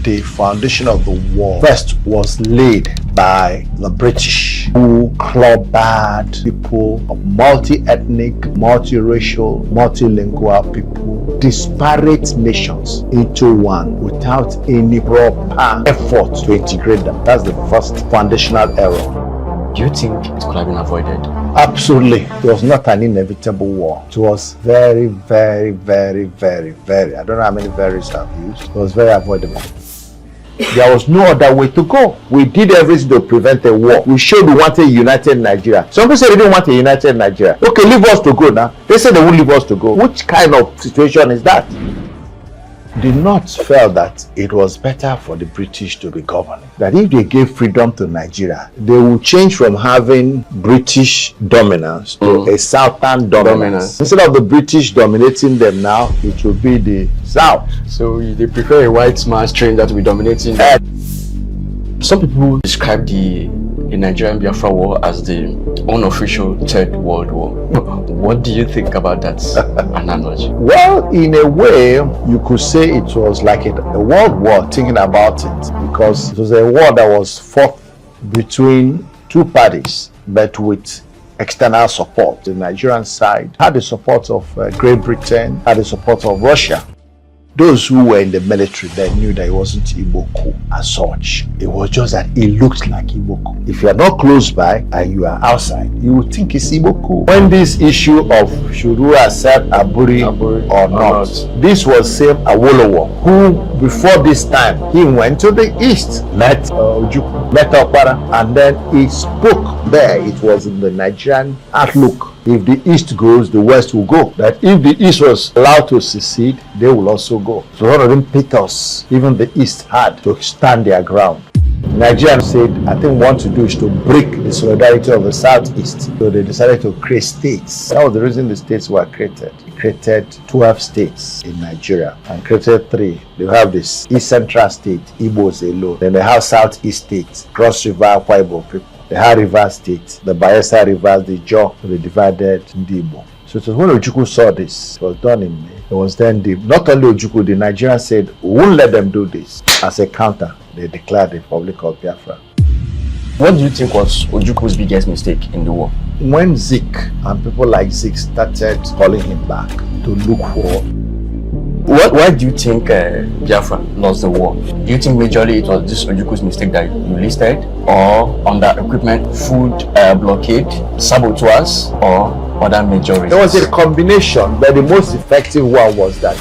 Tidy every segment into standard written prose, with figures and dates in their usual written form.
the foundation of the war first was laid by the British, who clobbered people of multi-ethnic, multiracial, multilingual people, disparate nations into one without any proper effort to integrate them. That's the first foundational error. Do you think it could have been avoided? Absolutely. It was not an inevitable war. It was very, very, very, very, very, I don't know how many varies I've used. It was very avoidable. There was no other way to go. We did everything to prevent a war. We showed we wanted a united Nigeria. Some people say they didn't want a united Nigeria. Okay, leave us to go now. They said they won't leave us to go. Which kind of situation is that? The North felt that it was better for the British to be governing. That if they gave freedom to Nigeria, they would change from having British dominance to a Southern dominance. Instead of the British dominating them now, it will be the South. So they prefer a white man stranger to be dominating them. Some people describe the Nigerian-Biafra War as the unofficial Third World War. What do you think about that analogy? Well, in a way, you could say it was like a world war, thinking about it, because it was a war that was fought between two parties, but with external support. The Nigerian side had the support of Great Britain, had the support of Russia. Those who were in the military, they knew that it wasn't Igbo coup as such. It was just that it looked like Igbo coup. If you are not close by and you are outside, you would think it's Igbo coup. When this issue of should we accept Aburi or not, this was same Awolowo, who before this time, he went to the east, met Ojukwu, met Okpara, and then he spoke there. It was in the Nigerian outlook. If the East goes, the West will go. That if the East was allowed to secede, they will also go. So one of them pitos, even the East had to stand their ground. Nigerians said, I think what to do is to break the solidarity of the Southeast. So they decided to create states. That was the reason the states were created. They created 12 states in Nigeria and created 3. They have this East Central State, Igbos alone. Then they have Southeast states, Cross River, Akwa Ibom people. They had River State, the Bayelsa Rivers, the Jaw, so they divided Igbo. So it was when Ojukwu saw this, it was done in May. It was then not only Ojukwu, the Nigerians said, we won't let them do this. As a counter, they declared the Republic of Biafra. What do you think was Ojukwu's biggest mistake in the war? When Zik and people like Zik started calling him back to look for. Why do you think Biafra lost the war? Do you think majorly it was this Ojukwu's mistake that you listed, or under equipment, food blockade, saboteurs, or other major reasons? There was a combination, but the most effective one was that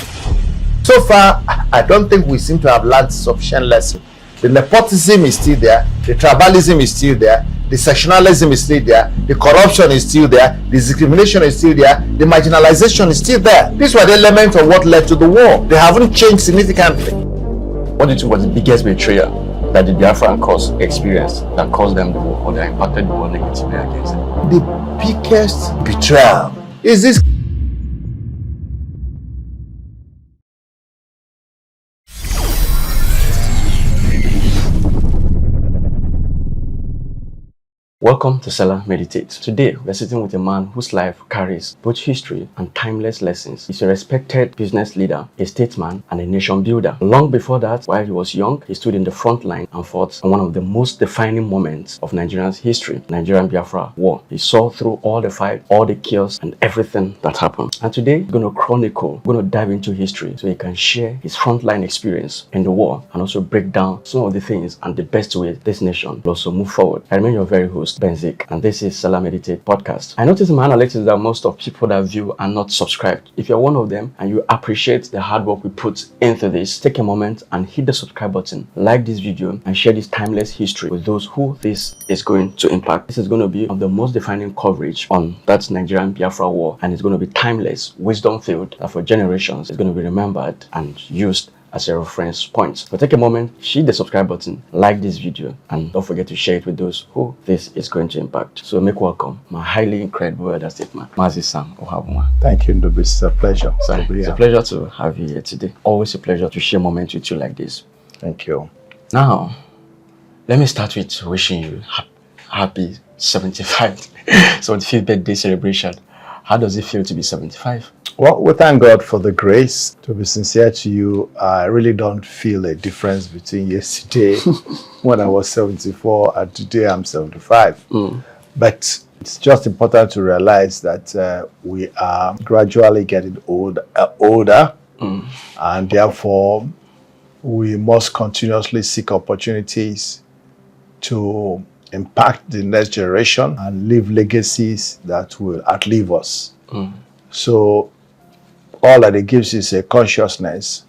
so far, I don't think we seem to have learned sufficient lesson. The nepotism is still there, the tribalism is still there, the sectionalism is still there, the corruption is still there, the discrimination is still there, the marginalization is still there. These were the elements of what led to the war. They haven't changed significantly. What do you think was the biggest betrayal that the Biafran cause experienced that caused them the war, or that impacted the war negatively against them? The biggest betrayal is this. Welcome to Selahmeditate. Today, we're sitting with a man whose life carries both history and timeless lessons. He's a respected business leader, a statesman, and a nation builder. Long before that, while he was young, he stood in the front line and fought on one of the most defining moments of Nigeria's history, Nigeria-Biafra War. He saw through all the fight, all the chaos, and everything that happened. And today, we're going to chronicle, we're going to dive into history so he can share his frontline experience in the war and also break down some of the things and the best way this nation will also move forward. I remain your very host, Benzik, and this is Selahmeditate Podcast. I noticed in my analytics that most of people that view are not subscribed. If you're one of them and you appreciate the hard work we put into this, take a moment and hit the subscribe button, like this video, and share this timeless history with those who this is going to impact. This is going to be of the most defining coverage on that Nigerian-Biafra War, and it's going to be timeless, wisdom-filled, that for generations is going to be remembered and used as a reference point. So take a moment, hit the subscribe button, like this video, and don't forget to share it with those who this is going to impact. So make welcome my highly incredible elder statesman, Mazi Sam Ohuabunwa. Thank you, Ndobi. It's a pleasure. It's a pleasure to have you here today. Always a pleasure to share moments with you like this. Thank you. Now, let me start with wishing you happy 75th birthday celebration. How does it feel to be 75? Well, we thank God for the grace. To be sincere to you, I really don't feel a difference between yesterday when I was 74 and today I'm 75. But it's just important to realize that we are gradually getting older, and therefore we must continuously seek opportunities to impact the next generation and leave legacies that will outlive us. So all that it gives is a consciousness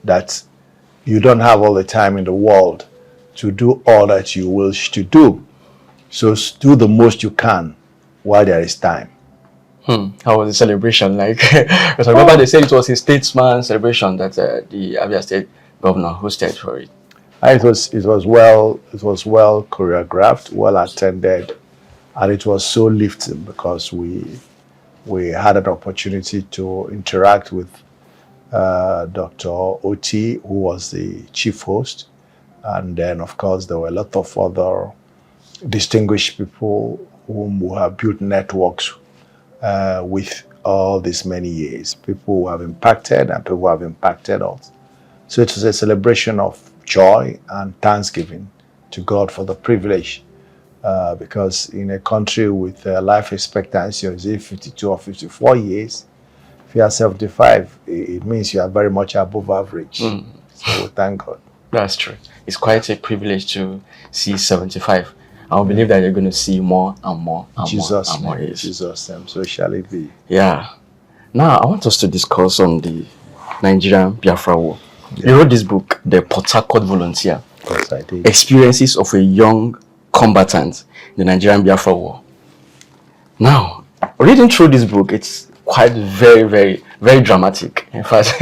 that you don't have all the time in the world to do all that you wish to do. So do the most you can while there is time. How was the celebration like? Because I remember they said it was a statesman celebration that the Abia State governor hosted for it. It was well choreographed, well attended, and it was so lifting because we had an opportunity to interact with Dr. Oti, who was the chief host, and then of course there were a lot of other distinguished people whom we have built networks with all these many years, people who have impacted and people who have impacted us. So it was a celebration of joy and thanksgiving to God for the privilege, because in a country with life expectancy of 52 or 54 years, if you are 75, it means you are very much above average. So we thank God. That's true. It's quite a privilege to see 75. I believe that you're going to see more and more and Jesus more name, Jesus name, so shall it be. Yeah. Now, I want us to discuss on the Nigeria-Biafra War. You wrote this book, The Port Harcourt Volunteer. Yes, I did. Experiences of a young combatant in the Nigerian-Biafra War. Now, reading through this book, it's quite very, very, very dramatic. In fact,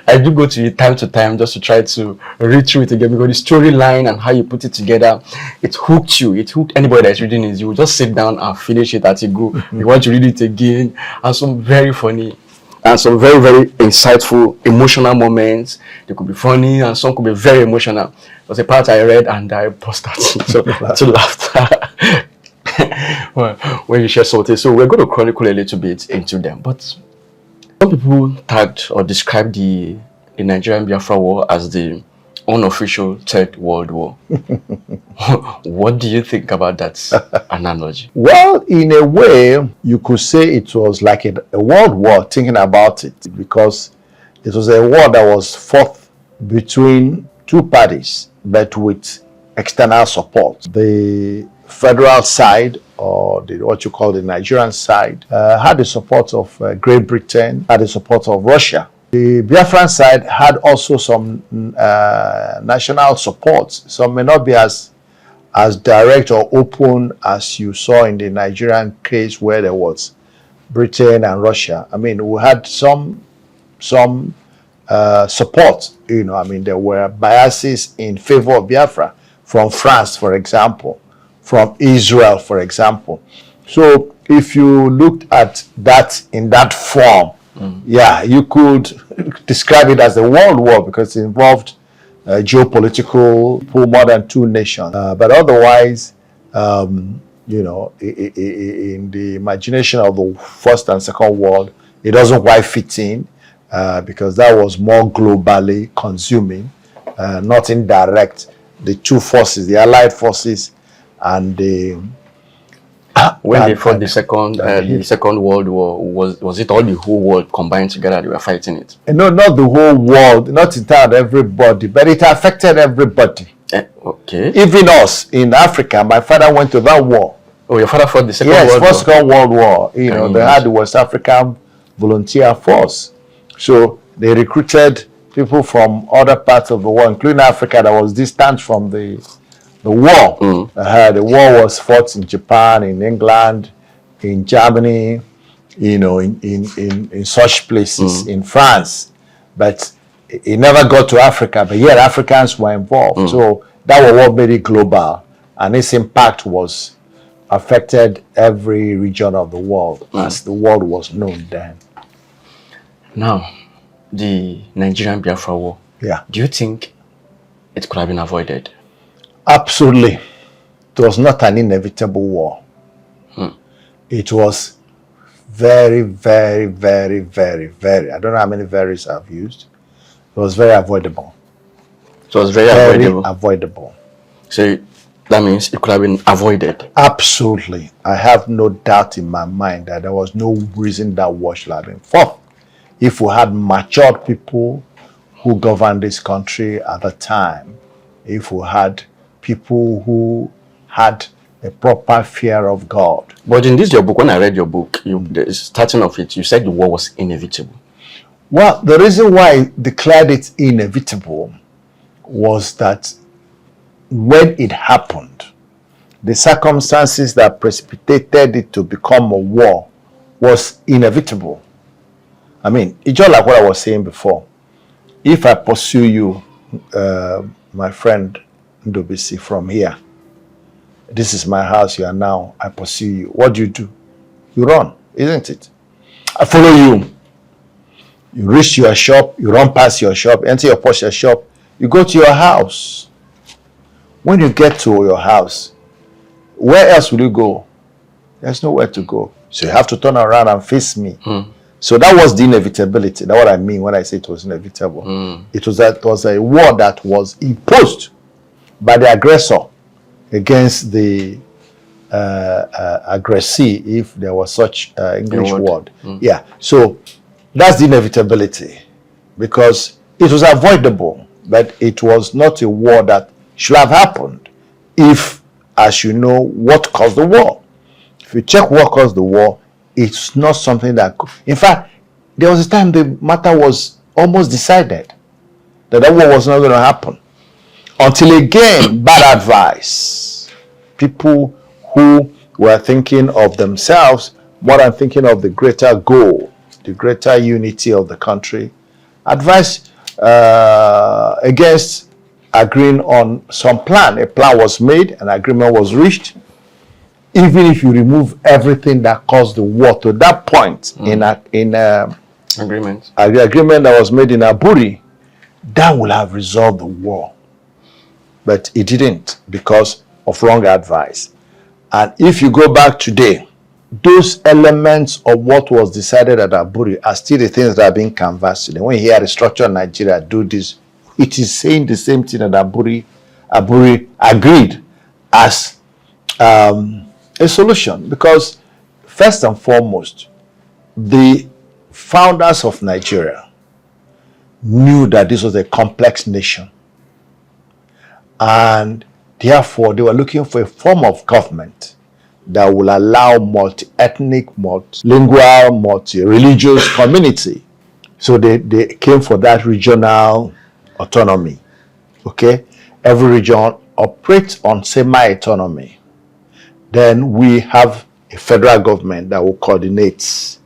I do go to it time to time just to try to read through it again, because the storyline and how you put it together, it hooked you. It hooked anybody that's reading it. You will just sit down and finish it as you go. You want to read it again, and some very funny and some very, very insightful, emotional moments. They could be funny and some could be very emotional. There was a part I read and I burst out to laughter when you share something. So we're going to chronicle a little bit into them. But some people tagged or described the Nigerian-Biafra War as the unofficial Third World War. What do you think about that analogy? Well, in a way, you could say it was like a world war, thinking about it, because it was a war that was fought between two parties, but with external support. The federal side, or what you call the Nigerian side, had the support of Great Britain, had the support of Russia. The Biafran side had also some national support. Some may not be as direct or open as you saw in the Nigerian case, where there was Britain and Russia. I mean, we had some support. You know, I mean, there were biases in favor of Biafra from France, for example, from Israel, for example. So if you looked at that in that form, yeah, you could describe it as a world war, because it involved geopolitical, more than two nations. But otherwise, you know, in the imagination of the First and Second World, it doesn't quite fit in, because that was more globally consuming, not indirect. The two forces, the Allied forces, and the when they fought the Second World War, was it all the whole world combined together they were fighting it? No, not the whole world, not entirely everybody, but it affected everybody. Okay. Even us in Africa. My father went to that war. Oh, your father fought the Second World War? Yes, Second World War. You know, they had the West African Volunteer Force. So they recruited people from other parts of the world, including Africa, that was distant from the war. The war was fought in Japan, in England, in Germany, you know, in such places, in France. But it never got to Africa, but yet Africans were involved. So that was what made it global. And its impact was affected every region of the world, as the world was known then. Now, the Nigerian-Biafra War. Yeah. Do you think it could have been avoided? Absolutely. It was not an inevitable war. It was very, very, very, very, very, I don't know how many veries I've used. It was very avoidable. So it was very avoidable. So that means it could have been avoided. Absolutely. I have no doubt in my mind that there was no reason that war should have been fought. If we had matured people who governed this country at the time, if we had people who had a proper fear of God. But in this your book, when I read your book, the starting of it, you said the war was inevitable. Well, the reason why I declared it inevitable was that when it happened, the circumstances that precipitated it to become a war was inevitable. I mean, it's just like what I was saying before. If I pursue you, my friend Ndobisi, from here, this is my house, you are now, I pursue you. What do? You run, isn't it? I follow you. You reach your shop, you run past your shop, enter your posher shop, you go to your house. When you get to your house, where else will you go? There's nowhere to go. So you have to turn around and face me. So that was the inevitability. That's what I mean when I say it was inevitable. It was a war that was imposed by the aggressor against the aggressee, if there was such English word. Yeah. So that's the inevitability, because it was avoidable, but it was not a war that should have happened if, as you know, what caused the war. If you check what caused the war, it's not something that... In fact, there was a time the matter was almost decided that that war was not going to happen. Until again, bad advice. People who were thinking of themselves more than thinking of the greater goal, the greater unity of the country, advised against agreeing on some plan. A plan was made, an agreement was reached. Even if you remove everything that caused the war to that point in agreement, the agreement that was made in Aburi, that will have resolved the war. But it didn't, because of wrong advice. And if you go back today, those elements of what was decided at Aburi are still the things that are being canvassed today. When you hear restructure Nigeria do this, it is saying the same thing that Aburi agreed as a solution. Because first and foremost, the founders of Nigeria knew that this was a complex nation, and therefore they were looking for a form of government that will allow multi-ethnic, multilingual, multi-religious community. So they came for that regional autonomy. Okay, every region operates on semi-autonomy. Then we have a federal government that will coordinate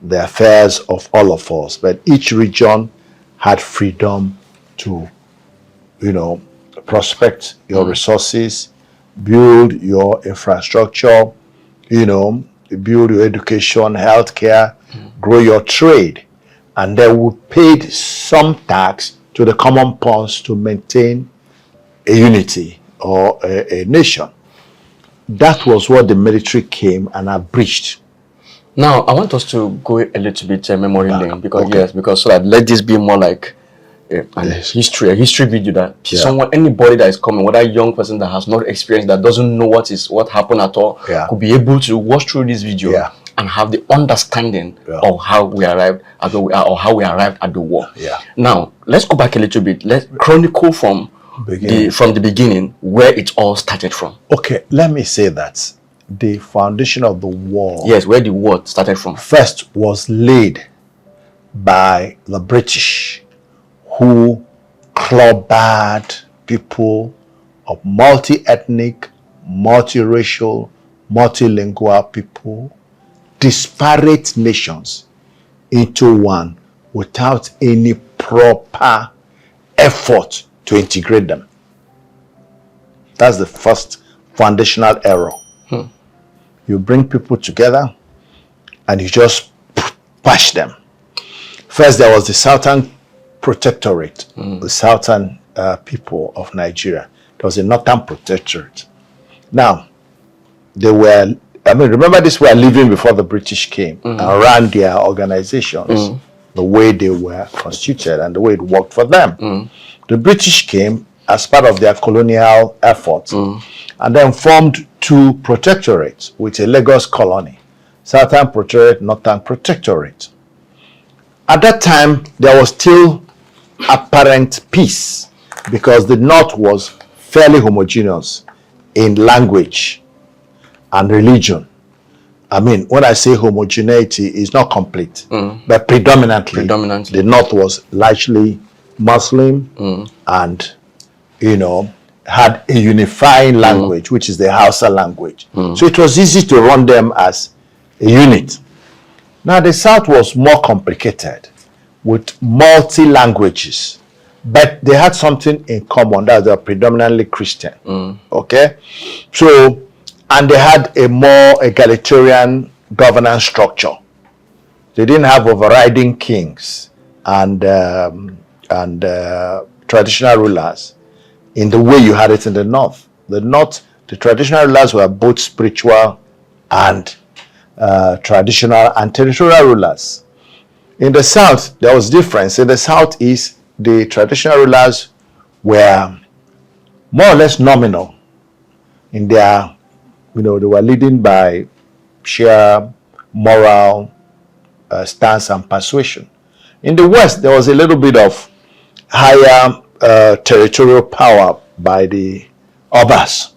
the affairs of all of us, but each region had freedom to, prospect your resources, build your infrastructure, build your education, healthcare, grow your trade. And then we paid some tax to the common purse to maintain a unity or a nation. That was what the military came and abridged. Now, I want us to go a little bit memory lane, because so that let this be more like a history video that someone, anybody that is coming, whether young person that has not experienced, that doesn't know what happened at all, could be able to watch through this video and have the understanding of how we arrived at the war. Now, let's go back a little bit. Let's chronicle from the beginning where it all started from. Okay, let me say that the foundation of the war, where the war started from, first was laid by the British, who clobbered people of multi-ethnic, multiracial, multilingual people, disparate nations into one without any proper effort to integrate them. That's the first foundational error. You bring people together and you just bash them. First, there was the Southern Protectorate, the Southern people of Nigeria. There was a Northern Protectorate. Now, they were I mean, remember this were living before the British came and ran their organizations the way they were constituted and the way it worked for them. The British came as part of their colonial efforts and then formed two protectorates with a Lagos colony, Southern Protectorate, Northern Protectorate. At that time, there was still apparent peace because the North was fairly homogeneous in language and religion. I mean, when I say homogeneity, it's not complete, but predominantly, the North was largely Muslim and, had a unifying language, which is the Hausa language. So it was easy to run them as a unit. Now, the South was more complicated with multi-languages, but they had something in common, that they were predominantly Christian. Okay? So, and they had a more egalitarian governance structure. They didn't have overriding kings and traditional rulers in the way you had it in the North. The traditional rulers were both spiritual and traditional and territorial rulers. In the South, there was difference. In the Southeast, the traditional rulers were more or less nominal in their, they were leading by sheer moral stance and persuasion. In the West, there was a little bit of higher territorial power by the Obas.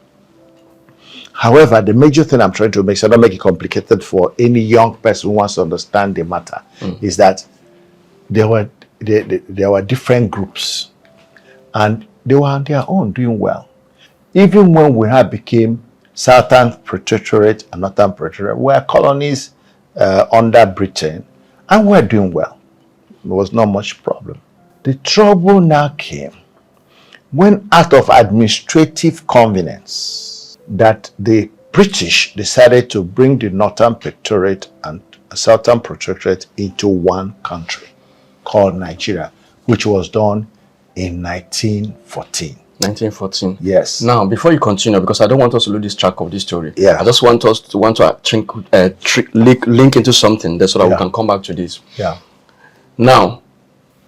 However, the major thing I'm trying to make, so I don't make it complicated for any young person who wants to understand the matter, is that there were different groups, and they were on their own doing well. Even when we had became Southern Protectorate and Northern Protectorate, we were colonies under Britain, and we were doing well. There was not much problem. The trouble now came when, out of administrative convenience, that the British decided to bring the Northern Protectorate and Southern Protectorate into one country called Nigeria, which was done in 1914. 1914. Yes. Now, before you continue, because I don't want us to lose track of this story. Yeah. I just want us to link into something so that we can come back to this. Yeah. Now,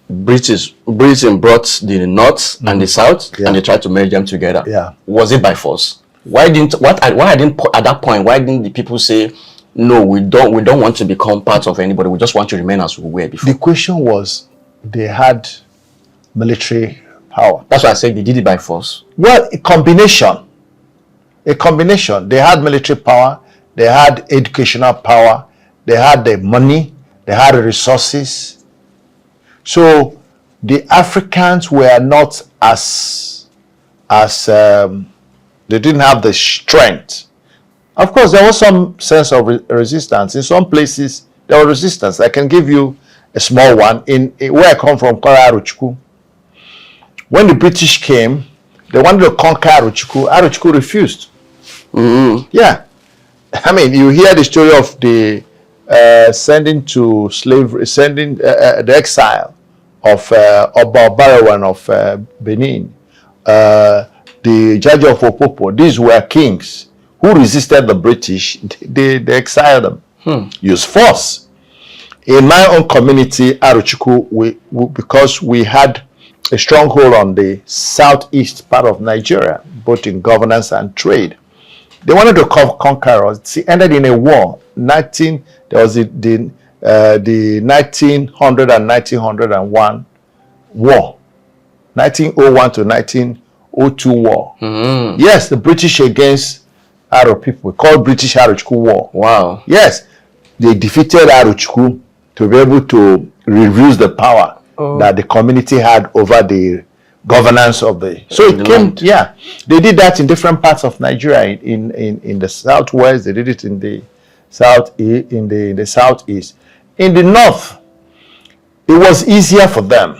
Britain brought the North and the South, and they tried to merge them together. Yeah. Was it by force? Why didn't at that point? Why didn't the people say, no, we don't want to become part of anybody. We just want to remain as we were before? The question was, they had military power. That's why I said they did it by force. Well, a combination. They had military power, they had educational power, they had the money, they had the resources. So the Africans were not as they didn't have the strength. Of course, there was some sense of resistance. In some places, there was resistance. I can give you a small one. In where I come from, called Ojukwu. When the British came, they wanted to conquer Ojukwu. Ojukwu refused. Yeah. I mean, you hear the story of the sending to slavery, the exile of Oba Barawan of Benin, the judge of Opopo. These were kings who resisted the British. They exiled them, used force. In my own community, Ojukwu, because we had a stronghold on the southeast part of Nigeria, both in governance and trade, they wanted to conquer us. It ended in a war. There was the 1900 and 1901 war, 1901 to 1902 war. Yes, the British against Aro people, called British Ojukwu War. Wow. Yes, they defeated Ojukwu to be able to reduce the power that the community had over the governance of the. So it came. Land. Yeah, they did that in different parts of Nigeria. In the southwest, they did it in the southeast. In the southeast, in the north, it was easier for them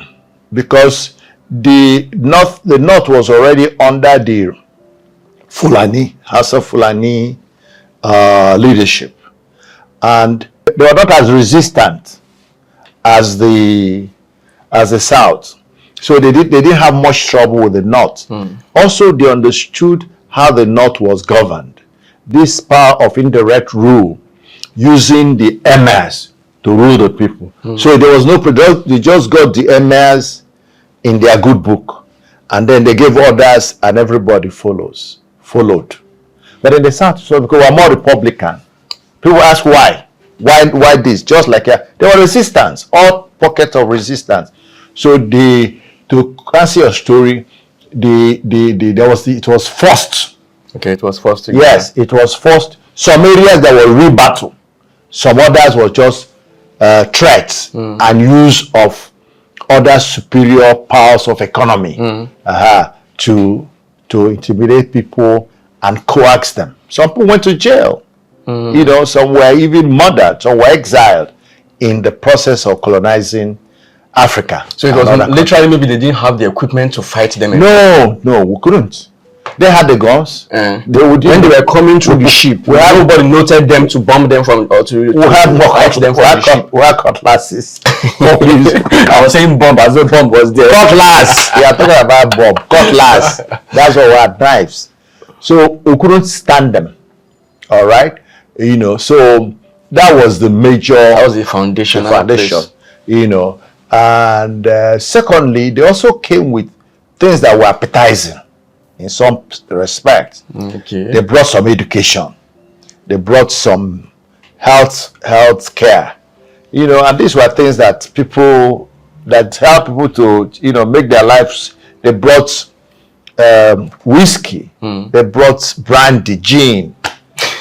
because the north was already under the Fulani, Hausa Fulani leadership, and they were not as resistant as the south. So they didn't have much trouble with the north. Also, they understood how the north was governed. this power of indirect rule, using the emirs to rule the people. So there was no, they just got the emirs in their good book, and then they gave orders, and everybody followed. But in the South, so because we're more Republican, people ask why this? Just like there was resistance, all pockets of resistance. So to answer your story, it was forced. Okay, it was forced. Yes, it was forced. Some areas that were real battle, some others were just threats and use of other superior powers of economy to intimidate people and coax them. Some people went to jail. Some were even murdered, some were exiled in the process of colonizing Africa. So it was literally maybe they didn't have the equipment to fight them anymore. No, we couldn't. They had the guns. When they were coming through the ship, nobody noted them to bomb them from or to fight them from the ship. We had cutlasses. I was saying bomb as though bomb was there. Cutlass. We are talking about bomb. Cutlass. That's what we had, knives. So we couldn't stand them. All right. So that was the major. That was the foundation. And secondly, they also came with things that were appetizing in some respect. They brought some education. They brought some health care. And these were things that help people to, make their lives. They brought whiskey. They brought brandy, gin.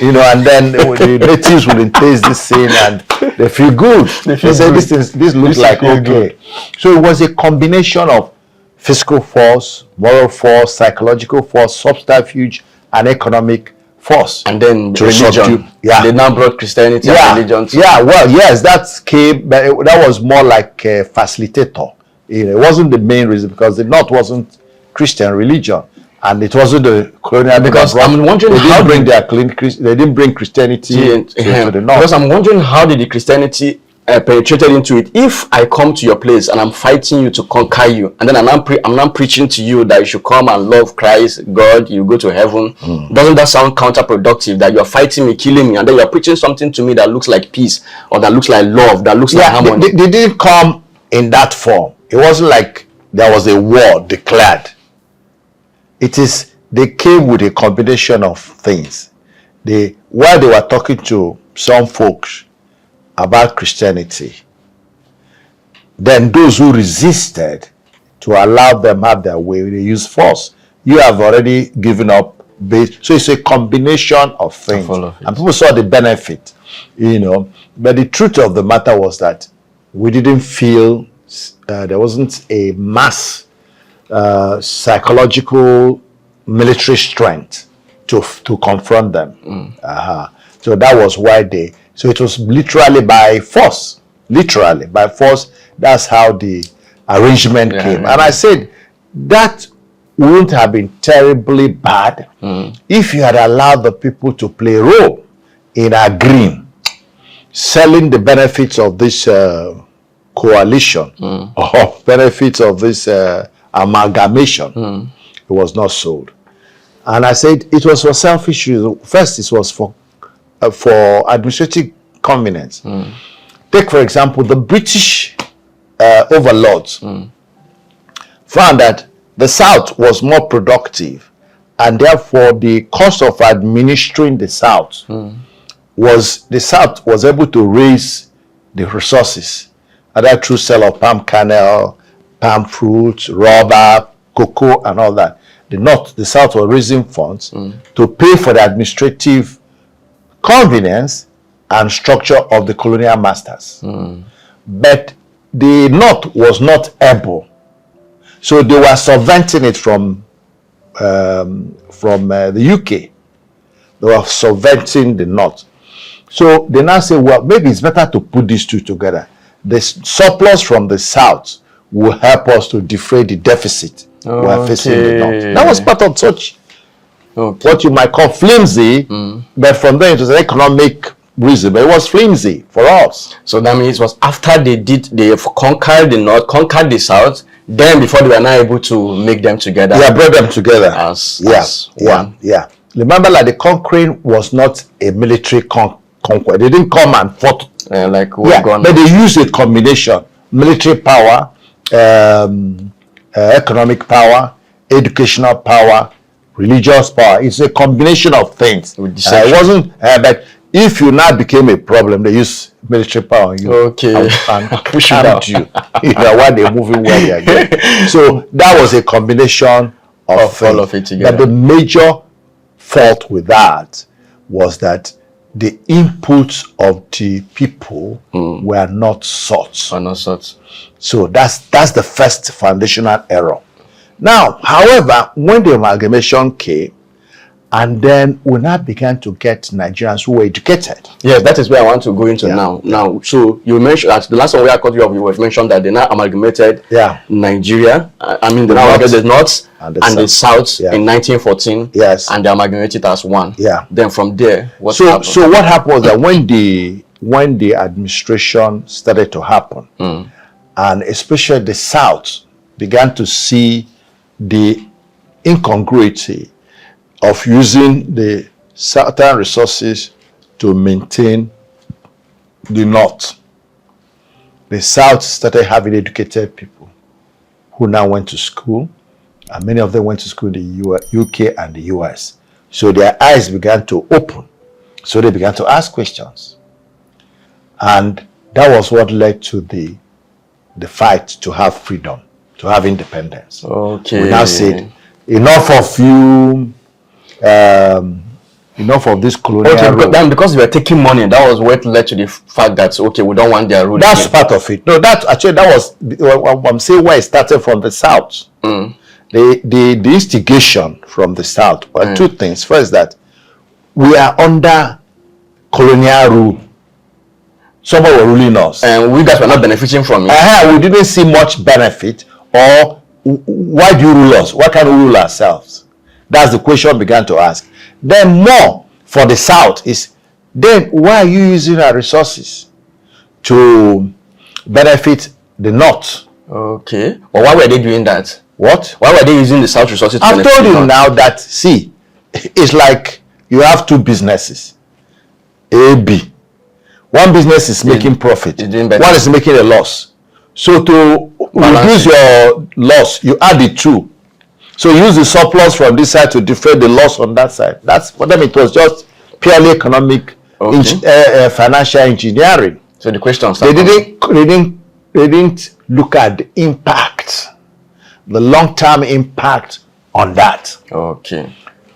And then the natives will taste this thing and they feel good. They say this looks like okay. So it was a combination of physical force, moral force, psychological force, subterfuge, and economic force. And then religion. They now brought Christianity and religion too. That came, but that was more like a facilitator. It wasn't the main reason, because the North wasn't Christian religion. And it wasn't the colonial, because I'm wondering they didn't bring Christianity to the North. Because I'm wondering how did the Christianity penetrated into it. If I come to your place and I'm fighting you to conquer you, and then I'm not preaching to you that you should come and love Christ, God, you go to heaven, doesn't that sound counterproductive? That you're fighting me, killing me, and then you're preaching something to me that looks like peace, or that looks like love, that looks like harmony? They didn't come in that form. It wasn't like there was a war declared. They came with a combination of things. While they were talking to some folks about Christianity, then those who resisted to allow them have their way, they used force. You have already given up base. So it's a combination of things. And people saw the benefit, But the truth of the matter was that we didn't feel there wasn't a mass psychological military strength to confront them. So that was why so it was literally by force. That's how the arrangement came. And I said that wouldn't have been terribly bad if you had allowed the people to play a role in agreeing, selling the benefits of this coalition or benefits of this amalgamation. It was not sold. And I said it was for selfish reasons. First, it was for administrative convenience. Take, for example, the British overlords found that the South was more productive, and therefore the cost of administering the South was able to raise the resources, either through sale of palm kernel, palm fruit, rubber, cocoa, and all that. The South was raising funds to pay for the administrative convenience and structure of the colonial masters. But the North was not able. So they were subventing it from the UK. They were subventing the North. So they now say, well, maybe it's better to put these two together. The surplus from the South will help us to defray the deficit we're facing in the North. That was part of such what you might call flimsy, but from there it was an economic reason, but it was flimsy for us. So that means it was after they conquered the North, conquered the South, then before they were not able to make them together. Yeah, brought them together as one. Yeah. remember that the conquering was not a military conquest. They didn't come and fought. But they used a combination: military power, economic power, educational power, religious power. It's a combination of things. It wasn't, but if you now became a problem, they use military power on you. And push you down. You know, while they're moving where they are going. So that was a combination of all of it together. But the major fault with that was that the inputs of the people were not sought. So that's the first foundational error. Now, however, when the amalgamation came, and then we now began to get Nigerians who were educated. Yes, that is where I want to go into now. Now, so you mentioned, as the last one where I cut you off, you were mentioned that they now amalgamated Nigeria. I mean, they now amalgamated the North and the South in 1914. Yes. And they amalgamated as one. Yeah. Then from there, what happened? So what happened was that when the administration started to happen, and especially the South began to see the incongruity of using the southern resources to maintain the North. The South started having educated people who now went to school, and many of them went to school in the UK and the US. So their eyes began to open. So they began to ask questions. And that was what led to the fight to have freedom, to have independence. Okay. We now said, enough of you, enough of this colonial rule. Then because they were taking money, that was what led to the fact that, okay, we don't want their rule. That's part of it. No, that was, I'm saying where it started from the South. The instigation from the South were two things. First, that we are under colonial rule. Somebody were ruling us. And we guys were not benefiting from it. We didn't see much benefit. Or why do you rule us? Why can't we rule ourselves? That's the question began to ask. Then more for the South is, then why are you using our resources to benefit the North? Okay. Well, why were they doing that? What? Why were they using the South resources to benefit I've told the you North? now that, see, it's like you have two businesses. A, B. One business is making profit. One is making a loss. So to reduce your loss, you add the two. So use the surplus from this side to defray the loss on that side. That's for them. It was just purely economic, financial engineering. So the question they didn't look at the impact, the long-term impact on that. Okay.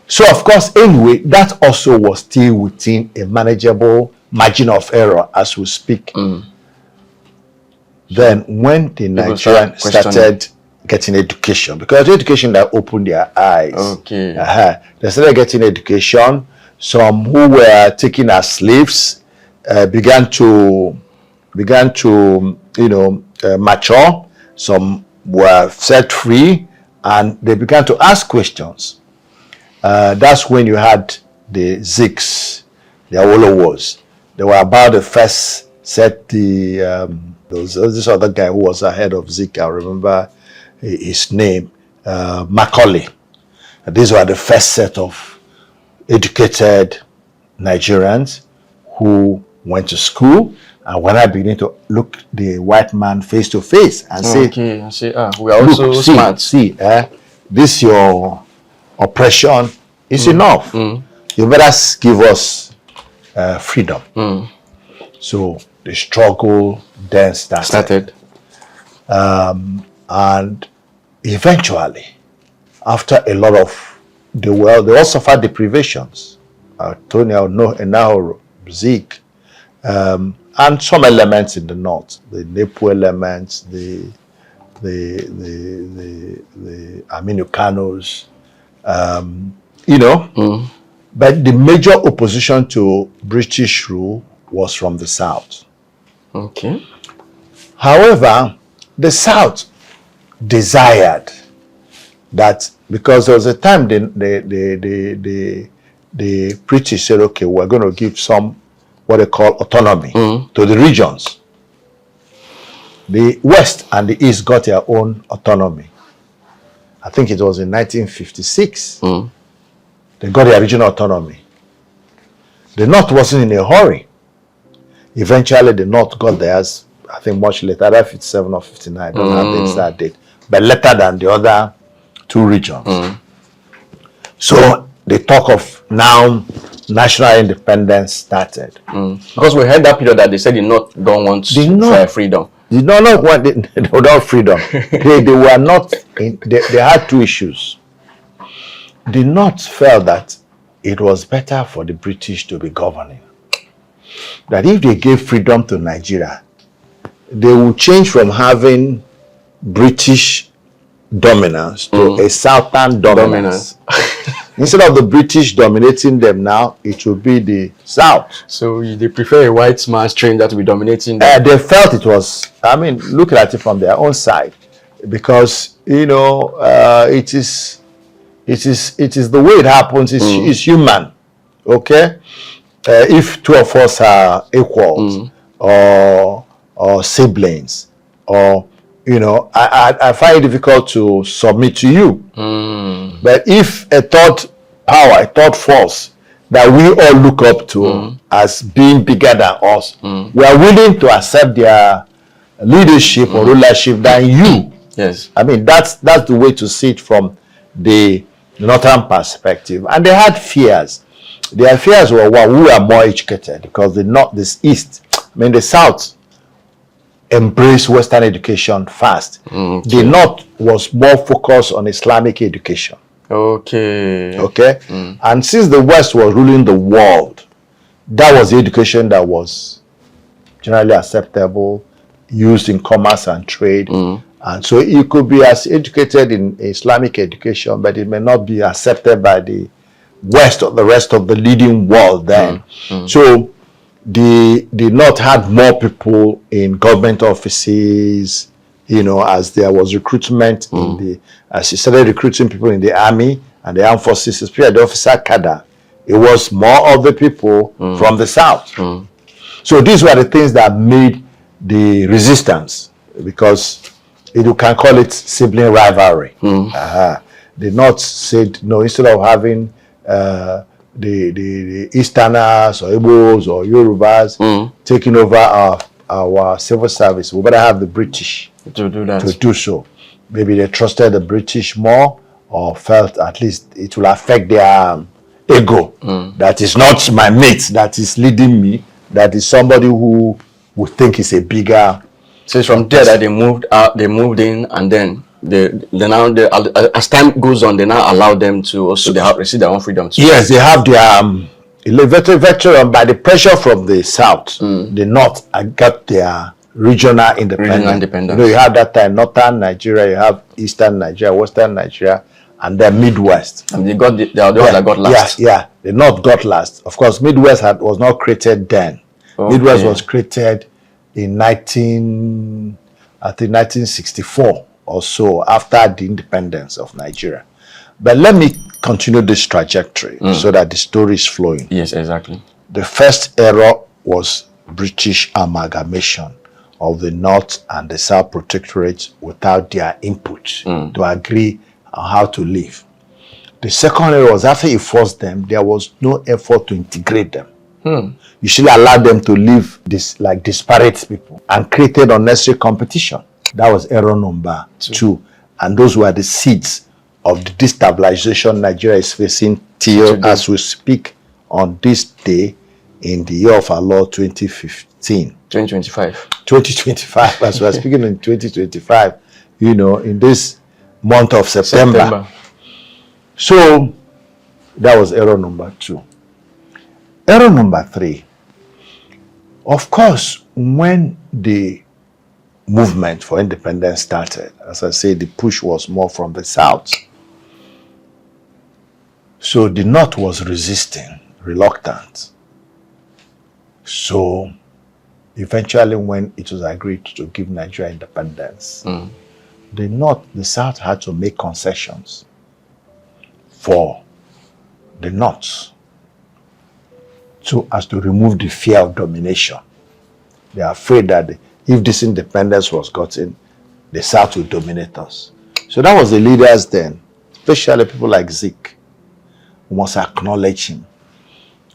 So of course, anyway, that also was still within a manageable margin of error as we speak. Then when the Nigerians started getting education, because education that opened their eyes. Okay. They started getting education. Some who were taken as slaves began to mature. Some were set free, and they began to ask questions. That's when you had the Ziks, the Awolowos. They were about the first set. There was this other guy who was ahead of Zik. I remember his name, Macaulay. These were the first set of educated Nigerians who went to school, and when I began to look the white man face to face and say, we are also smart. This your oppression is enough. You better give us freedom. So the struggle then started. And eventually, after a lot of they all suffered deprivations. Tony Enao, Zik, and some elements in the north, the Nepo elements, the Aminucanos, but the major opposition to British rule was from the south. Okay. However, the south desired that, because there was a time the British said, okay, we're going to give some what they call autonomy to the regions. The West and the East got their own autonomy. I think it was in 1956. They got their regional autonomy. The North wasn't in a hurry. Eventually, the North got theirs, I think much later, either 57 or 59, I don't have the exact date, but later than the other two regions. So the talk of now national independence started. Because we had that period that they said the North don't want freedom. They don't want without freedom. they were not. They had two issues. The North felt that it was better for the British to be governing. That if they gave freedom to Nigeria, they would change from having British dominance to a Southern dominance. Instead of the British dominating them now, it will be the South. So they prefer a white man stranger to be dominating them. They felt it was, looking at it from their own side, because, it is the way it happens. It's human, okay? If two of us are equals or siblings, or I find it difficult to submit to you. But if a third power, a third force that we all look up to as being bigger than us, we are willing to accept their leadership or rulership than you. Yes. That's the way to see it from the northern perspective. And they had fears. Their fears were, we are more educated, because the South embraced Western education fast. The North was more focused on Islamic education. Okay. And since the West was ruling the world, that was the education that was generally acceptable, used in commerce and trade. And so you could be as educated in Islamic education, but it may not be accepted by the West or the rest of the leading world then. So the North had more people in government offices, as there was recruitment as he started recruiting people in the army and the armed forces, especially the officer cadre. It was more of the people from the South. So these were the things that made the resistance, because you can call it sibling rivalry. The North said, no, instead of having the Easterners or Igbos or Yorubas taking over our civil service, we better have the British to do that. To do so. Maybe they trusted the British more, or felt at least it will affect their ego. That is not my mate that is leading me, that is somebody who would think is a bigger. So it's from there that they moved out, they moved in, and then as time goes on, they now allow them to also receive their own freedom too. Yes, they have their veteran by the pressure from the South. The North got their regional independence. You have that time Northern Nigeria, you have Eastern Nigeria, Western Nigeria, and then Midwest. And they got the ones that got last. Yeah, the North got last. Of course, Midwest was not created then. Midwest was created in 1964 or so, after the independence of Nigeria. But let me continue this trajectory so that the story is flowing. Yes, exactly. The first error was British amalgamation of the North and the South protectorates without their input to agree on how to live. The second error was, after you forced them, there was no effort to integrate them. You should allow them to live like disparate people, and created unnecessary competition. That was error number 2. And those were the seeds of the destabilization Nigeria is facing till as we speak on this day in the year of our Lord 2025, as we are speaking in 2025, in this month of September. So that was error number 2. Error number 3, of course, when the movement for independence started, as I say, the push was more from the South. So the North was resisting, reluctant. So eventually, when it was agreed to give Nigeria independence, the South had to make concessions for the North, so as to remove the fear of domination. They are afraid that if this independence was gotten, the South will dominate us. So that was the leaders then, especially people like Zik, we must acknowledge him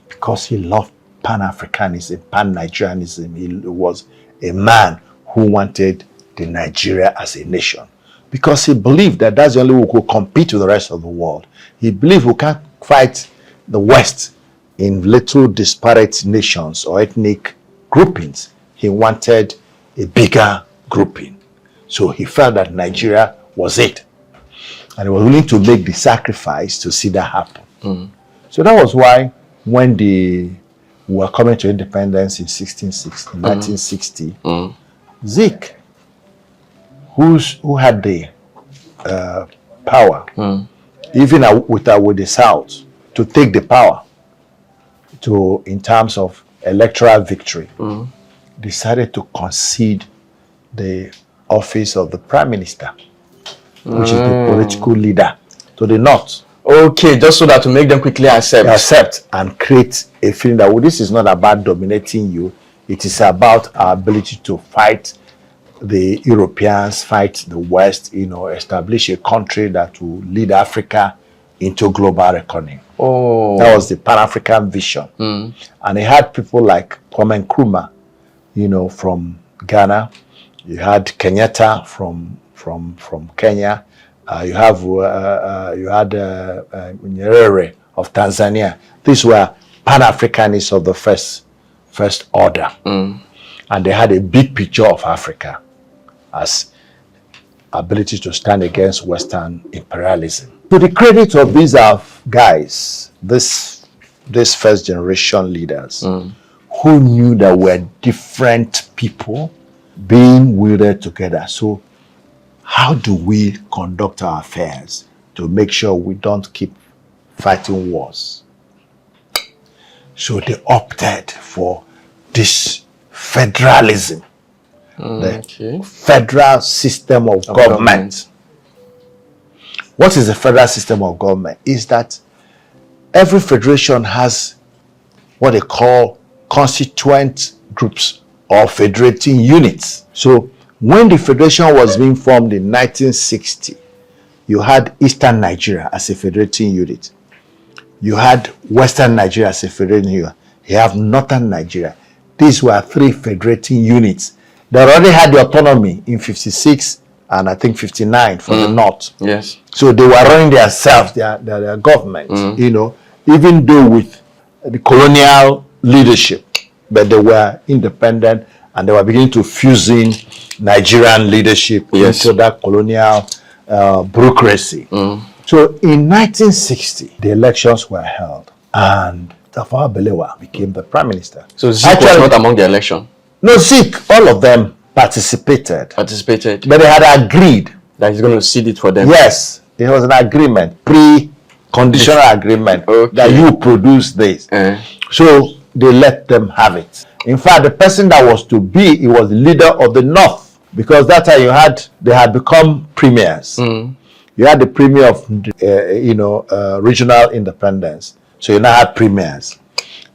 because he loved Pan-Africanism, Pan-Nigerianism. He was a man who wanted the Nigeria as a nation because he believed that that's the only way we could compete with the rest of the world. He believed we can't fight the West in little disparate nations or ethnic groupings. He wanted a bigger grouping. So he felt that Nigeria was it. And he was willing to make the sacrifice to see that happen. So that was why when we were coming to independence in 1960, Zik, who had the power, even with the South, to take the power in terms of electoral victory, decided to concede the office of the Prime Minister, which is the political leader, to the North. Okay, just so that to make them quickly accept and create a feeling that this is not about dominating you, it is about our ability to fight the Europeans, fight the West, establish a country that will lead Africa into global reckoning. That was the Pan-African vision. And it had people like Kwame Nkrumah, from Ghana. You had Kenyatta from Kenya. You had Nyerere of Tanzania. These were Pan-Africanists of the first order. And they had a big picture of Africa as ability to stand against Western imperialism. To the credit of these guys, this first generation leaders, who knew that we're different people being wielded together. So how do we conduct our affairs to make sure we don't keep fighting wars? So they opted for this federalism, the federal system of government. What is the federal system of government? Is that every federation has what they call constituent groups or federating units. So when the federation was being formed in 1960, you had Eastern Nigeria as a federating unit. You had Western Nigeria as a federating unit. You have Northern Nigeria. These were three federating units that already had the autonomy in 56 and I think 59 for the North. Yes. So they were running themselves, their government, even though with the colonial leadership, but they were independent and they were beginning to fuse in Nigerian leadership into that colonial bureaucracy. So in 1960, the elections were held and Tafawa Balewa became the prime minister. So Zik was not among the election? No, Zik, all of them participated. But they had agreed that he's going to cede it for them. Yes, it was an agreement, pre-conditional agreement that you produce this. So they let them have it. In fact, the person that was to be, he was the leader of the North, because that time they had become premiers. You had the premier of regional independence. So you now had premiers.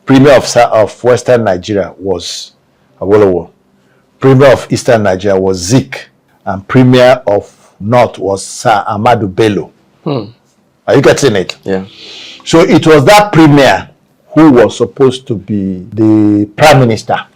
Premier of Western Nigeria was Awolowo. Premier of Eastern Nigeria was Zik. And Premier of North was Sir Ahmadu Bello. Are you getting it? Yeah. So it was that Premier who was supposed to be the Prime Minister.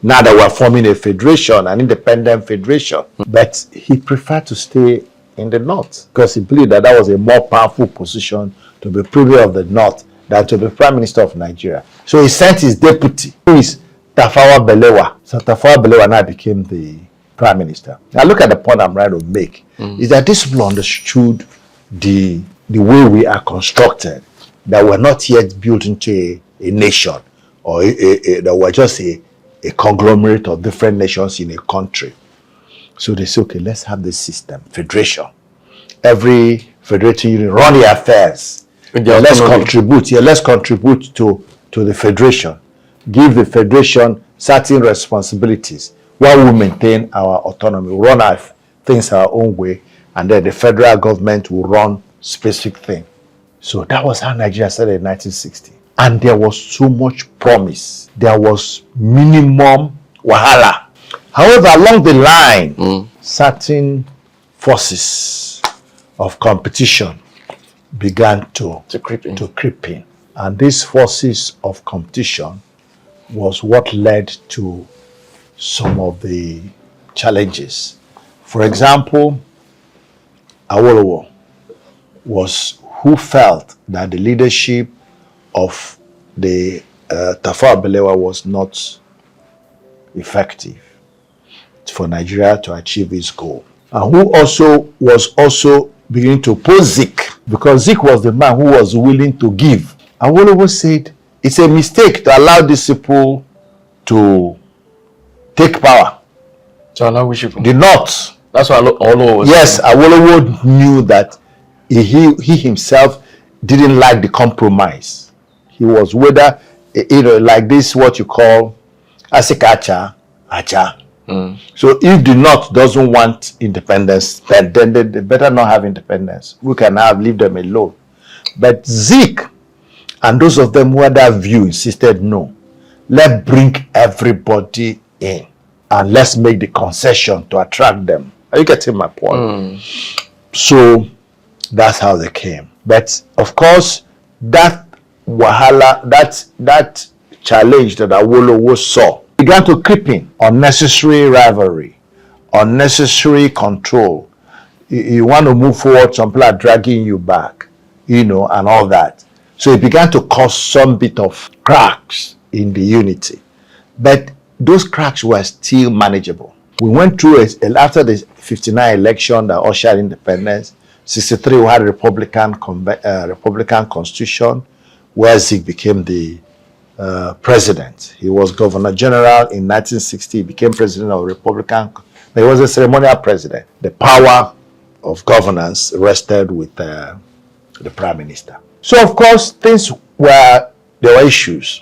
Now that we're forming a federation, an independent federation. But he preferred to stay in the North because he believed that was a more powerful position to be Premier of the North than to be Prime Minister of Nigeria. So he sent his deputy, who is Tafawa Balewa. So Tafawa Balewa now became the Prime Minister. Now look at the point I'm trying to make. Is that these people understood the way we are constructed, that we're not yet built into a nation, or that we're just a conglomerate of different nations in a country. So they say, okay, let's have this system, federation. Every federating unit run their affairs. Let's contribute to the federation. Give the federation certain responsibilities while we maintain our autonomy. We run our things our own way, and then the federal government will run specific thing. So that was how Nigeria started in 1960. And there was so much promise. There was minimum wahala. However, along the line, certain forces of competition began to creep in. And these forces of competition was what led to some of the challenges. For example, Awolowo was who felt that the leadership of the Tafawa Balewa was not effective for Nigeria to achieve its goal. And who also was beginning to oppose Zik, because Zik was the man who was willing to give. Awolowo said it's a mistake to allow these people to take power. To allow which people? The North. That's what Awolowo was Yes, saying. Awolowo knew that he himself didn't like the compromise. He was whether, like this, what you call Asikacha, Acha. So if the North doesn't want independence, then they better not have independence. We can leave them alone. But Zik and those of them who had that view insisted, no, let's bring everybody in and let's make the concession to attract them. Are you getting my point? So that's how they came. But of course, that wahala, that challenge that Awolowo saw began to creep in. Unnecessary rivalry, unnecessary control. You want to move forward, some people are dragging you back, and all that. So it began to cause some bit of cracks in the unity. But those cracks were still manageable. We went through after the 59 election that ushered independence. 63 we had a Republican constitution where Zik became the president. He was Governor General in 1960. He became president of the Republican. He was a ceremonial president. The power of governance rested with the prime minister. So of course there were issues.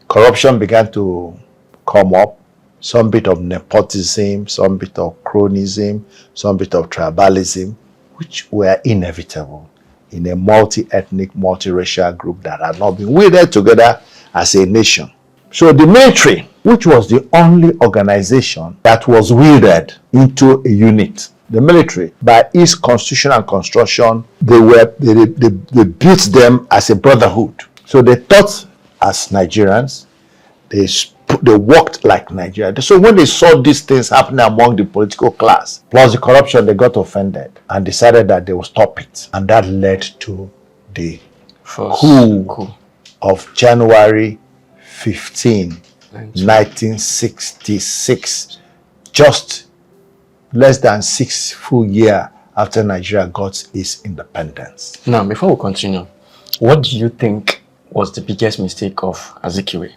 Corruption began to come up. Some bit of nepotism, some bit of cronyism, some bit of tribalism, which were inevitable in a multi-ethnic, multiracial group that had not been welded together as a nation. So the military, which was the only organization that was welded into a unit, the military, by its constitution and construction, they built them as a brotherhood. So they thought as Nigerians, they worked like Nigeria. So when they saw these things happening among the political class, plus the corruption, they got offended and decided that they would stop it. And that led to the coup of January 15, 1966. Just less than 6 full years after Nigeria got its independence. Now, before we continue, what do you think was the biggest mistake of Azikiwe?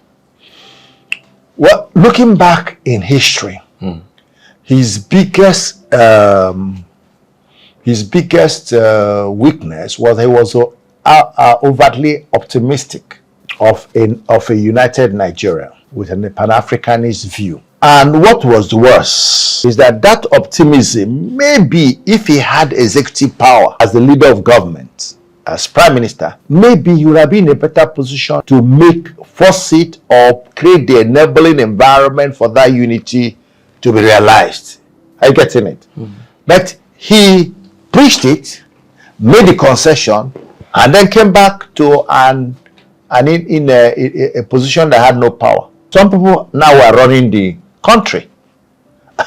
Well, looking back in history, his biggest weakness was he was overtly optimistic of a united Nigeria with a Pan-Africanist view. And what was worse is that optimism, maybe if he had executive power as the leader of government, as prime minister, maybe he would have been in a better position to force it or create the enabling environment for that unity to be realized. Are you getting it? But he preached it, made the concession, and then came back to in a position that had no power. Some people now are running the country,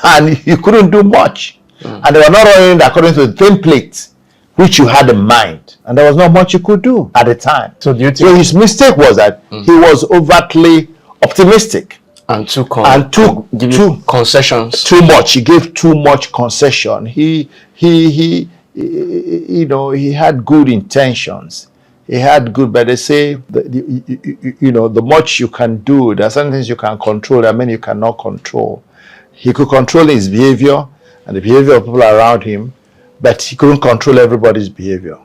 and you couldn't do much. And they were not running according to the template which you had in mind, and there was not much you could do at the time. So his mistake was that he was overtly optimistic and took concessions too much. He gave too much concession. He had good intentions. He had good, but they say the much you can do, there are certain things you can control, there are many you cannot control. He could control his behavior and the behavior of people around him, but he couldn't control everybody's behavior.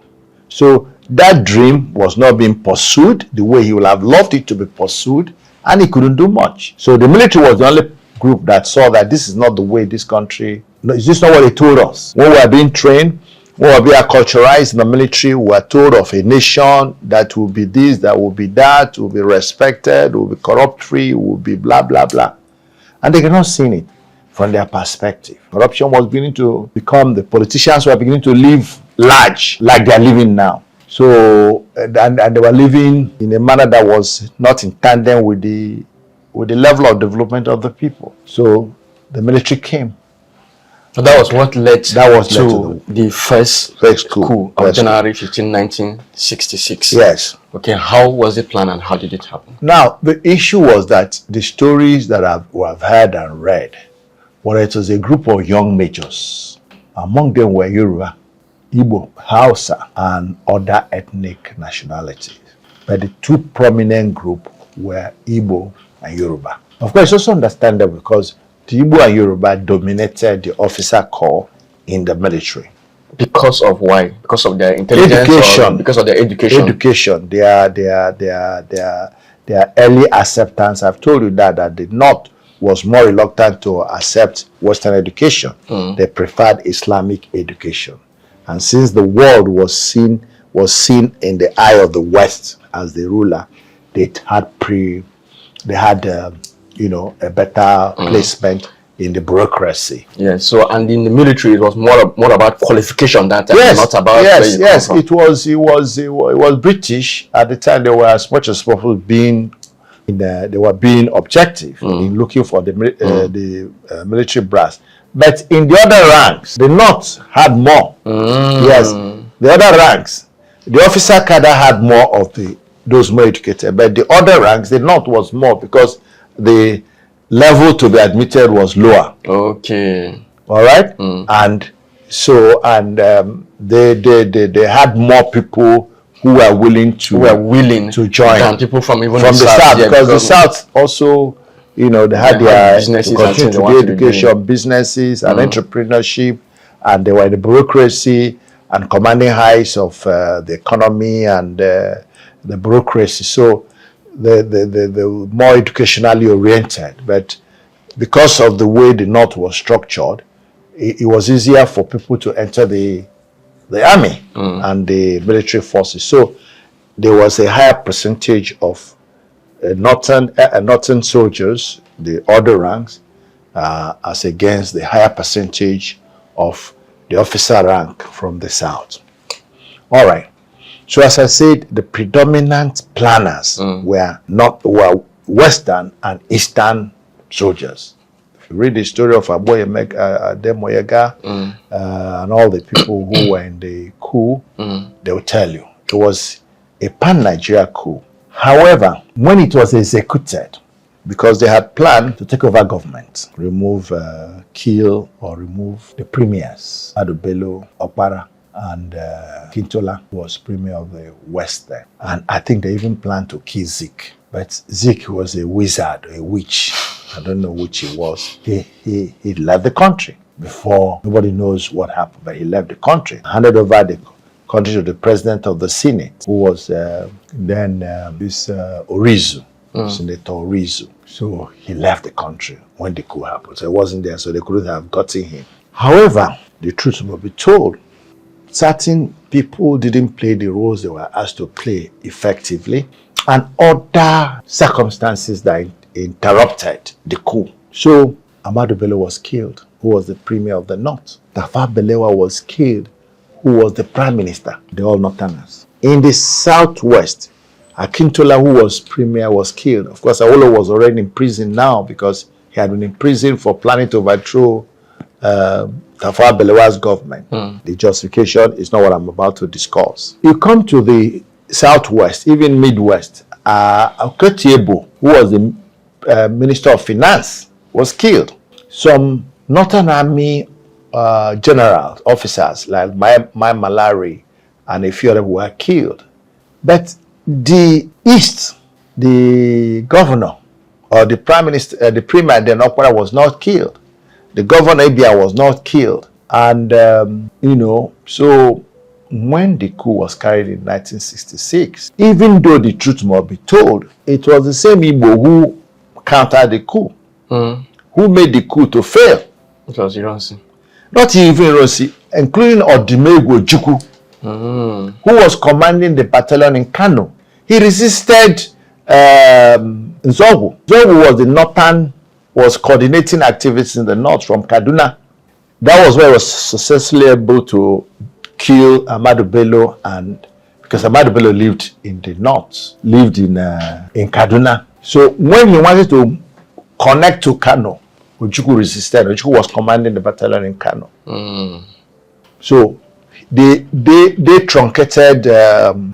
So that dream was not being pursued the way he would have loved it to be pursued, and he couldn't do much. So the military was the only group that saw that this is not the way this country, this is not what they told us. When we were being trained, when we were being acculturated in the military, we were told of a nation that will be this, that will be that, will be respected, will be corrupt-free, will be blah, blah, blah. And they cannot see it from their perspective. Corruption was beginning to become, the politicians were beginning to live large like they are living now. So, and they were living in a manner that was not in tandem with the level of development of the people. So the military came. So that was what led to the first coup of January 15, 1966. Yes. Okay, how was it planned and how did it happen? Now, the issue was that the stories that I've heard and read, well, it was a group of young majors. Among them were Yoruba, Igbo, Hausa, and other ethnic nationalities. But the two prominent groups were Igbo and Yoruba. Of course, it's also understandable because the Igbo and Yoruba dominated the officer corps in the military. Because of why? Because of their intelligence? Education. Because of their education? Education. Their early acceptance. I've told you that the North was more reluctant to accept Western education. They preferred Islamic education. And since the world was seen in the eye of the West as the ruler, they had a better placement in the bureaucracy. Yes. So, and in the military, it was more about qualification that time, not about yes. It was British at the time. They were as much as possible they were being objective in looking for the military brass. But in the other ranks, the North had more. Yes, the other ranks, the officer cadre had more of those more educated. But the other ranks, the North was more because the level to be admitted was lower. Okay. All right. And so they had more people who were willing to join than people from the south because the south also, they had their businesses, continue to do education, businesses and entrepreneurship, and they were in the bureaucracy and commanding heights of the economy and the bureaucracy. So the more educationally oriented, but because of the way the North was structured, it was easier for people to enter the army and the military forces. So there was a higher percentage of northern soldiers, the other ranks, as against the higher percentage of the officer rank from the south. All right. So as I said, the predominant planners were Western and Eastern soldiers. If you read the story of Aburi Accord and all the people who were in the coup, they will tell you it was a pan-Nigeria coup. However, when it was executed, because they had planned to take over government, kill or remove the premiers, Adubelo, Okpara, and Kintola was premier of the West then. And I think they even planned to kill Zik. But Zik was a wizard, a witch. I don't know which he was. He left the country before nobody knows what happened, but he left the country, handed over the country to the president of the Senate, who was then this Orizu, Senator Orizu. So he left the country when the coup happened. So he wasn't there, so they couldn't have gotten him. However, the truth must be told, certain people didn't play the roles they were asked to play effectively, and other circumstances that interrupted the coup. So Ahmadu Bello was killed, who was the premier of the North. Tafawa Balewa was killed, who was the prime minister, the all Northerners. In the southwest, Akintola, who was premier, was killed. Of course, Awolowo was already in prison now because he had been in prison for planning to overthrow Tafawa Balewa's government. The justification is not what I'm about to discuss. You come to the southwest, even midwest, Oketiebo, who was the minister of finance, was killed. Some Northern Army generals, officers like Mai Malari and a few others were killed. But the East, the governor or the prime minister, the premier then Okpara was not killed. The governor Abia was not killed. And, so when the coup was carried in 1966, even though the truth must be told, it was the same Igbo who countered the coup, who made the coup to fail. It was Ironsi. Not even Ironsi, including Ojukwu, who was commanding the battalion in Kano. He resisted Nzogu. Nzogu was coordinating activities in the north from Kaduna. That was where he was successfully able to kill Ahmadu Bello, and because Ahmadu Bello lived in the north, lived in Kaduna. So when he wanted to connect to Kano, Ojukwu resisted. Ojukwu was commanding the battalion in Kano. So they truncated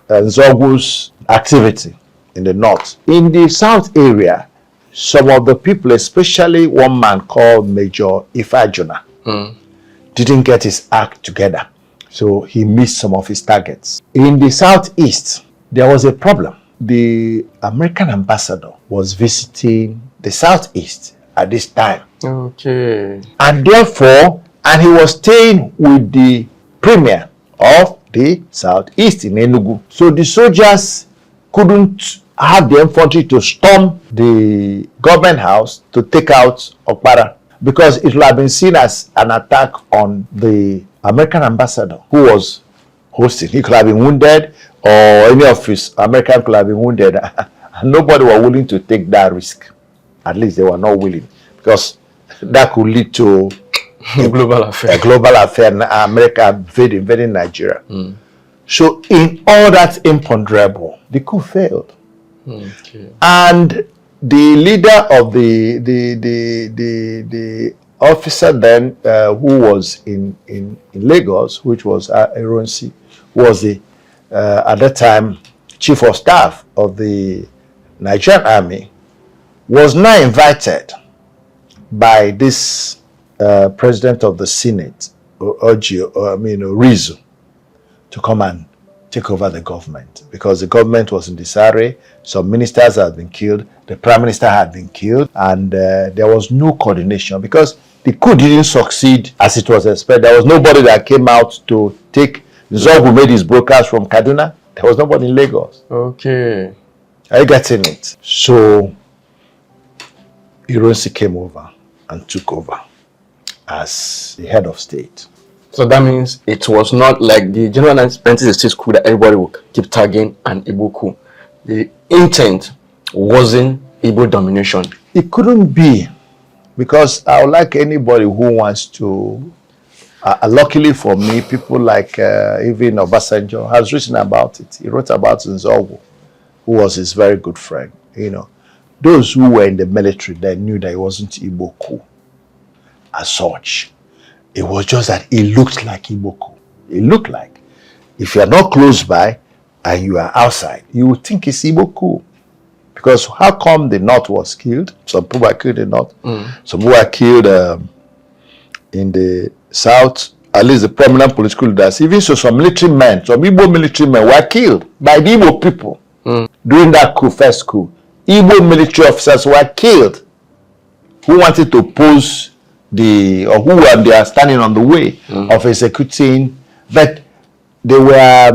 Nzogwu's activity in the north. In the south area, some of the people, especially one man called Major Ifajuna, didn't get his act together. So he missed some of his targets. In the southeast, there was a problem. The American ambassador was visiting the southeast at this time. Okay. And therefore, he was staying with the premier of the southeast in Enugu. So the soldiers couldn't have the infantry to storm the government house to take out Okpara, because it would have been seen as an attack on the American ambassador who was hosting. He could have been wounded, or any of his American could have been wounded. And nobody was willing to take that risk. At least they were not willing, because that could lead to a global affair. America invading Nigeria. So in all that imponderable, the coup failed. Okay. And the leader of the officer then, who was in Lagos, which was Ironsi, was the at that time chief of staff of the Nigerian Army, was now invited by this president of the Senate, Rizu, to come and take over the government, because the government was in disarray. Some ministers had been killed, the prime minister had been killed, and there was no coordination, because the coup didn't succeed as it was expected. There was nobody that came out to take Nzogwu made his brokers from Kaduna. There was nobody in Lagos. Okay. Are you getting it? So Ironsi came over and took over as the head of state. So that means it was not like the general 1966 coup that everybody would keep tagging an Igbo coup. The intent wasn't Igbo domination. It couldn't be, because I would like anybody who wants to, luckily for me, people like even Obasanjo has written about it. He wrote about Nzogwu, who was his very good friend. You know, those who were in the military, they knew that it wasn't Igbo coup as such. It was just that it looked like Igbo coup. It looked like, if you are not close by and you are outside, you would think it's Igbo coup. Because how come the North was killed? Some people were killed in the North. Some people were killed in the South. At least the prominent political leaders. Even so, some military men, some Igbo military men were killed by the Igbo people during that coup, first coup. Igbo military officers were killed who wanted to pose or who were there standing on the way of executing, but they were,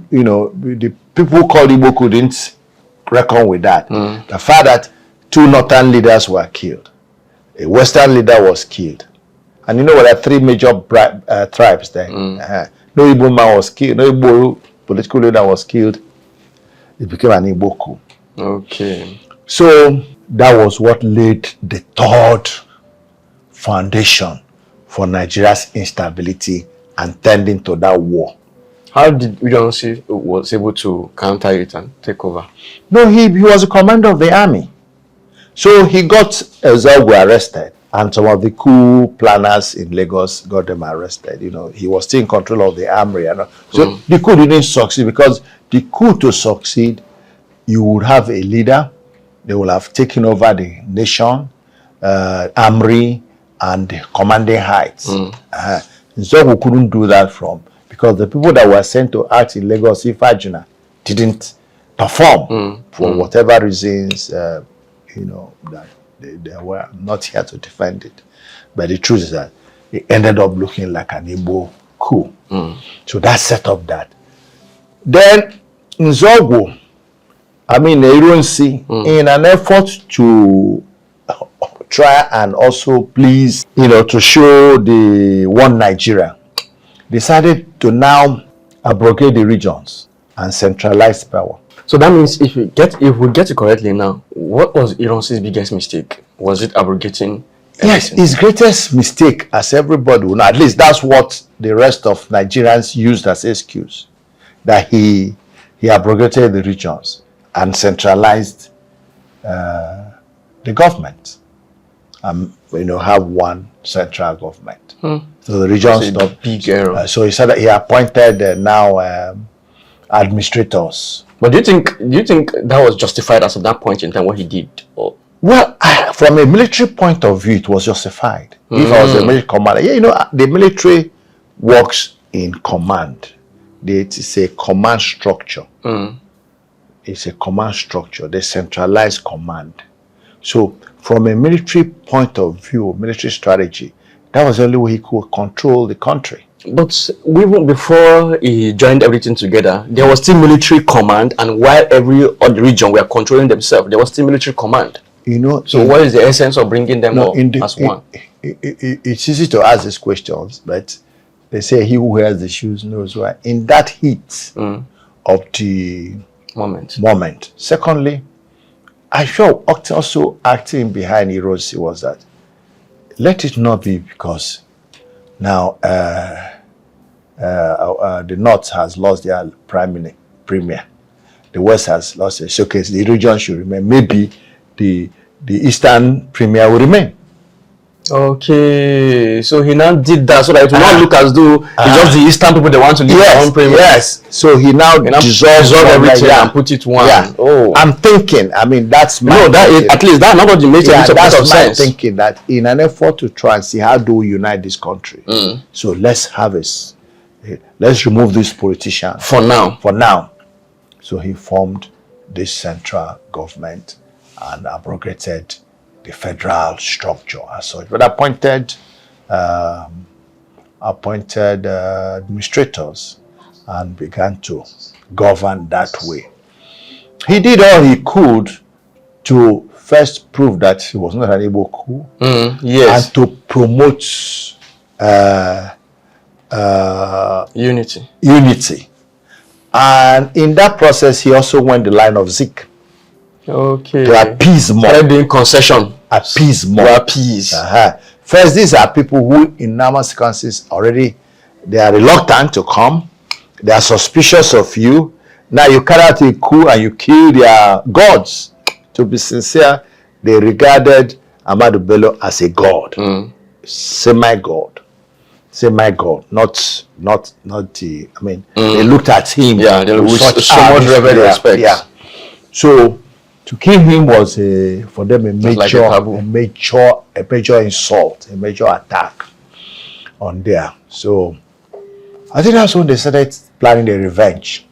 the people who called Igbo couldn't reckon with that. The fact that two northern leaders were killed, a western leader was killed, and there are three major tribes there. No Igbo man was killed, no Igbo political leader was killed. It became an Igbo coup. Okay. So that was what laid the third foundation for Nigeria's instability and tending to that war. How did Ironsi was able to counter it and take over? No, he was a commander of the army. So he got Nzogwu arrested, and some of the coup planners in Lagos got them arrested. He was still in control of the army. So the coup didn't succeed, because the coup to succeed, you would have a leader. They will have taken over the nation, army, and the commanding heights. Nzogwu couldn't do that because the people that were sent to act in Lagos, Ifajuna, didn't perform for whatever reasons, that they were not here to defend it. But the truth is that it ended up looking like an Igbo coup. So that set up that. Then Nzogwu, Ironsi, in an effort to try and also please, to show the one Nigeria, decided to now abrogate the regions and centralize power. So that means if we get it correctly now, what was Ironsi's biggest mistake? Was it abrogating everything? Yes, his greatest mistake, as everybody will know, at least that's what the rest of Nigerians used as excuse, that he he abrogated the regions and centralized the government. Have one central government. So the regions stopped. Big error. So he said that he appointed administrators. But do you think that was justified as at that point in time what he did? Or? Well, from a military point of view, it was justified. If I was a military commander, the military works in command. It's a command structure. It's a command structure, the centralized command. So from a military point of view, military strategy, that was the only way he could control the country. But even before he joined everything together, there was still military command, and while every other region were controlling themselves, there was still military command. So what is the essence of bringing them all as one? It's easy to ask these questions, but they say he who wears the shoes knows why. In that heat of the moment. Secondly, I felt also acting behind Hiroshi was that let it not be because now the North has lost their premier. The West has lost their showcase. The region should remain. Maybe the Eastern premier will remain. Okay, so he now did that so that it will not look as though it's just the Eastern people they want to leave their own premier. Yes, so he now dissolved everything and put it one. Yeah. Oh, I'm thinking. That's my at least that not only makes a bit of sense. Thinking that in an effort to try and see how do we unite this country, so let's remove these politicians for now. So he formed this central government and abrogated the federal structure as such, but appointed administrators and began to govern that way. He did all he could to first prove that he was not an Igbo coup, and to promote unity. And in that process, he also went the line of Zik. Okay. To appease more. Started doing concession. Appease more. To appease. First, these are people who, in normal circumstances, already they are reluctant to come. They are suspicious of you. Now you carry out a coup and you kill their gods. To be sincere, they regarded Ahmadu Bello as a god, semi-god, not the. I mean, they looked at him. Yeah, there was so much reverent respect. Yeah. So to kill him was for them a major insult, a major attack on there. So I think that's when they started planning a revenge.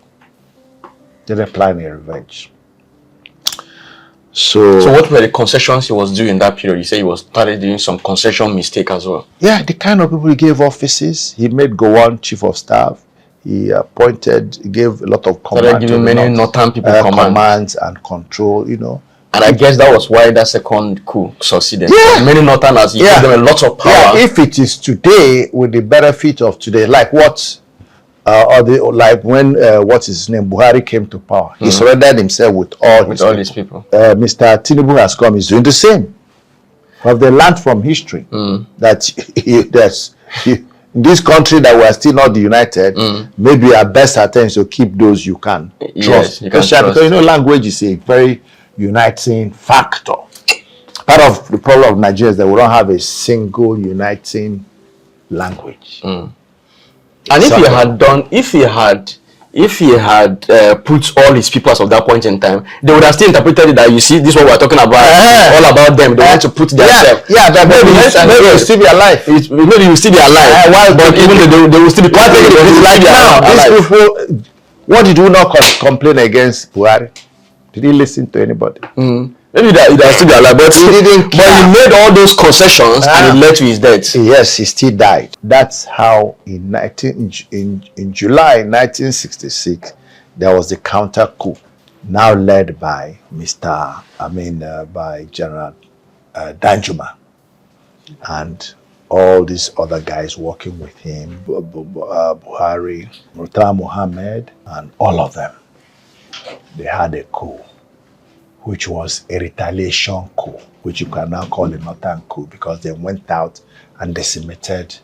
So what were the concessions he was doing in that period? You say he was started doing some concession mistake as well. Yeah, the kind of people he gave offices. He made Gowon chief of staff. He gave a lot of commands. Started giving many northern people commands and control, And I guess that was why that second coup succeeded. Yeah. Many northerners, he gave them a lot of power. Yeah, if it is today, with the benefit of today, like what, when what's his name, Buhari came to power, he surrendered himself with all these people. Mr. Tinubu has come, he's doing the same. But they learned from history that in this country that we are still not united, maybe our best attempt is to keep those you can trust. Because language is a very uniting factor. Part of the problem of Nigeria is that we don't have a single uniting language. And if he had put all his people as of that point in time, they would have still interpreted it that this is what we're talking about, all about them. They want to put themselves. But maybe will still be alive. Maybe will still be alive. But even though they will still be these people, what did you not complain against Buhari? Did he listen to anybody? Maybe that he still be alive, but he didn't. But he made all those concessions and it led to his death. Yes, he still died. That's how in July 1966 there was the counter coup, now led by by General Danjuma and all these other guys working with him, Buhari, Murtala Muhammad, and all of them. They had a coup, which was a retaliation coup, which you can now call a northern coup, because they went out and decimated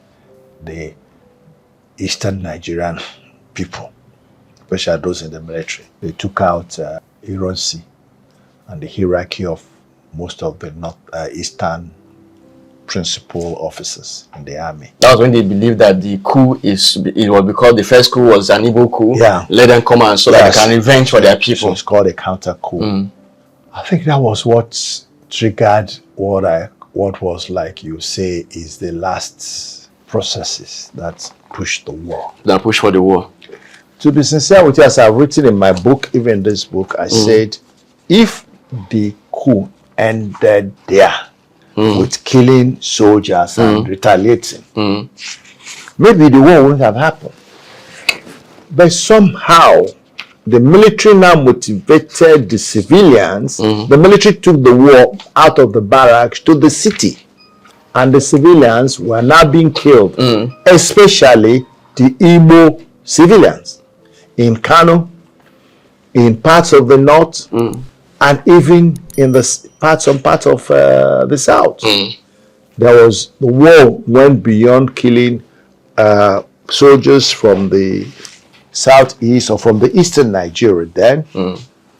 the eastern Nigerian people. especially those in the military. They took out Irons and the hierarchy of most of the eastern principal officers in the army. That was when they believed that the coup it was because the first coup was an Igbo coup. Yeah. Let them come out so that they can revenge for their people. So it's called a counter coup. I think that was what triggered what was, like you say, is the last processes that pushed the war. That pushed for the war. To be sincere with you, as I've written in my book, even this book, I said, if the coup ended there with killing soldiers and retaliating, maybe the war wouldn't have happened. But somehow, the military now motivated the civilians. The military took the war out of the barracks to the city. And the civilians were now being killed, especially the Igbo civilians in Kano, in parts of the north, and even in some parts of the south. The war went beyond killing soldiers from the southeast or from the eastern Nigeria then.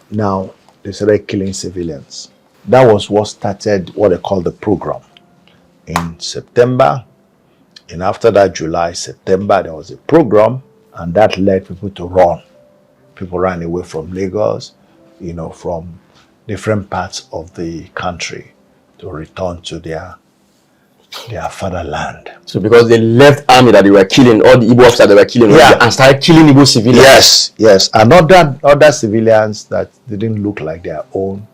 Now they started killing civilians. That was what started what they call the program. In September, and after that July, September, there was a program, and that led people to run. People ran away from Lagos, from different parts of the country to return to their fatherland. So because they left army that they were killing, all the Igbo officers they were killing, and started killing Igbo civilians. Yes, and other civilians that didn't look like their own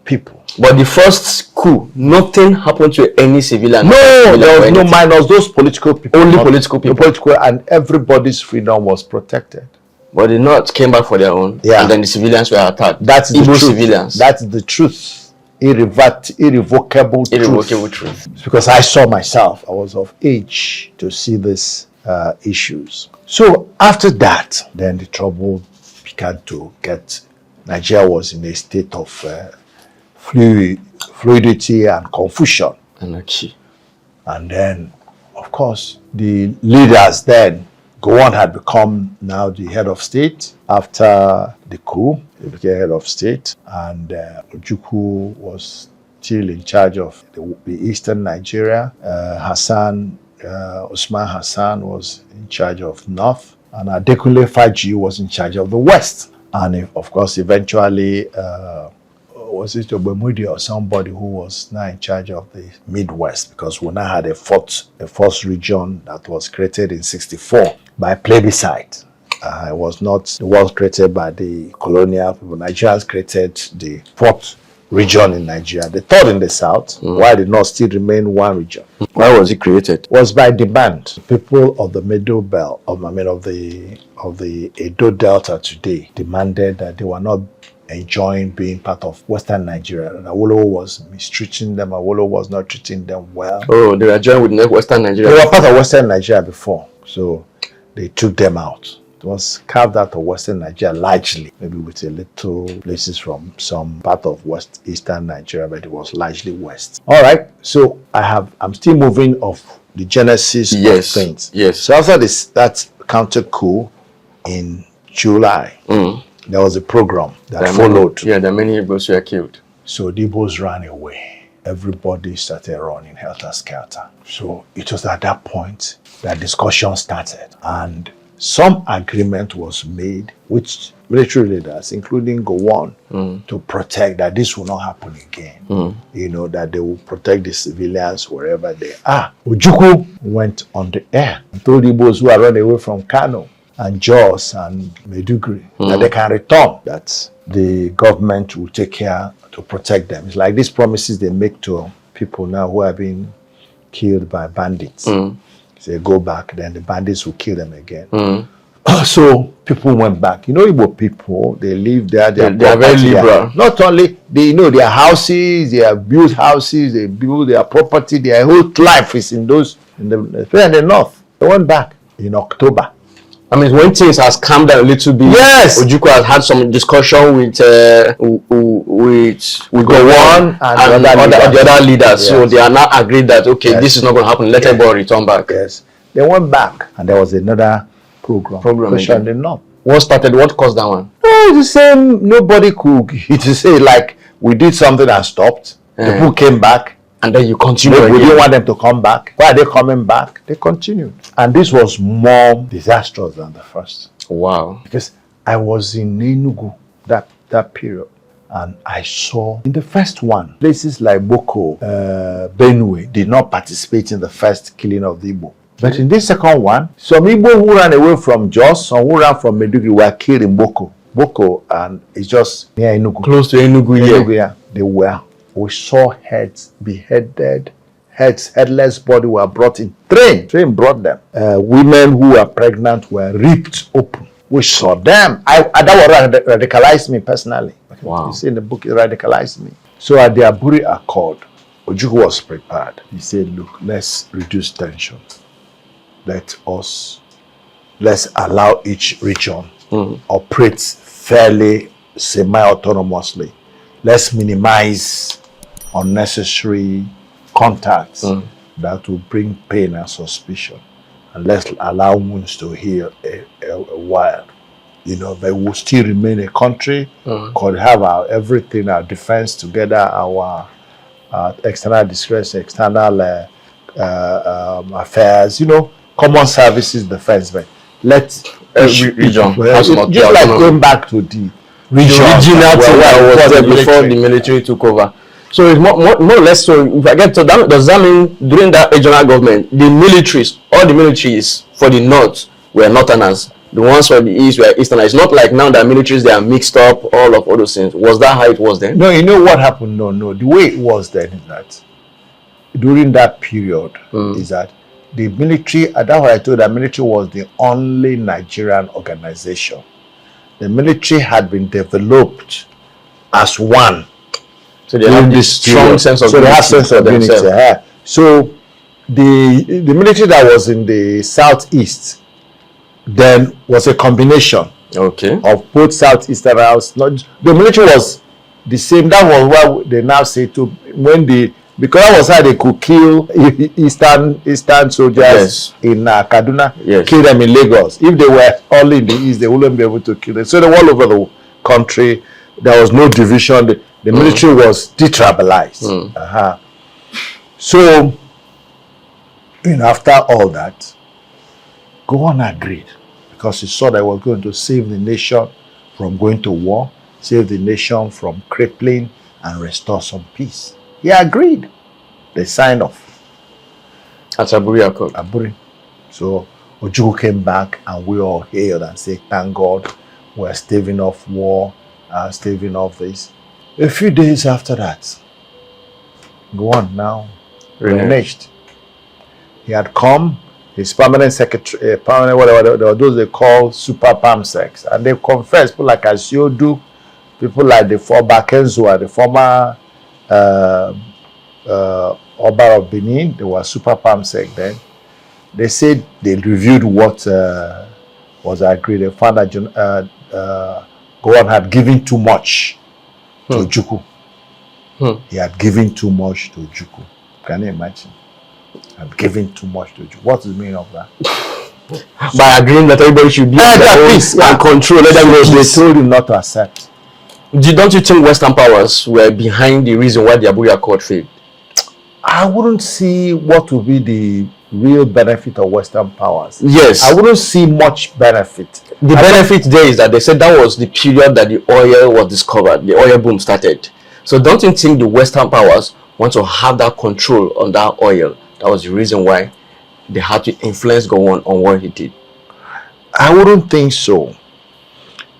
people. But the first coup, nothing happened to any civilian. No, there was no minus those political people. Only political people. And everybody's freedom was protected. But the North came back for their own, and then the civilians were attacked. That's the Igbo truth. Civilians. That's the truth. Irrevocable truth. Because I saw myself, I was of age to see these issues. So after that, then the trouble began to get. Nigeria was in a state of fluidity and confusion. Anarchy. And then, of course, the leaders then, Gowon had become now the head of state after the coup. He became head of state, and Ojukwu was still in charge of the eastern Nigeria. Usman Hassan was in charge of north, and Adekunle Faji was in charge of the west. And of course, eventually, was it Obemudi or somebody who was now in charge of the Midwest, because we now had a fourth region that was created in '64 by plebiscite. It was created by the colonial people. Nigerians created the fourth region in Nigeria, the third in the south, while the north still remained one region. Why was it created? It was by demand. People of the middle belt, of the Edo Delta today, demanded that they were not enjoying being part of Western Nigeria. And Awolowo was mistreating them. Awolowo was not treating them well. Oh, they were joined with Western Nigeria. They were part of Western Nigeria before, so they took them out. It was carved out of Western Nigeria largely, maybe with a little places from some part of Eastern Nigeria, but it was largely west. All right, so I'm still moving off the genesis of things. Yes. So after that counter coup in July, there was a program that followed. There are many Igbos who were killed. So the Igbos ran away. Everybody started running helter-skelter. So it was at that point that discussion started. And some agreement was made with military leaders, including Gowon, to protect that this will not happen again. That they will protect the civilians wherever they are. Ojukwu went on the air and told Igbos who are running away from Kano and Jos and Maiduguri that they can return, that the government will take care to protect them. It's like these promises they make to people now who have been killed by bandits. They go back, then the bandits will kill them again. So people went back. Igbo people, they live there. They are very liberal. Not only their houses, they have built houses, they build their property, their whole life is especially in the north. They went back in October. I mean, when things has calmed down a little bit, yes, Ojukwu has had some discussion with Gowon and the other leaders. Yes. So they are now agreed that this is not going to happen. Let everybody return back. Yes, they went back, and there was another program in the north. What started? What caused that one? No, it's the same. Nobody could to say like we did something and stopped. The people came back. And then you continue. We didn't want them to come back. Why are they coming back? They continued. And this was more disastrous than the first. Wow. Because I was in Enugu that period. And I saw in the first one, places like Boko, Benue did not participate in the first killing of the Igbo. But in this second one, some Igbo who ran away from Jos, some who ran from Meduguri were killed in Boko. Boko, and it's just near Enugu. Close to Enugu, yeah. They were. We saw heads beheaded, headless body were brought in. Train brought them. Women who were pregnant were ripped open. We saw them. That would radicalize me personally. Wow. You see in the book, it radicalized me. So at the Aburi Accord, Ojukwu was prepared. He said, look, let's reduce tension. Let's allow each region operate fairly, semi-autonomously. Let's minimize unnecessary contacts that will bring pain and suspicion. And let's allow wounds to heal a while. But we'll still remain a country, could have everything, our defense together, our external disgrace, external affairs, common services, defense. But let's every region has just like going back to the regional thing that was there before the military took over. So it's more or less. So if I get to that, does that mean during that regional government, the militaries, all the militaries for the north were northerners, the ones for the east were easterners? It's not like now that militaries they are mixed up, all those things. Was that how it was then? No, you know what happened? No. The way it was then is that during that period is that the military, that's what I told you, the military was the only Nigerian organization. The military had been developed as one. So they have this strong sense of unity. So they have sense of unity. So the military that was in the southeast then was a combination of both southeasterners. The military was the same. That was what they now say to because that was how they could kill eastern soldiers in Kaduna, kill them in Lagos. If they were all in the east, they wouldn't be able to kill them. So they were all over the country. There was no division. The military was detribalized. So, after all that, Gowon agreed because he saw that he was going to save the nation from going to war, save the nation from crippling, and restore some peace. He agreed. They signed off. At Aburi Accord. Aburi. So Ojukwu came back and we all hailed and said, thank God, we're staving off war, staving off this. A few days after that, Gowon now reneged. He had come, his permanent secretary, whatever, there were those they call super PAMSECs, and they confessed, people like Asiodu, people like the former Kenzua, the former Oba of Benin, they were super PAMSEC then. They said they reviewed what was agreed. They found that Gowon had given too much to Ojukwu. He had given too much to Ojukwu. Can you imagine? Had given too much to Ojukwu. What is the meaning of that? By agreeing that everybody should be and control. They told him not to accept. Don't you think Western powers were behind the reason why the Aburi Accord failed? I wouldn't see what would be the real benefit of Western powers. Yes. I wouldn't see much benefit. The benefit there is that they said that was the period that the oil was discovered. The oil boom started. So don't you think the Western powers want to have that control on that oil? That was the reason why they had to influence Gowon on what he did. I wouldn't think so.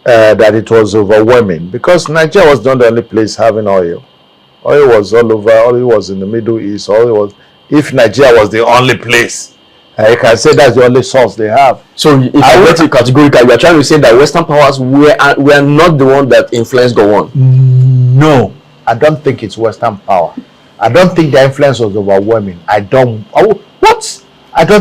That it was overwhelming, because Nigeria was not the only place having oil. Oil was all over. Oil was in the Middle East. If Nigeria was the only place, you can say that's the only source they have. So if I get you categorically, you are trying to say that Western powers were not the one that influenced Gowon. No, I don't think it's Western power. I don't think the influence was overwhelming. I don't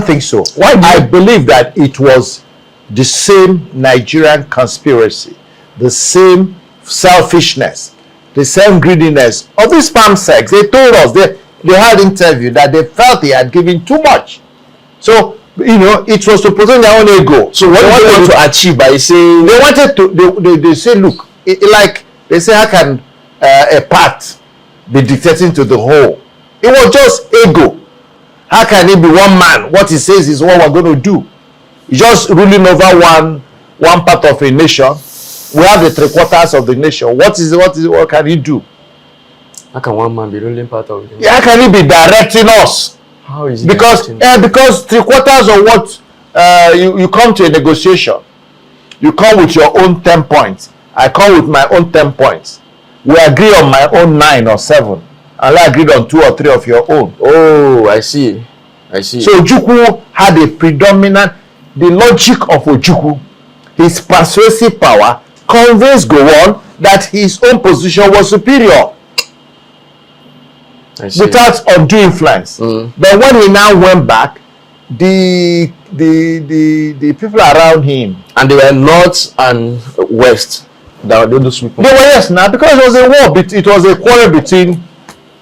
think so. Why? I believe that it was the same Nigerian conspiracy, the same selfishness, the same greediness of these PAMSECs. They told us, they had interview that they felt he had given too much. So You know, it was to protect their own ego. So what do they want to achieve by saying? They wanted to, they say, look, like, they say, how can a part be dictating to the whole? It was just ego. How can it be one man? What he says is what we're going to do. He's just ruling over one part of a nation. We have the 3/4 of the nation. What can he do? How can one man be ruling part of it? Yeah, how can he be directing us? How is it? Because 3/4 of what you come to a negotiation. You come with your own 10 points. I come with my own 10 points. We agree on my own 9 or 7. And I agreed on 2 or 3 of your own. Oh, I see. So Ojukwu had a predominant, the logic of Ojukwu, his persuasive power, convinced Gowon that his own position was superior. Without undue influence. But when he now went back, the people around him, and they were north and west, that were those people. They were, yes, now, because it was a war. It was a quarrel between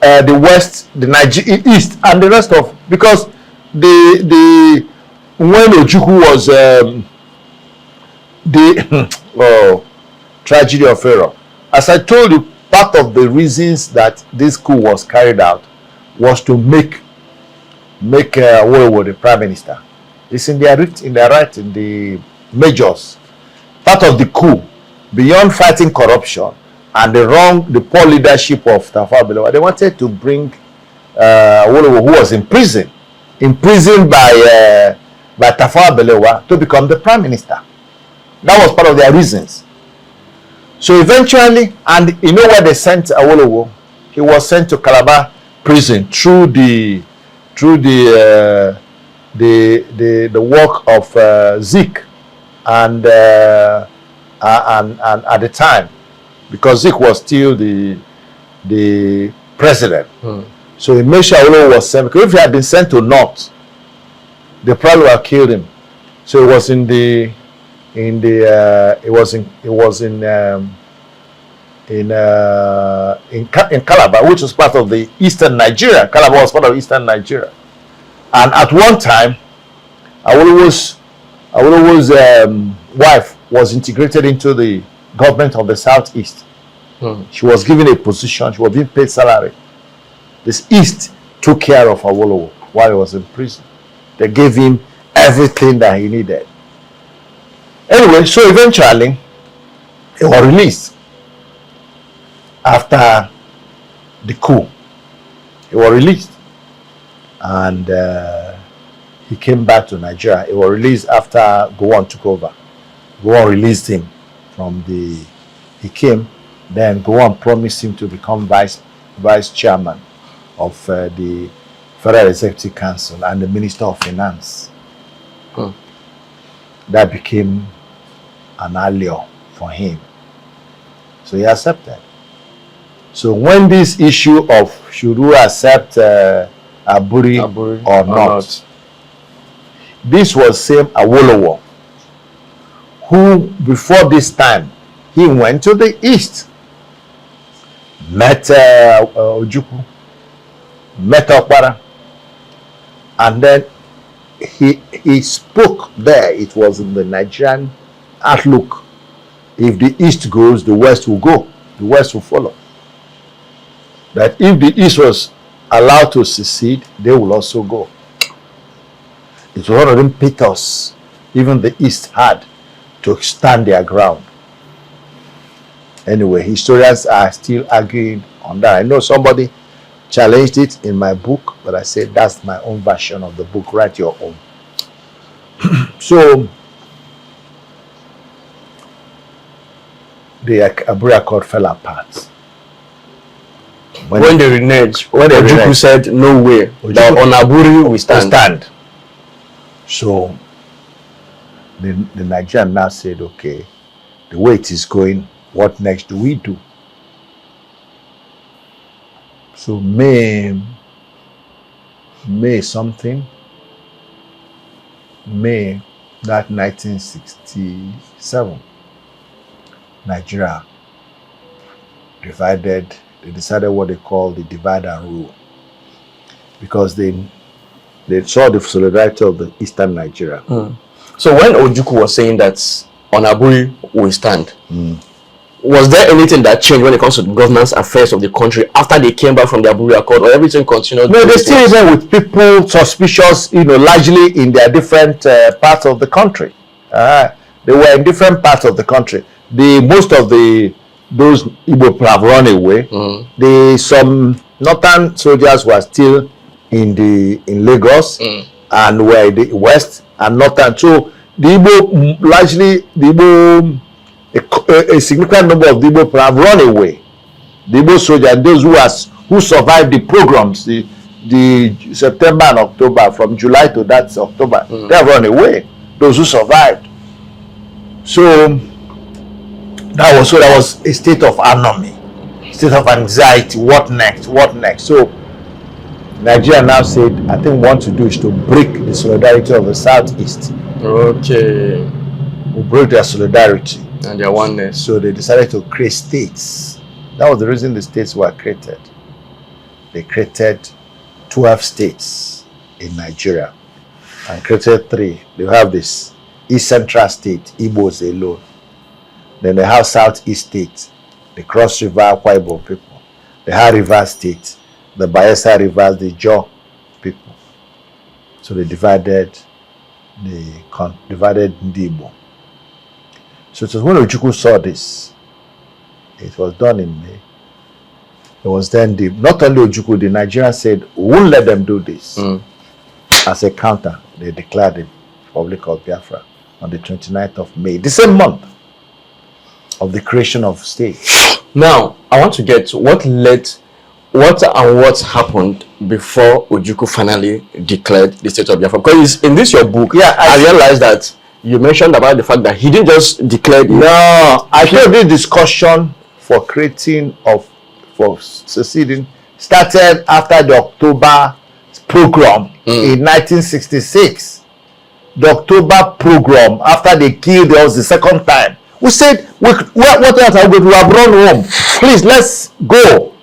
the west, the east, and the rest of, because the when Ojukwu was the tragedy of Pharaoh. As I told you, part of the reasons that this coup was carried out was to make Ojukwu the prime minister. It's in their right, in the majors. Part of the coup, beyond fighting corruption and the poor leadership of Tafawa Balewa, they wanted to bring Ojukwu, who was imprisoned by Tafawa Balewa, to become the prime minister. That was part of their reasons. So eventually, and you know where they sent Ojukwu? He was sent to Calabar prison through the work of Zik and at the time, because Zik was still the president. So he made sure Ojukwu was sent, because if he had been sent to North, they probably would have killed him. So it was in Calabar, which was part of the eastern Nigeria. Calabar was part of eastern Nigeria, and at one time, Awolowo's wife was integrated into the government of the southeast. She was given a position. She was being paid salary. This east took care of Awolowo while he was in prison. They gave him everything that he needed. Anyway, so eventually, he was released after the coup. He was released, and he came back to Nigeria. He was released after Gowon took over. Gowon released him from he came, then Gowon promised him to become vice chairman of the Federal Executive Council and the Minister of Finance. That became an allure for him. So he accepted. So when this issue of should we accept Aburi or not, this was same Awolowo, who before this time, he went to the east, met Ojukwu, met Okpara, and then he spoke there. It was in the Nigerian outlook. If the east goes, the west will go. The west will follow. That if the east was allowed to secede, they will also go. It was one of them impetus even the east had to stand their ground. Anyway, historians are still arguing on that. I know somebody challenged it in my book, but I said that's my own version of the book. Write your own. So the Aburi Accord fell apart. When they reneged, Ojukwu said, no way, that on Aburi we stand. So the Nigerian now said, okay, the way it is going, what next do we do? So May that 1967, Nigeria divided. They decided what they call the divide and rule, because they They saw the solidarity of the Eastern Nigeria. So when Ojukwu was saying that on Aburi we stand, was there anything that changed when it comes to the governance affairs of the country after they came back from the Aburi Accord, or everything continued? No, they still even with people suspicious, largely in their different parts of the country. They were in different parts of the country. Most of those Igbo have run away. Some northern soldiers were still in Lagos and were in the west and northern. So the Igbo, largely the Igbo, a significant number of the Igbo have run away. The Igbo soldiers, those who survived the pogroms, the September and October, from July to that October, they have run away. Those who survived. So that was a state of anomie, state of anxiety. What next? What next? So Nigeria now said, I think what to do is to break the solidarity of the Southeast. Okay. We break their solidarity and their oneness. So they decided to create states. That was the reason the states were created. They created 12 states in Nigeria and created 3. They have this East Central State, Igbos alone. Then they have Southeast State, the Cross River Akwa Ibom people. They have River State, the Bayelsa Rivers, the Jaw people. So they divided Igbo. So it was when Ojukwu saw this, it was done in May. It was then not only Ojukwu, the Nigerians said, we won't let them do this. As a counter, they declared the Republic of Biafra on the 29th of May, the same month of the creation of state. Now, I want to get what happened before Ojukwu finally declared the state of Biafra. Because in this your book, I realized that you mentioned about the fact that he didn't just declare it. No, I feel this discussion for seceding started after the October pogrom in 1966. The October pogrom, after they killed us the second time. We said, what else are we going to have run home? Please, let's go.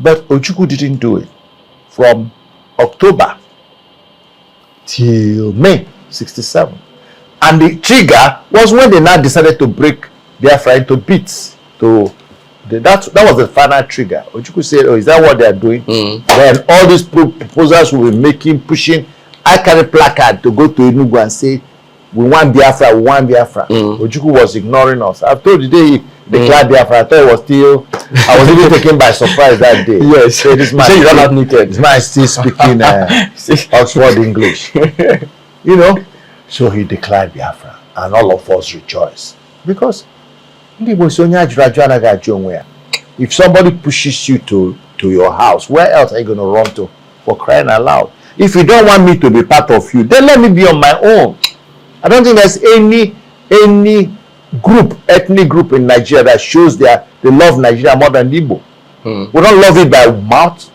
But Ojukwu didn't do it. From October till May 67. And the trigger was when they now decided to break Biafra into bits. That was the final trigger. Ojukwu said, is that what they are doing? Then all these proposals we were making, pushing, I carry placard to go to Enugu and say, we want Biafra, we want Biafra. Ojukwu was ignoring us. I've told you the day he declared Biafra, I thought I was even taken by surprise that day. Yes. So this man, you don't have naked. This man is still speaking Oxford English. So he declared Biafra, and all of us rejoiced. Because if somebody pushes you to your house, where else are you going to run to? For crying out loud. If you don't want me to be part of you, then let me be on my own. I don't think there's any ethnic group in Nigeria that shows they love Nigeria more than Igbo. We don't love it by mouth.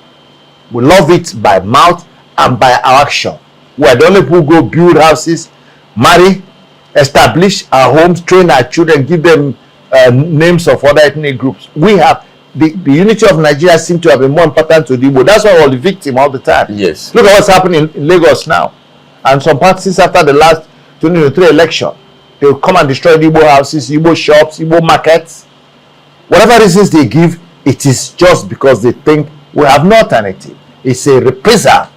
We love it by mouth and by our action. We are the only people who go build houses, marry, establish our homes, train our children, give them names of other ethnic groups. We have the unity of Nigeria seems to have been more important to the Igbo. That's why we're the victim all the time. Yes. Look at what's happening in Lagos now. And some parties after the last 2023 election, they will come and destroy the Igbo houses, Igbo shops, Igbo markets. Whatever reasons they give, it is just because they think we have no alternative. It's a reprisal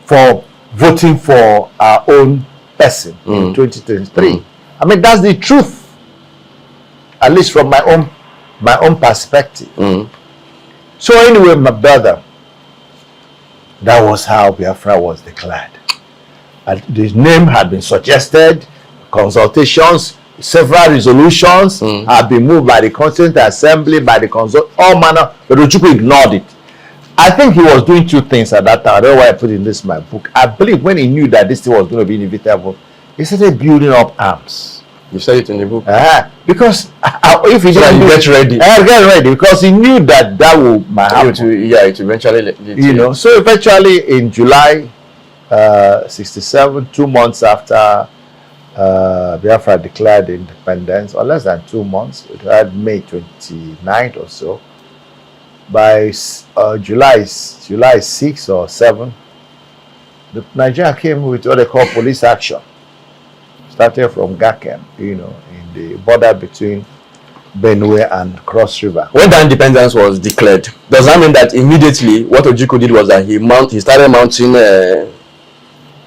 for voting for our own person in 2023. I mean, that's the truth. At least from my own perspective. So anyway, my brother, that was how Biafra was declared. And the name had been suggested, consultations, several resolutions have been moved by the Constituent Assembly, by the all manner, but Ojukwu ignored it. I think he was doing two things at that time. I don't know why I put in this my book. I believe when he knew that this thing was going to be inevitable, he started building up arms. You said it in the book. Because if he didn't get ready, get ready, because he knew that would happen. It eventually. So eventually in July 67, 2 months after Biafra declared independence, or less than 2 months, it had May 29th or so. By July 6 or 7, the Nigeria came with what they call police action. Started from Gakem, in the border between Benue and Cross River. When the independence was declared, does that mean that immediately what Ojukwu did was that he started mounting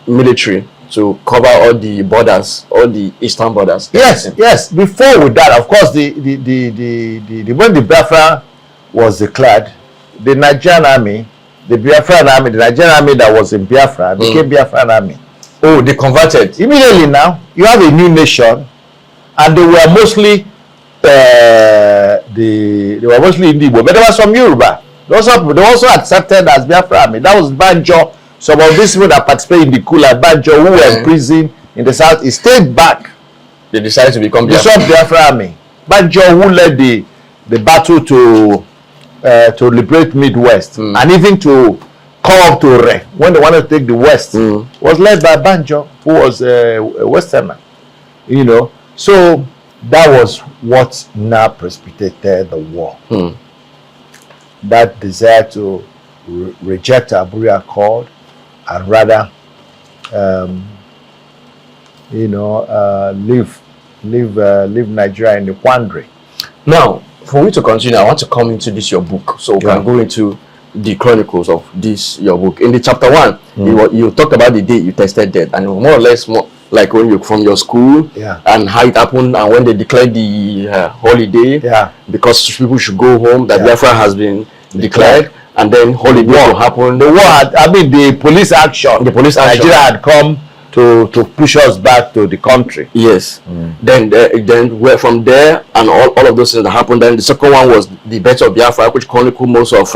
military to cover all the borders, all the eastern borders? Yes. Before with that, of course, when the Biafra was declared, the Nigerian army, the Biafran Army, the Nigerian army that was in Biafra became Biafran Army. Oh, they converted Immediately now. You have a new nation, and they were mostly Igbo, but there was some Yoruba. They also accepted as Biafra Army. That was Banjo. Some of these people that participated in the coup, like Banjo, who were in prison in the south, he stayed back. They decided to become Biafra Army. Banjo, who led the battle to liberate Midwest, and even to come up to Re when they wanted to take the West, was led by Banjo, who was a Westerner. So that was what now precipitated the war. That desire to reject Aburi Accord and rather, leave Nigeria in the quandary. Now, for me to continue, I want to come into this your book, so we can go into the chronicles of this your book. In the chapter 1, you talked about the day you tested death, and more or less like when you from your school, and how it happened, and when they declared the holiday, because people should go home, that Biafra has been declared, and then holiday will happen. The police action. Nigeria had come to push us back to the country. Yes. Then from there, and all of those things that happened. Then the second one was the birth of Biafra, which chronicled most of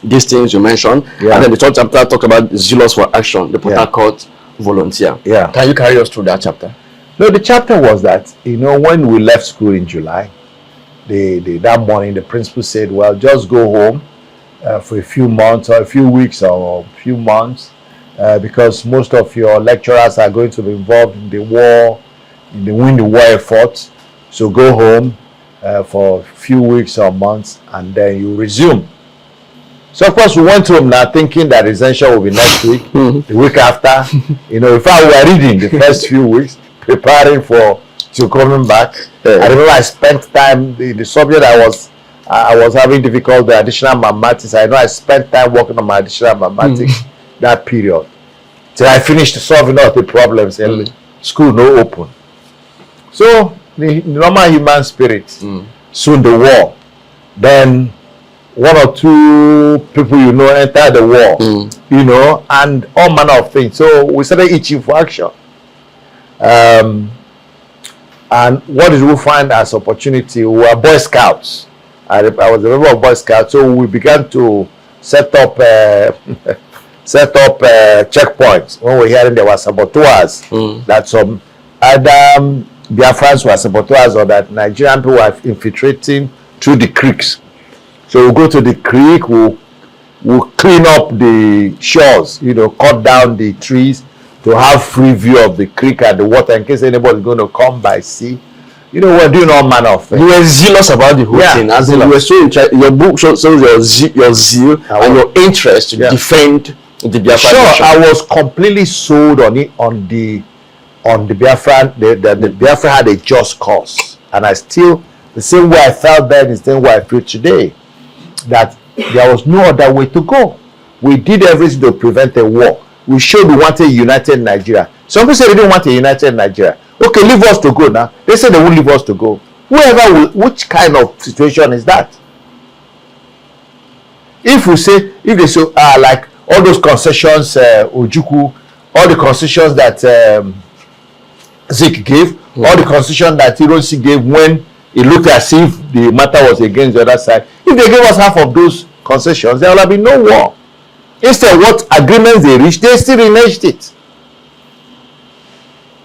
these things you mentioned. And then the third chapter talked about zealous for action, the Port Harcourt volunteer. Can you carry us through that chapter? No, the chapter was that, when we left school in July, that morning the principal said, well, just go home for a few months or a few weeks or a few months, because most of your lecturers are going to be involved in the war, in the win the war effort. So go home for a few weeks or months, and then you resume. So of course we went home now thinking that essential will be next week, the week after. In fact, we were reading the first few weeks, preparing to coming back. I remember I spent time the subject I was having difficulty, the additional mathematics. I know I spent time working on my additional mathematics that period till I finished solving all the problems. And school no open. So the normal human spirit. Soon the war. Then one or two people enter the war, and all manner of things. So we started itching for action. And what did we find as opportunity? We were Boy Scouts. I was a member of Boy Scouts, so we began to set up checkpoints. When we were hearing there were saboteurs, that some other Biafrans were saboteurs, or that Nigerian people were infiltrating through the creeks. So we'll go to the creek, we'll clean up the shores, cut down the trees to have free view of the creek and the water in case anybody's going to come by sea. We're doing all manner of things. You were zealous about the whole thing. As in, you were so interested. Your book shows your zeal and your interest to defend the Biafra nation. I was completely sold on it, on the Biafra. The Biafra had a just cause, and I still, the same way I felt then is the same way I feel today, that there was no other way to go. We did everything to prevent a war. We showed we wanted a united Nigeria. Some people say they didn't want a united Nigeria. Okay, leave us to go now. They say they won't leave us to go. Which kind of situation is that? If they say, like all those concessions, Ojukwu, all the concessions that Zik gave, all the concessions that Ironsi gave when it looked as if the matter was against the other side. If they gave us half of those concessions, there will have been no war. Instead, what agreements they reached, they still reneged it.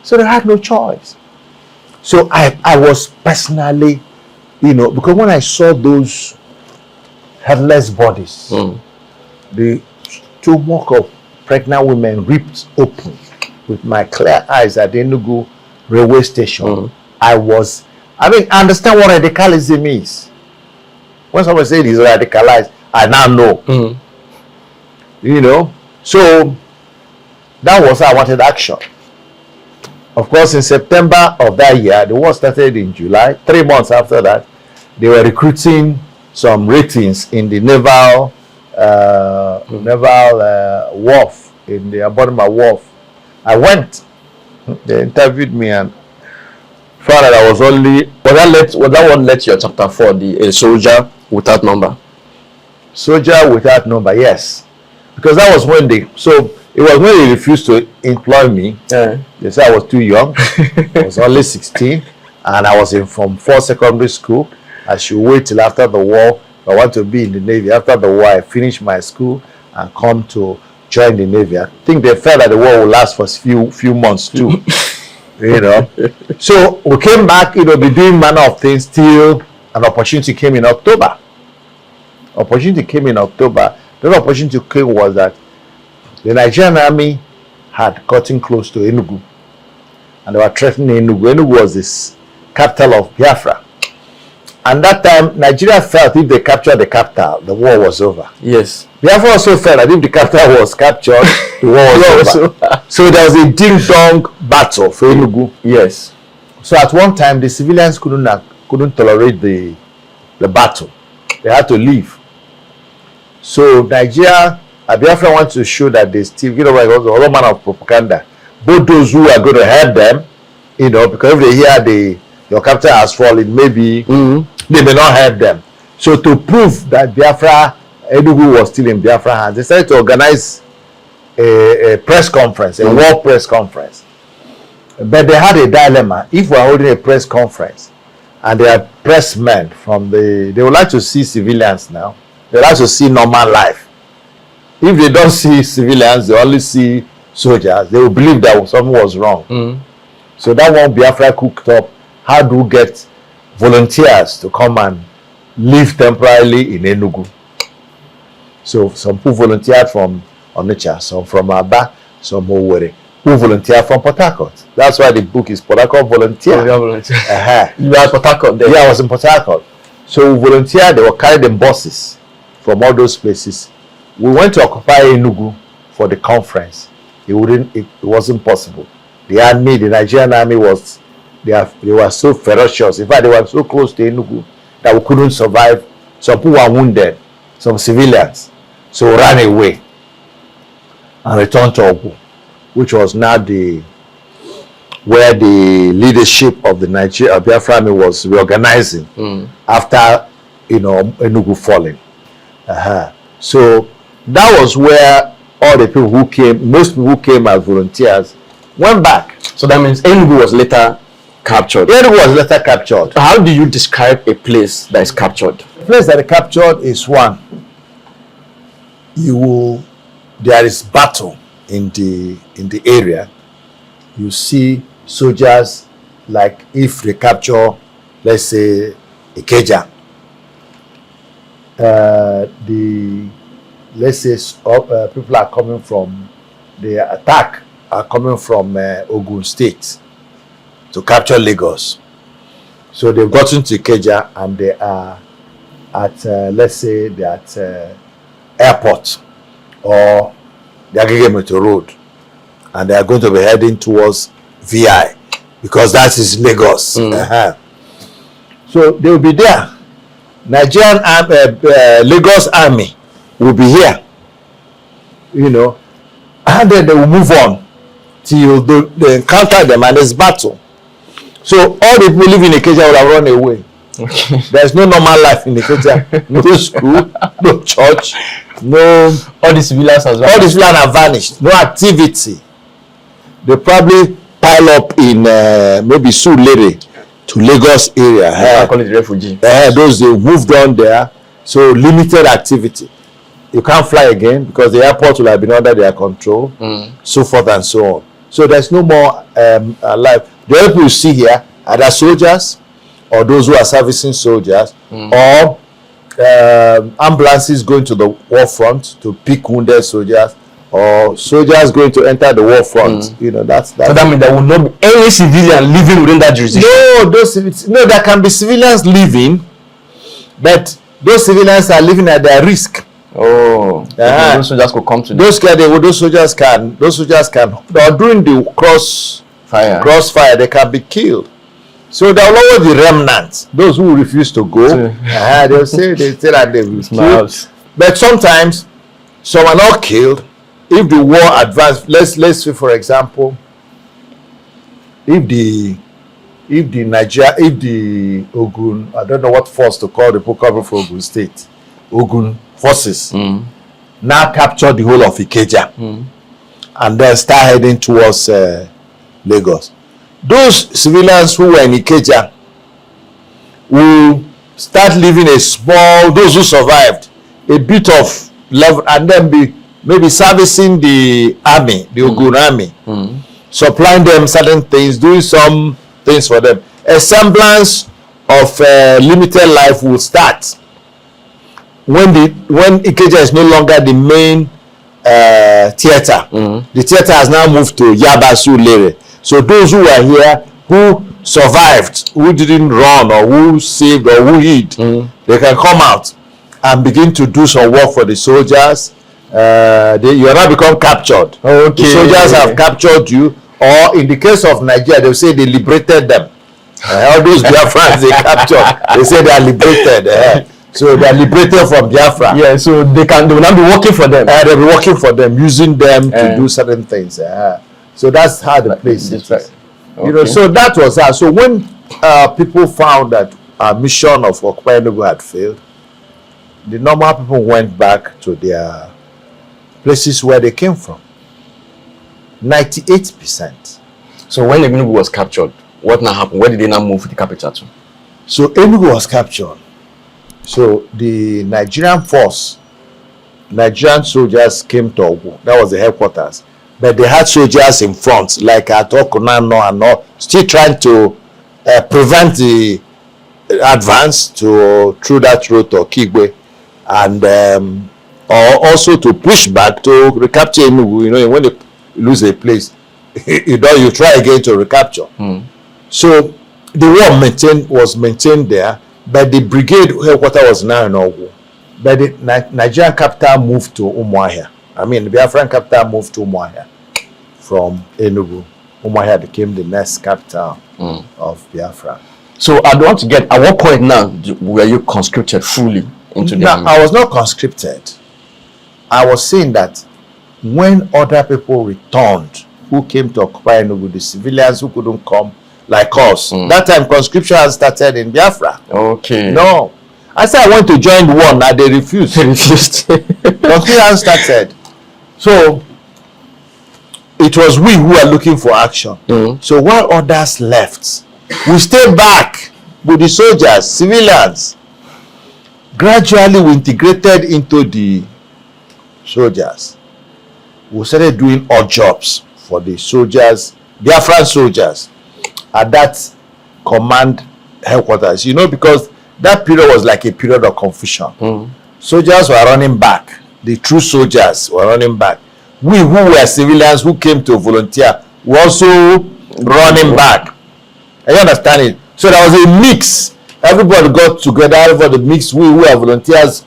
So they had no choice. So I was personally, because when I saw those headless bodies, the stomach of pregnant women ripped open with my clear eyes at the Enugu railway station, I understand what radicalism is. When someone says he's radicalized, I now know. So that was how I wanted action. Of course, in September of that year, the war started in July. 3 months after that, they were recruiting some ratings in the naval wharf, in the Aburi wharf. I went. They interviewed me and found that I was only... Was that what led to your chapter 4, a soldier without number? Soldier without number, yes. Because that was when they... So, it was when they refused to employ me. Yeah. They said I was too young. I was only 16. And I was in Form 4 secondary school. I should wait till after the war. If I want to be in the Navy. After the war, I finish my school and come to join the Navy. I think they felt that the war would last for a few months too. You know. So we came back, be doing manner of things till an opportunity came in October. Opportunity came in October. The opportunity came was that the Nigerian Army had gotten close to Enugu. And they were threatening Enugu. Enugu was this capital of Biafra. And that time, Nigeria felt if they captured the capital, the war was over. Yes. Biafra also felt that if the capital was captured, the war was over. So there was a ding-dong battle for Enugu. Yes. So at one time, the civilians couldn't tolerate the battle. They had to leave. So Nigeria, Biafra wanted to show that they still, all manner of propaganda. Both those who are going to help them, because if they hear your capital has fallen, maybe they may not help them. So to prove that Biafra, Enugu was still in Biafra hands, they decided to organize a press conference, a war press conference. But they had a dilemma. If we are holding a press conference and they are pressmen they would like to see civilians now. They like to see normal life. If they don't see civilians, they only see soldiers, they will believe that something was wrong. So that one Biafra cooked up, how do we get volunteers to come and live temporarily in Enugu? So some people volunteered from Onitsha, some from Aba, some Owerri, who volunteered from Port Harcourt. That's why the book is Port Harcourt Volunteer. You were at Port Harcourt then? Yeah, I was in Port Harcourt. So we volunteered, they were carried in buses from all those places. We went to occupy Enugu for the conference. It wasn't possible. The Nigerian army they were so ferocious. In fact, they were so close to Enugu that we couldn't survive. Some people were wounded, some civilians. So we ran away and returned to Ogu, which was now where the leadership of the Nigeria-Biafra Army was reorganizing after Enugu falling. So that was where all the people who came, most people who came as volunteers, went back. So that means Enugu was later captured. Enugu was later captured. How do you describe a place that is captured? The place that is captured is one. There is battle in the area. You see soldiers, like if they capture, let's say, Ikeja. Let's say people are coming from the attack are coming from Ogun State to capture Lagos. So they've gotten to Ikeja and they are at let's say they're at airport or the Agigemeto Road, and they are going to be heading towards VI because that is Lagos. So they will be there. Nigerian Lagos Army will be here, and then they will move on till they encounter them and there's battle. So all the people living in Ikeja will have run away. There's no normal life in Ikeja. No school, no church, all the civilians as well. All the civilians have vanished. No activity. They probably pile up in maybe Surulere to Lagos area. I call it refugee. Those they moved on there. So limited activity. You can't fly again because the airport will have been under their control, so forth and so on. So there's no more life. The other people you see here are the soldiers or those who are servicing soldiers or ambulances going to the war front to pick wounded soldiers or soldiers going to enter the war front. So that means there will not be any civilian living within that jurisdiction. No, there can be civilians living, but those civilians are living at their risk. Oh, those soldiers could come to those soldiers can or during the crossfire they can be killed. So there will always be remnants. Those who refuse to go, they say that they will kill. But sometimes some are not killed. If the war advanced, let's say for example, if the Ogun, I don't know what force to call the Republic for Ogun State, Ogun forces now capture the whole of Ikeja and then start heading towards Lagos. Those civilians who were in Ikeja will start living a small, those who survived, a bit of level, and then be maybe servicing the army, the Ogun army, supplying them certain things, doing some things for them. A semblance of limited life will start when Ikeja is no longer the main theater. The theater has now moved to Yaba Surulere. So those who were here, who survived, who didn't run or who saved or who hid, they can come out and begin to do some work for the soldiers. You are now become captured. The soldiers have captured you, or in the case of Nigeria, they will say they liberated them. All those Biafrans they captured, they say they are liberated. So they are liberated from Biafra. Yeah, so they will not be working for them. They'll be working for them, using them to do certain things. So that's how the place is. Right. You know, so that was how. So when people found that our mission of Occupy Enugu had failed, the normal people went back to their places where they came from. 98%. So when Enugu was captured, what now happened? Where did they now move the capital to? So Enugu was captured. So the Nigerian force, Nigerian soldiers came to Ogu. That was the headquarters. But they had soldiers in front, like at Okunano and all, still trying to prevent the advance through that road to Kigwe, and or also to push back to recapture Enugu. You know, when they lose a place, you try again to recapture. So the war was maintained there, but the brigade headquarters was now in Ogu. But the Nigerian capital moved to Umuahia. I mean, the Biafran capital moved to Umuahia from Enugu. Umuahia became the next capital of Biafra. So I want to get, at what point now were you conscripted fully into the army? I was not conscripted. I was saying that when other people returned, who came to occupy Enugu, the civilians who couldn't come, like us, that time conscription had started in Biafra. Okay. No. I said I want to join the war, now they refused. Conscription started. So it was we who were looking for action. So while others left, we stayed back with the soldiers, civilians. Gradually we integrated into the soldiers. We started doing odd jobs for the soldiers, Biafran soldiers, at that command headquarters. You know, because that period was like a period of confusion. Soldiers were running back. The true soldiers were running back. We who were civilians who came to volunteer were also running back. Are you understanding? So there was a mix. Everybody got together, everybody mixed. We who were volunteers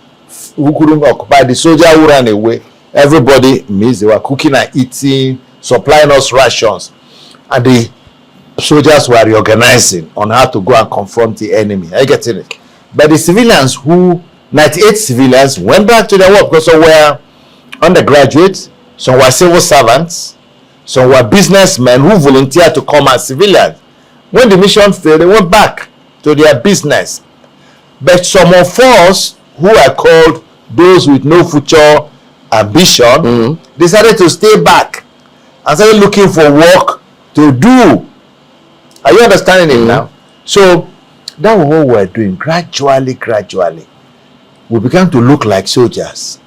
who couldn't occupy, the soldier who ran away. Everybody mixed. They were cooking and eating, supplying us rations. And the soldiers were reorganizing on how to go and confront the enemy. Are you getting it? But the civilians 98 civilians went back to their work, because some were undergraduates, some were civil servants, some were businessmen who volunteered to come as civilians. When the mission failed, they went back to their business. But some of us who are called those with no future ambition decided to stay back and started looking for work to do. Are you understanding it now? So that was what we were doing. Gradually, we began to look like soldiers.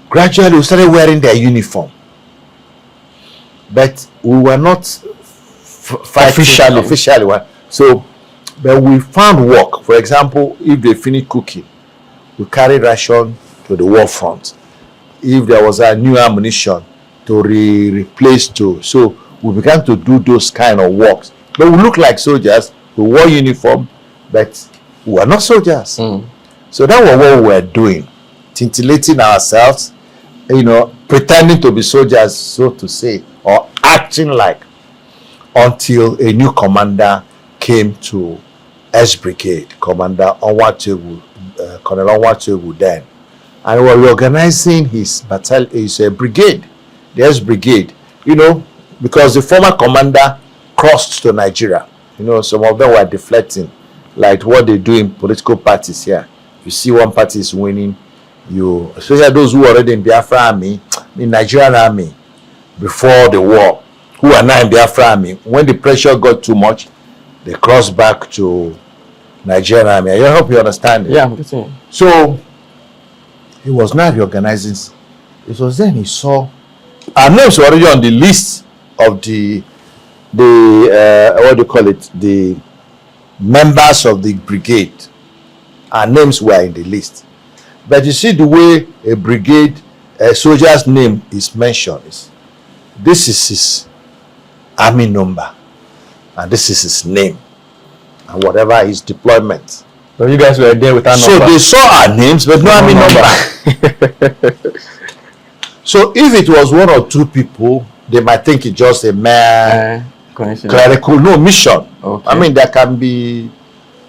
Gradually, we started wearing their uniform. But we were not fighting officially. So, but we found work. For example, if they finished cooking, we carried ration to the war front. If there was a new ammunition to replace to, so we began to do those kind of works. But we looked like soldiers. We wore uniform, but we were not soldiers. So that was what we were doing. titillating ourselves, pretending to be soldiers, so to say, or acting like, until a new commander came to S Brigade, Commander Onwategu, Colonel Onwategu then, and we were reorganizing his brigade, the S Brigade, because the former commander crossed to Nigeria. Some of them were deflecting, like what they do in political parties here. You see one party is winning, especially those who were already in Biafra Army, in Nigerian Army, before the war, who are now in Biafra Army. When the pressure got too much, they crossed back to Nigerian Army. I hope you understand it. Yeah, I'm getting it. So he was now reorganizing. It was then he saw our names were already on the list of the members of the brigade. Our names were in the list. But you see the way a soldier's name is mentioned. This is his army number, and this is his name, and whatever his deployment. So you guys were there without number. So they saw our names, but no army number. So if it was one or two people, they might think it's just a mere clerical mission. Okay. There can be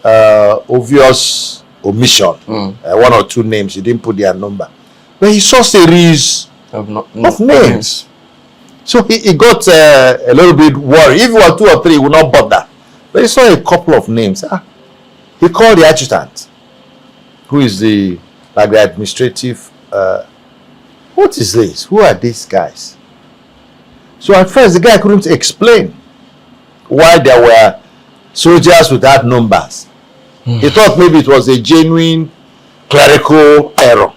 obvious omission. One or two names, you didn't put their number. But he saw series of names. So he got a little bit worried. If it were two or three, he would not bother. But he saw a couple of names. He called the adjutant, who is the administrative. What is this? Who are these guys? So at first, the guy couldn't explain why there were soldiers without numbers. He thought maybe it was a genuine clerical error.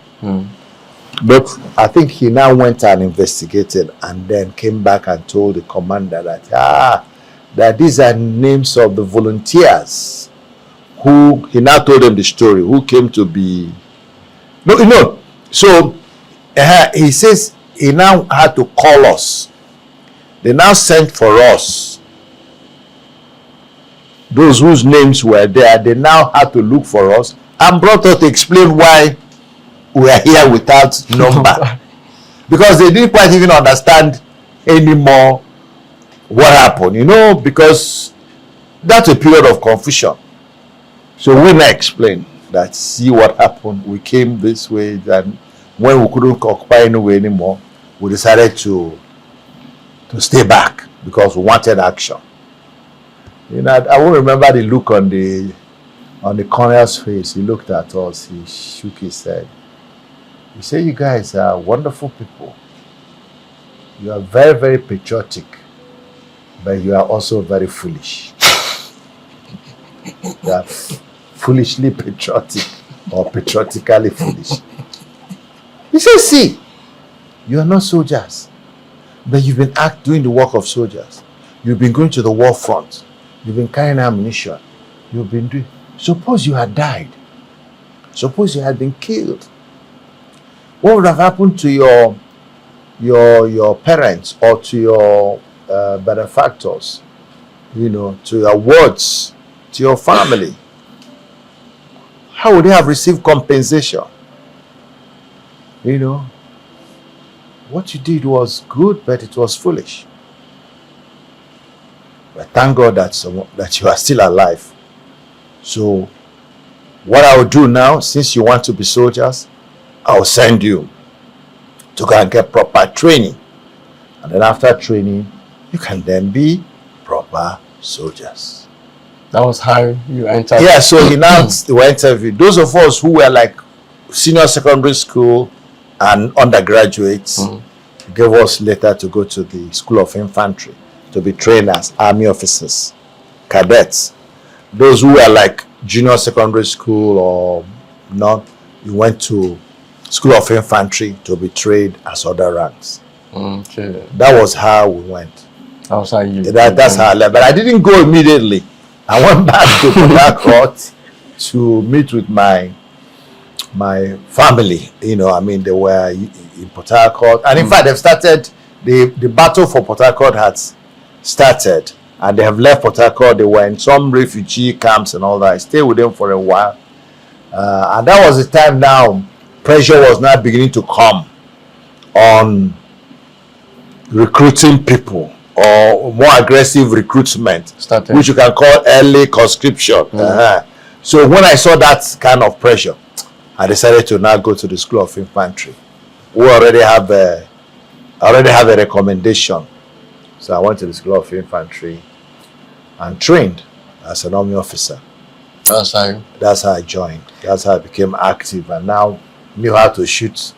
But I think he now went and investigated, and then came back and told the commander that these are names of the volunteers who, he now told them the story, who came to be so he says he now had to call us. They now sent for us, those whose names were there. They now had to look for us and brought us to explain why we are here without number. Because they didn't quite even understand anymore what happened, because that's a period of confusion. So we now explained that, see what happened. We came this way, then when we couldn't occupy anywhere anymore, we decided to stay back because we wanted action. I won't remember the look on the colonel's face. He looked at us, he shook his head. He said, "You guys are wonderful people. You are very, very patriotic, but you are also very foolish. You are foolishly patriotic or patriotically foolish." He said, "See, you are not soldiers, but you've been doing the work of soldiers. You've been going to the war front. You've been carrying ammunition. You've been doing. Suppose you had died. Suppose you had been killed. What would have happened to your parents or to your benefactors? To your wards, to your family? How would they have received compensation? What you did was good, but it was foolish. But thank God that you are still alive. So what I will do now, since you want to be soldiers, I will send you to go and get proper training. And then after training, you can then be proper soldiers." That was how you entered. Yeah, so he now interviewed those of us who were like senior secondary school and undergraduates. Gave us later to go to the School of Infantry to be trained as army officers, cadets. Those who were like junior secondary school or not, you went to School of Infantry to be trained as other ranks. Okay. That was how we went. That's how you. That's how I left. But I didn't go immediately. I went back to Britain Colonized to meet with my family. They were in Port Harcourt, and in fact they've started the battle for Port Harcourt has started, and they have left Port Harcourt. They were in some refugee camps and all that. I stayed with them for a while, and that was the time now pressure was now beginning to come on recruiting people, or more aggressive recruitment, which you can call early conscription. So when I saw that kind of pressure, I decided to now go to the School of Infantry. We already have a recommendation. So I went to the School of Infantry and trained as an army officer. That's how I joined. That's how I became active, and now knew how to shoot,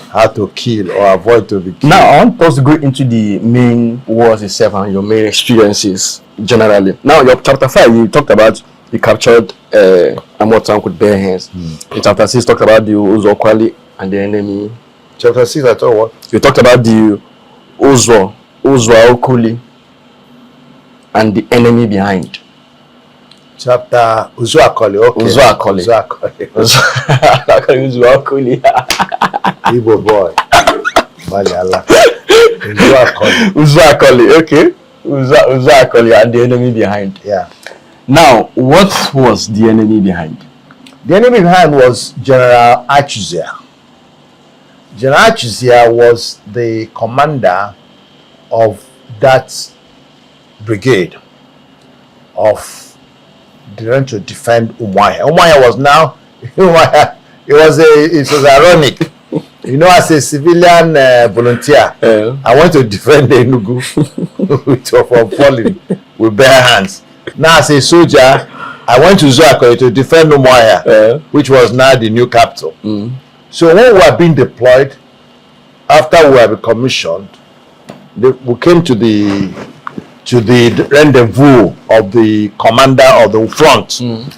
how to kill or avoid to be killed. Now I want us to go into the main wars itself and your main experiences generally. Now your chapter 5, you talked about you captured Amor Tank with bare hands. In chapter 6, talked about the Ojukwu and the enemy. Chapter 6, I thought what? You talked about the Ojukwu and the enemy behind. Chapter Ojukwu, okay. Ojukwu. Igbo boy. Ojukwu, okay. Ojukwu and the enemy behind. Yeah. Now, what was the enemy behind? The enemy behind was General Achuzia. General Achuzia was the commander of that brigade of trying to defend Umuahia. Umuahia was now, it was ironic. You know, as a civilian volunteer, I went to defend the Enugu from falling with bare hands. Now, as a soldier, I went to Ojukwu to defend Umuahia, which was now the new capital. So when we were being deployed, after we were commissioned, we came to the rendezvous of the commander of the front, and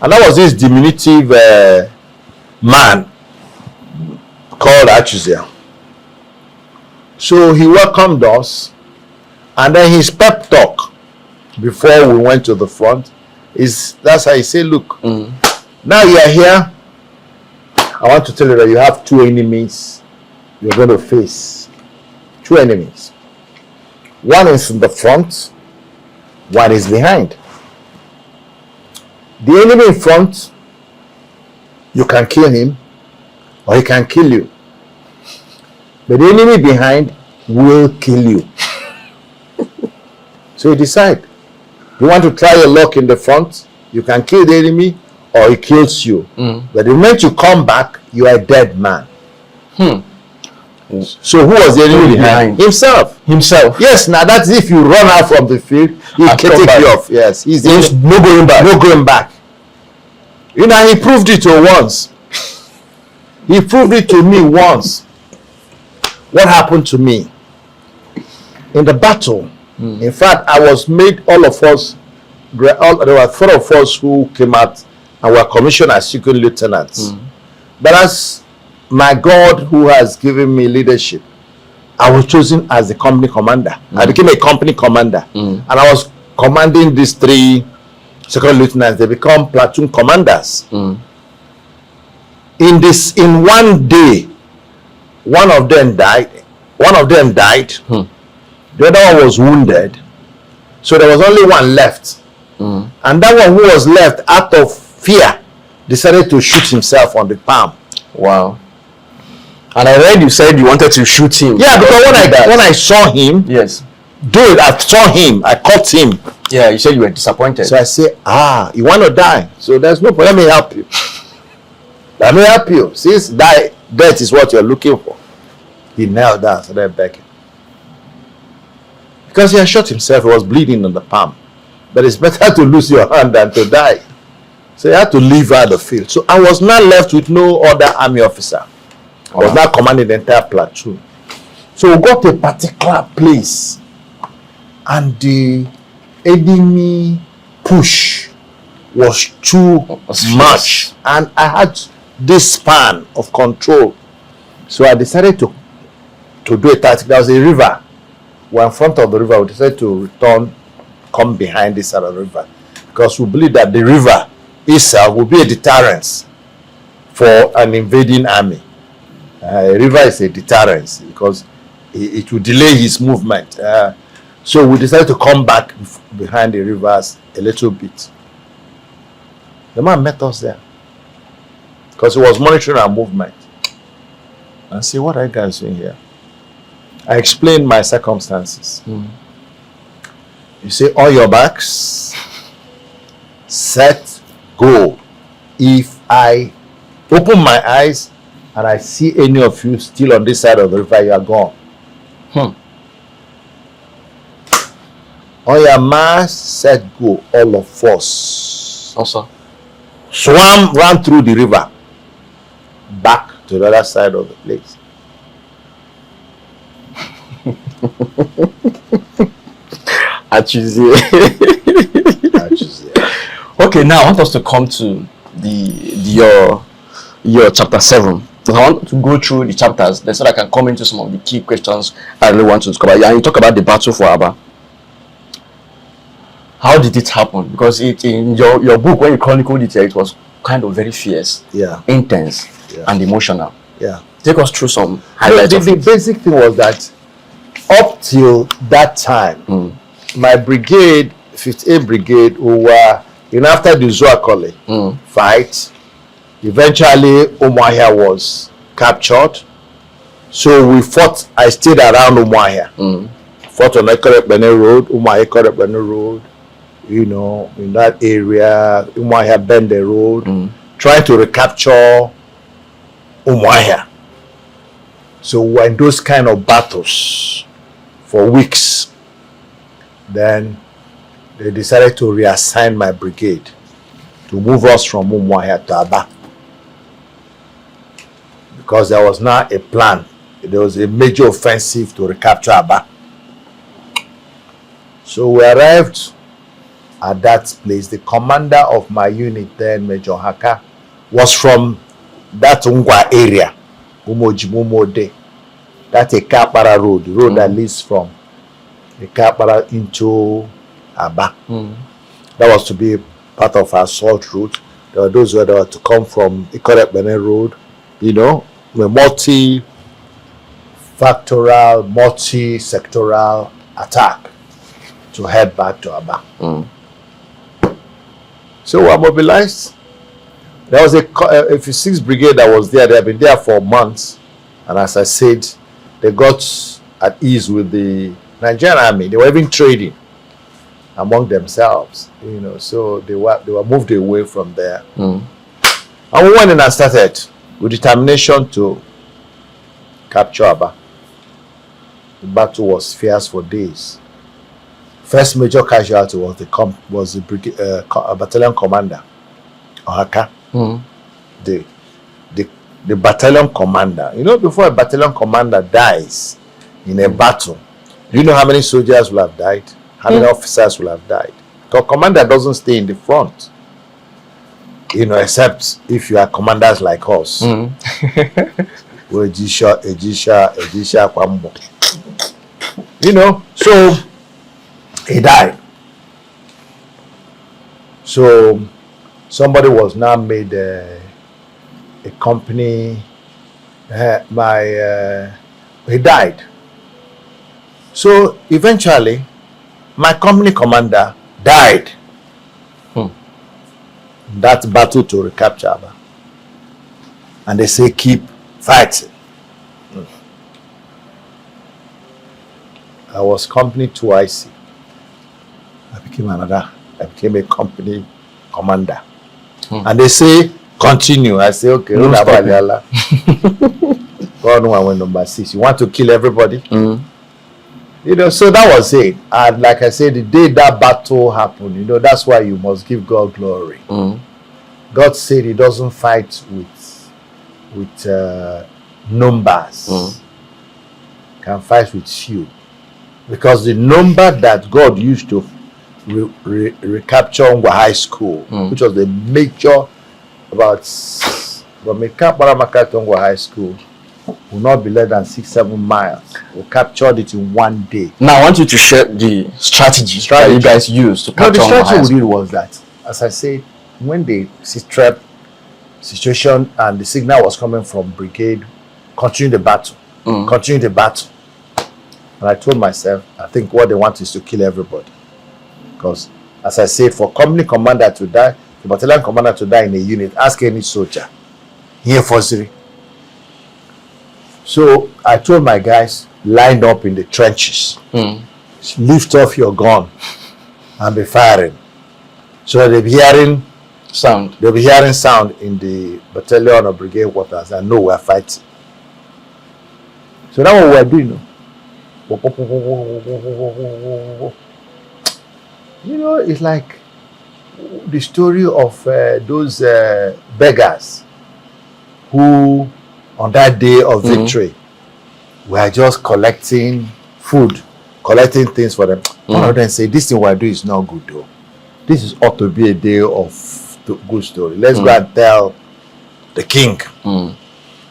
that was this diminutive man called Achuzia. So he welcomed us, and then his pep talk before we went to the front that's how he said, look, now you are here, I want to tell you that you have two enemies you're going to face. Two enemies. One is in the front, one is behind. The enemy in front, you can kill him or he can kill you. But the enemy behind will kill you. So you decide. You want to try your luck in the front, you can kill the enemy or he kills you. But the moment you come back, you are a dead man. So who was the enemy behind? Himself. Yes, now that's if you run out from the field, he can take you off. Yes, there's no going back. No going back. You know, he proved it to once. He proved it to me once. What happened to me in the battle? In fact, I was made, all of us, there were 4 of us who came out and were commissioned as second lieutenants. But as my God, who has given me leadership, I was chosen as the company commander. I became a company commander, and I was commanding these 3 second lieutenants. They become platoon commanders. In one day, one of them died. The other one was wounded, so there was only one left. And that one who was left, out of fear, decided to shoot himself on the palm. Wow. And I read you said you wanted to shoot him. Yeah, because when I saw him, yes, dude, I saw him, I caught him. Yeah, you said you were disappointed. So I said, you want to die? So there's no problem. Let me help you. Let me help you. Since death is what you're looking for. He knelt down, started begging. Because he had shot himself, he was bleeding on the palm. But it's better to lose your hand than to die. So he had to leave out the field. So I was not left with no other army officer. I was not commanding the entire platoon. So we got to a particular place, and the enemy push was too much, and I had this span of control. So I decided to do a tactic. There was a river. We're in front of the river. We decided to come behind this side of the river, because we believe that the river itself will be a deterrence for an invading army. A river is a deterrence because it will delay his movement. So we decided to come back behind the rivers a little bit. The man met us there because he was monitoring our movement. and say, what are you guys doing here? I explained my circumstances. You say, on your backs, set, go. If I open my eyes and I see any of you still on this side of the river, you are gone. On your march, set, go. All of us. Also. Ran through the river, back to the other side of the place. Achuzia. Okay, now I want us to come to your chapter 7. So I want to go through the chapters so that I can come into some of the key questions I really want to cover. And you talk about the battle for Aba. How did it happen? Because in your book, when you chronicled it was kind of very fierce, intense, and emotional. Take us through some highlights. The basic thing was that up till that time, my brigade, 58th Brigade, who were after the Zuakole fight, eventually Umuahia was captured. So we fought. I stayed around Umuahia. Fought on Ekorekbene Road, Umuahia Ekorekbene Road. In that area, Umuahia Bende Road, trying to recapture Umuahia. So we're in those kind of battles for weeks. Then they decided to reassign my brigade to move us from Umuahia to Aba. Because there was now a plan. There was a major offensive to recapture Aba. So we arrived at that place. The commander of my unit then, Major Haka, was from that Ungwa area, Umojimumode. That's a Kapara road, the road that leads from the Kapara into Aba. That was to be part of our assault route. There were those who were to come from Ikorekbene Road, a multi-factorial, multi-sectoral attack to head back to Aba. So we were mobilized. There was a 56th Brigade that was there. They had been there for months. And as I said, they got at ease with the Nigerian Army. They were even trading among themselves, so they were moved away from there. And we went in and started with determination to capture Aba. The battle was fierce for days. First major casualty was the brigade, battalion commander, Ohaka. The battalion commander. Before a battalion commander dies in a battle, do you know how many soldiers will have died? How many officers will have died? Because commander doesn't stay in the front. Except if you are commanders like us. So he died. So somebody was now made a company. He died. So eventually, my company commander died. That battle to recapture Aba. And they say, keep fighting. I was company 2IC. I became a company commander. And they say, continue. I say, okay. So you want to kill everybody? So that was it. And like I said, the day that battle happened, that's why you must give God glory. God said he doesn't fight with numbers. Can fight with few. Because the number that God used to recapture Ngwa High School, which was the major, from Mekapara to Ngwa High School, will not be less than 6-7 miles. We captured it in one day. Now I want you to share the strategy that you guys used to capture. The strategy we did was that, as I said, when the trap situation and the signal was coming from brigade, continue the battle. Continue the battle. And I told myself, I think what they want is to kill everybody. Because, as I said, for company commander to die, the battalion commander to die in a unit, ask any soldier. Here for Ziri. So I told my guys, line up in the trenches. Lift off your gun and be firing. So they'll be hearing sound. They'll be hearing sound in the battalion or brigade quarters and know we're fighting. So that's what we're doing. You know, it's like the story of those beggars who, on that day of victory, were just collecting food, collecting things for them. One of them say, this thing we're doing is not good though. This is ought to be a day of good story. Let's go and tell the king.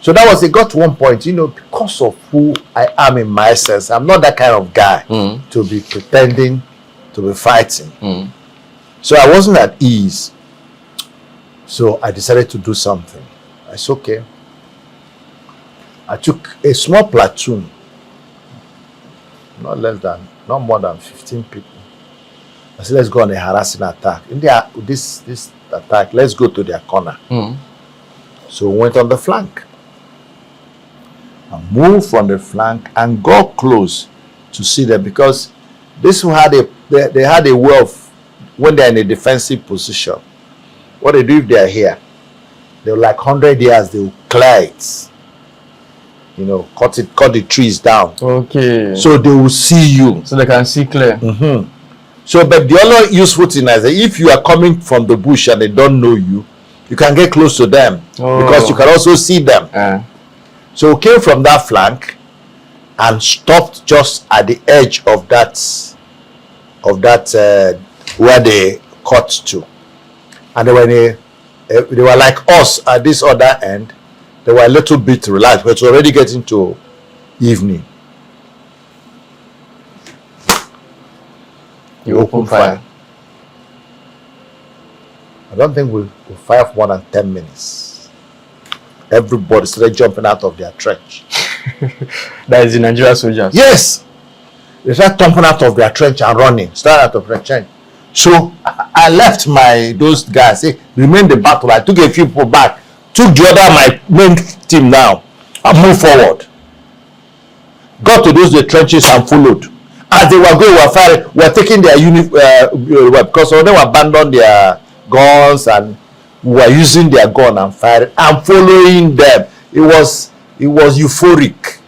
So that was, it got to one point, you know, because of who I am in my sense, I'm not that kind of guy to be pretending to be fighting. So I wasn't at ease. So I decided to do something. I said, okay. I took a small platoon, not more than 15 people. I said, let's go on a harassing attack. In this attack, let's go to their corner. So we went on the flank. I moved from the flank and got close to see them, because this one they had a way of, when they're in a defensive position, what they do if they're here, they're like 100 years, they will clear it. You know, cut the trees down. Okay. So they will see you. So they can see clear. So, but the other useful thing is that if you are coming from the bush and they don't know you, you can get close to them because you can also see them. So we came from that flank and stopped just at the edge of that where they cut to, and they were like us at this other end. They were a little bit relaxed, but it's already getting to evening. You open fire. I don't think we'll fire for more than 10 minutes. Everybody started jumping out of their trench. That is the Nigerian soldiers? Yes. They started jumping out of their trench and running. Started out of their trench. So I left those guys. Say, remain the battle. I took a few people back. Took the other, my main team now. And moved forward. Got to the trenches and followed. As they were going, we were firing. We were taking their because some of them abandoned their guns and we were using their gun and firing and following them. It was euphoric.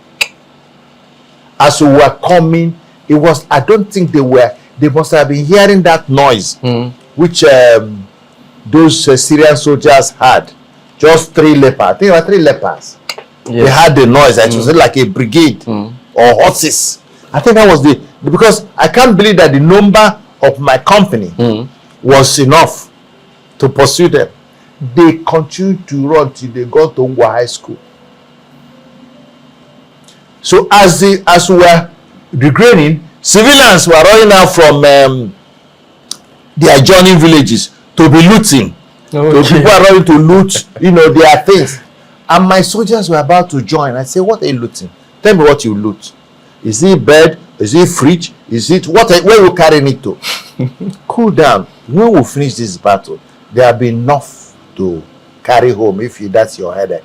As we were coming, it was, I don't think they must have been hearing that noise which those Syrian soldiers had. Just 3 lepers. I think there were 3 lepers. Yes. They had the noise. It was like a brigade or horses. I think that was because I can't believe that the number of my company was enough to pursue them. They continued to run till they got to Ngwa High School. So as we were regaining, civilians were running out from the adjoining villages to be looting. So people are running to loot, their things. And my soldiers were about to join. I said, what are you looting? Tell me what you loot. Is it bed? Is it fridge? Is it what? Where are you carrying it to? Cool down. When we finish this battle, there will be enough to carry home if that's your headache.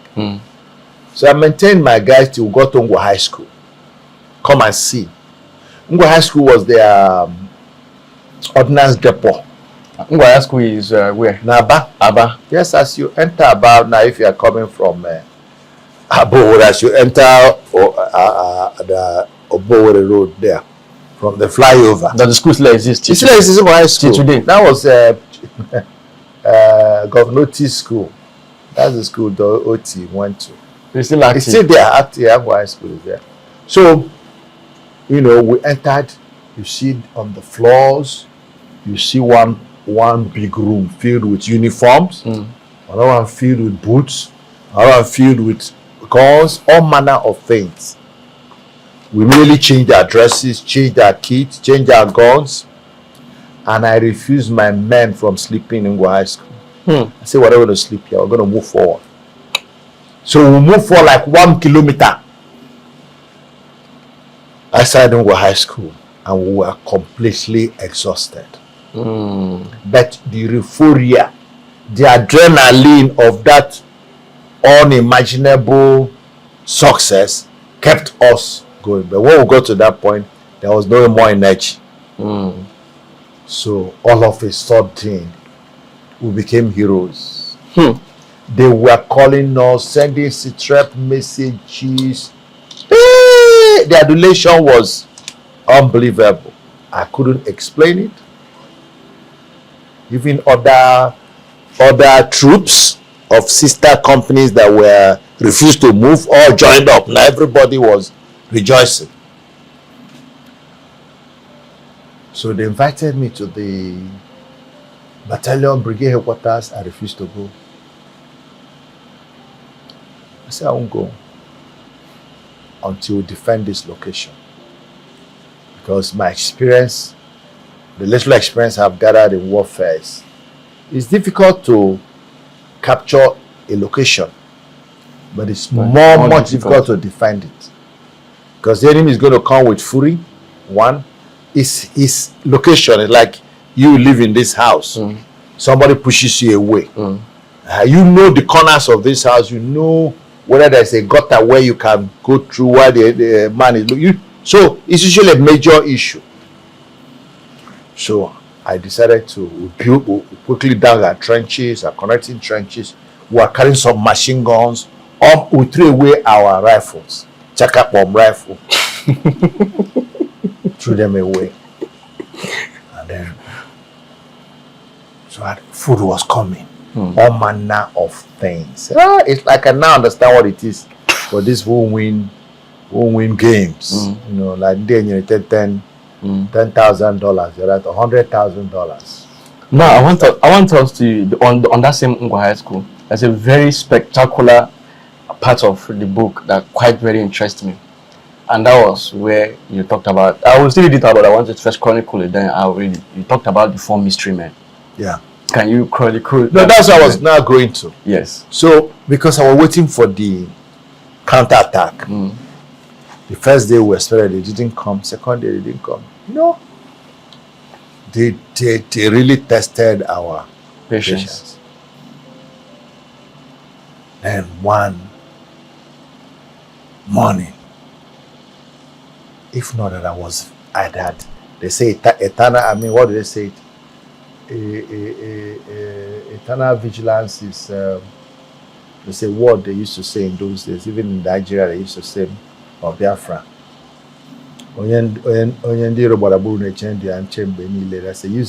So I maintained my guys till we got to Ngwa High School. Come and see. Ngwa High School was their ordnance depot. Ngwa High School is where? Aba. Yes, as you enter Aba, now if you are coming from Aburi, as you enter the Obowere Road there, from the flyover. That the school still exists? It still exists in High School. Today? That was Governor T's school. That's the school the OT went to. It's still active? It's still there, active. High School is there. So, we entered. You see on the floors, you see one big room filled with uniforms, another one filled with boots, another one filled with guns, all manner of things. We immediately changed our dresses, changed our kits, changed our guns, and I refused my men from sleeping in High School. I said, we're not going to sleep here, we're going to move forward. So we moved for like 1 kilometer outside High School, and we were completely exhausted. But the euphoria, the adrenaline of that unimaginable success kept us going. But when we got to that point, there was no more energy. So all of a sudden, we became heroes. They were calling us, sending strep messages. The adulation was unbelievable. I couldn't explain it. Even other troops of sister companies that were refused to move all joined up. Now everybody was rejoicing. So they invited me to the battalion brigade headquarters. I refused to go. I said I won't go until we defend this location. Because my experience, the little experience I've gathered in warfare is difficult to capture a location, but it's much difficult to defend it. Because the enemy is going to come with fury. One, his location is like you live in this house. Somebody pushes you away. You know the corners of this house. You know whether there's a gutter where you can go through while the man is looking. So it's usually a major issue. So I decided to quickly dug our trenches, our connecting trenches. We were carrying some machine guns. We threw away our rifles, chaka bomb rifle. Threw them away. And then, so food was coming. All manner of things. It's like I now understand what it is for this won't win games. You know, like then you take $10,000, you're at $100,000. Now I want us to on that same Ngwa High School. There's a very spectacular part of the book that quite very interests me, and that was where you talked about. I will still read it out, but I wanted to first chronicle it. Then I'll read it. You talked about the 4 mystery men. Yeah. Can you chronicle? No, that's what I was now going to. Yes. So because I was waiting for the counter-attack. The first day we expected, they didn't come. Second day, they didn't come. No. They really tested our patience. And one morning, if not that I had, they say eternal, I mean, what do they say? Eternal vigilance is, there's a word they used to say in those days, even in Nigeria, they used to say, of Biafra. That's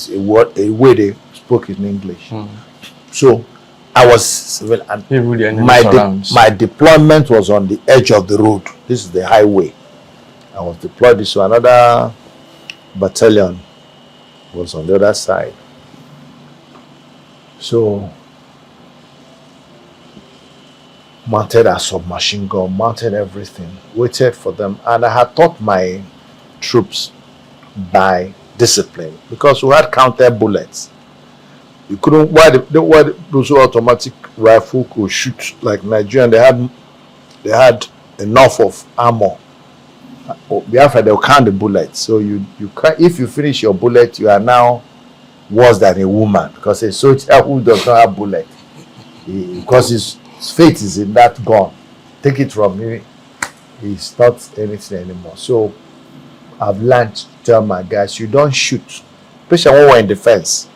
a word, a way they spoke in English. So I was my deployment was on the edge of the road. This is the highway. I was deployed. So another battalion was on the other side. So mounted a submachine gun, mounted everything, waited for them, and I had taught my troops by discipline because we had counter bullets. You couldn't. Why those automatic rifle could shoot like Nigerian? They had enough of armor. Biafra, they'll count the bullets. So you can't. If you finish your bullet, you are now worse than a woman because a soldier who does not have bullet, because his fate is in that gun. Take it from me, he's not anything anymore. So I've learned to tell my guys, you don't shoot, especially when we're in defense.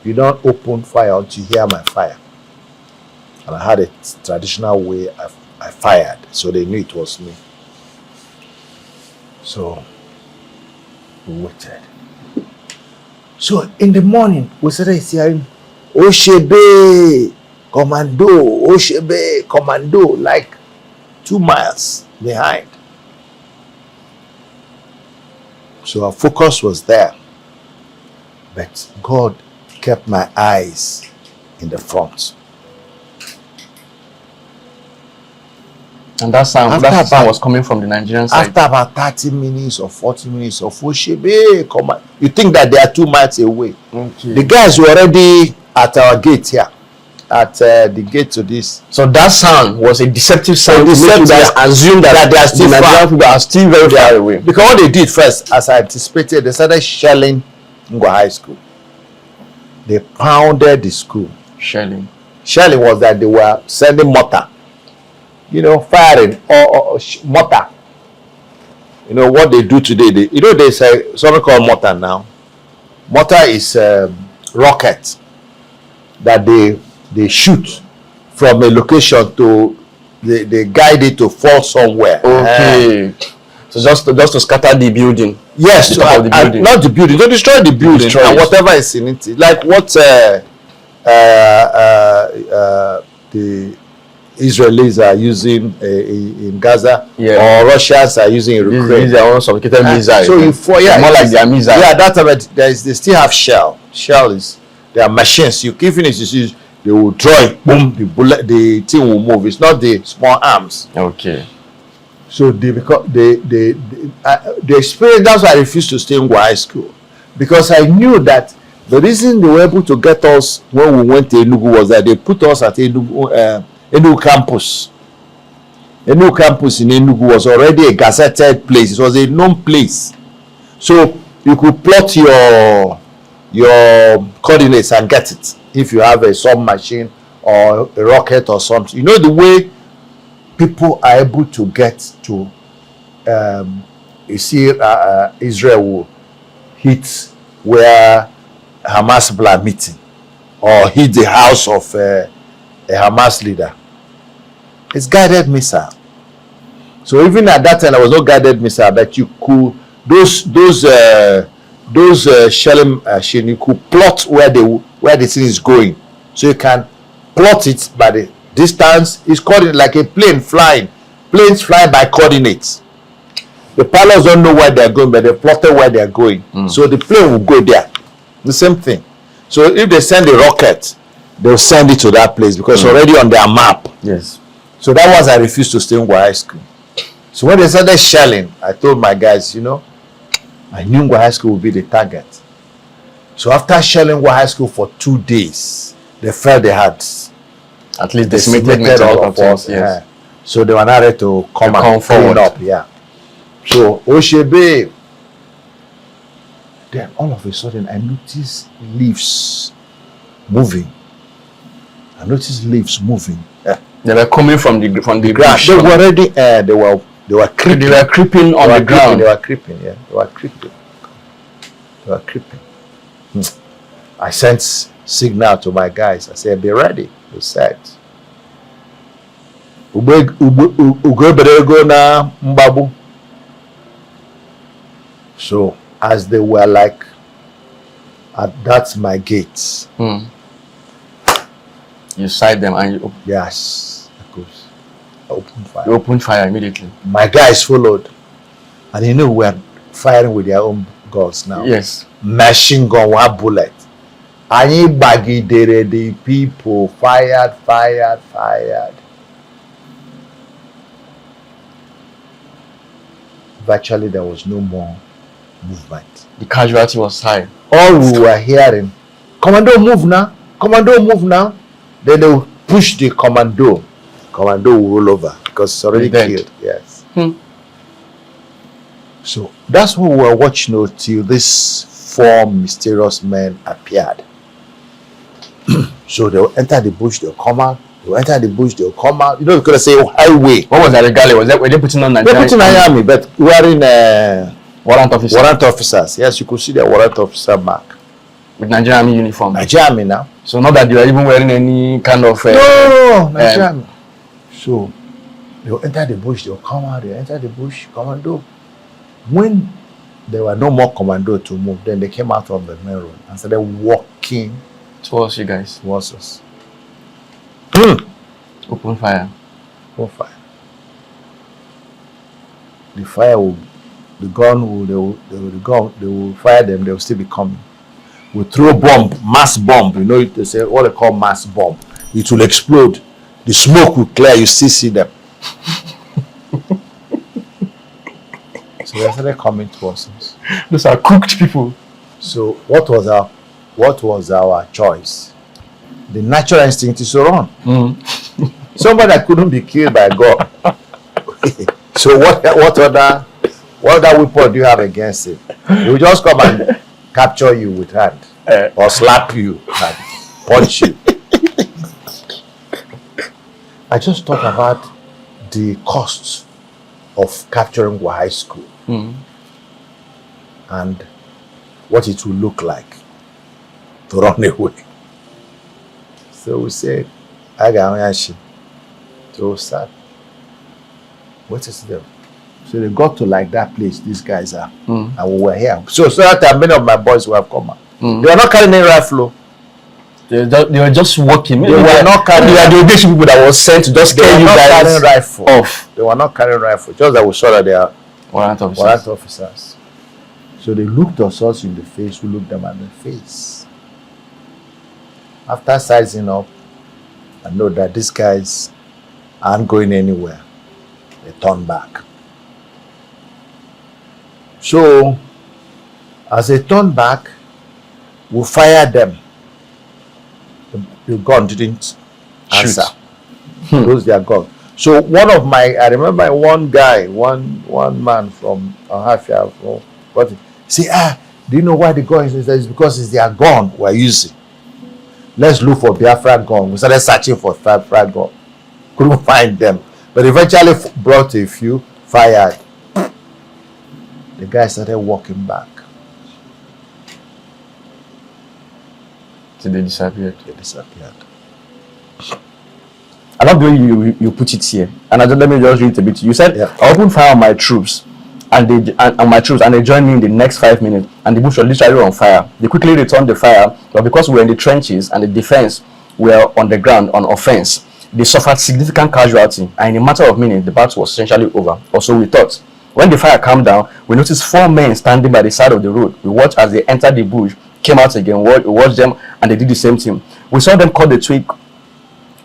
You don't open fire until you hear my fire. And I had a traditional way I fired, so they knew it was me. So we waited. So in the morning, we started hearing Oshebe, commando, like 2 miles behind. So our focus was there. But God kept my eyes in the front. And that sound was coming from the Nigerian side. After about 30 minutes or 40 minutes of Oshebe, command, you think that they are 2 miles away. Okay. The guys were already at our gate here. At the gate to this. So that sound was a deceptive sound. Deceptive, assume that they are still the Nigerian people are still very far away. Because what they did first, as I anticipated, they started shelling Ngwa High School. They pounded the school. Shelling was that they were sending mortar firing or mortar. What they do today, they say something called mortar now. Mortar is rocket that they shoot from a location to they guide it to fall somewhere. Okay. So just to scatter the building. Yes, the top of the building. Not the building. Don't destroy the building and whatever is in it. Like what the Israelis are using in Gaza, or Russians are using in Ukraine. These are all sophisticated missiles. So more like their missiles. Yeah, that's about. They still have shell. Shell is there are machines. You give it, they will draw it. Boom, the thing will move. It's not the small arms. Okay. So the experience. That's why I refused to stay in High School, because I knew that the reason they were able to get us when we went to Enugu was that they put us at Enugu campus. Enugu campus in Enugu was already a gazetted place. It was a known place, so you could plot your coordinates and get it if you have a submachine or a rocket or something. The way people are able to get to Israel will hit where Hamas people are meeting, or hit the house of a Hamas leader. It's guided missile. So even at that time, there was no guided missile, but you could those shelling machine, you could plot where the thing is going. So you can plot it by the distance. It's coordinate like a plane flying. Planes fly by coordinates. The pilots don't know where they're going, but they plotted where they're going. So the plane will go there. The same thing. So if they send a rocket, they'll send it to that place because it's already on their map. Yes. So that was I refused to stay in High School. So when they started shelling, I told my guys, I knew High School would be the target. So after shelling High School for 2 days, they felt they had at least decimated all of us. Yes. So they were not ready to come forward. Up. Yeah. So Oshebe, then all of a sudden I noticed leaves moving. They were coming from the ground. They were already they were creeping. They were creeping on the ground. They were creeping. Yeah, they were creeping. I sent signal to my guys. I said, "Be ready." They said, "Ugo na mbabu." So as they were like, that's my gates. You sight them and you yes, of course. I opened fire. You opened fire immediately. My guys followed, and we are firing with their own guns now. Yes. Machine gun, one bullet. And the people fired. Virtually, there was no more movement. The casualty was high. All we were hearing, "Commando, move now! Commando, move now!" Then they will push the commando. Commando will roll over because it's already killed. Yes. So that's what we were watching until these 4 mysterious men appeared. So they will enter the bush, they'll come out. They will enter the bush, they'll come out. Because they say highway. What was that regalia? Were they putting on Nigerian? They're putting on army, but wearing warrant officers. Warrant officers. Yes, you could see their warrant officer mark. With Nigerian Army uniform. Nigerian Army now. So not that they were even wearing any kind of no, Nigerian Army. So they will enter the bush, they'll come out, they enter the bush, commando. When there were no more commando to move, then they came out of the main road and started walking towards you guys. Towards us. Open fire. Open fire. The fire will, the gun will, they will fire them, they will still be coming. We throw bomb, mass bomb, they say what they call mass bomb. It will explode. The smoke will clear, you still see them. So they started coming towards us. Those are cooked people. So what was our choice? The natural instinct is to run. Somebody that couldn't be killed by God. So what other weapon do you have against it? He will just come and capture you with hand, or slap you and punch you. I just thought about the cost of capturing High School and what it will look like to run away. So we said, Agayashi. So sad. What is them? So they got to like that place these guys are, and we were here. So that time, many of my boys who have come out. They were not carrying any rifle. They were just walking. They were not carrying. They were the people that was sent to just carry you guys rifle off. They were not carrying rifle. Just that we saw that they are warrant officers. So they looked us in the face. We looked them at the face. After sizing up, I know that these guys aren't going anywhere. They turned back. So, as they turned back, we fired them. The gun didn't answer. Those their gun. So I remember one guy, one man from Ohafia, but say, do you know why the gun is? It's because it's their gun we're using. Let's look for Biafra gun. We started searching for Biafra gun. Couldn't find them. But eventually brought a few, fired. The guy started walking back. So they disappeared. They disappeared. I love the way you put it here. And let me just read a bit. You said, I opened fire on my troops and they joined me in the next 5 minutes, and the bush was literally on fire. They quickly returned the fire, but because we were in the trenches and the defense were on the ground on offense, they suffered significant casualty, and in a matter of minutes, the battle was essentially over, or so we thought. When the fire calmed down, we noticed 4 men standing by the side of the road. We watched as they entered the bush, came out again, we watched them, and they did the same thing. We saw them cut the twig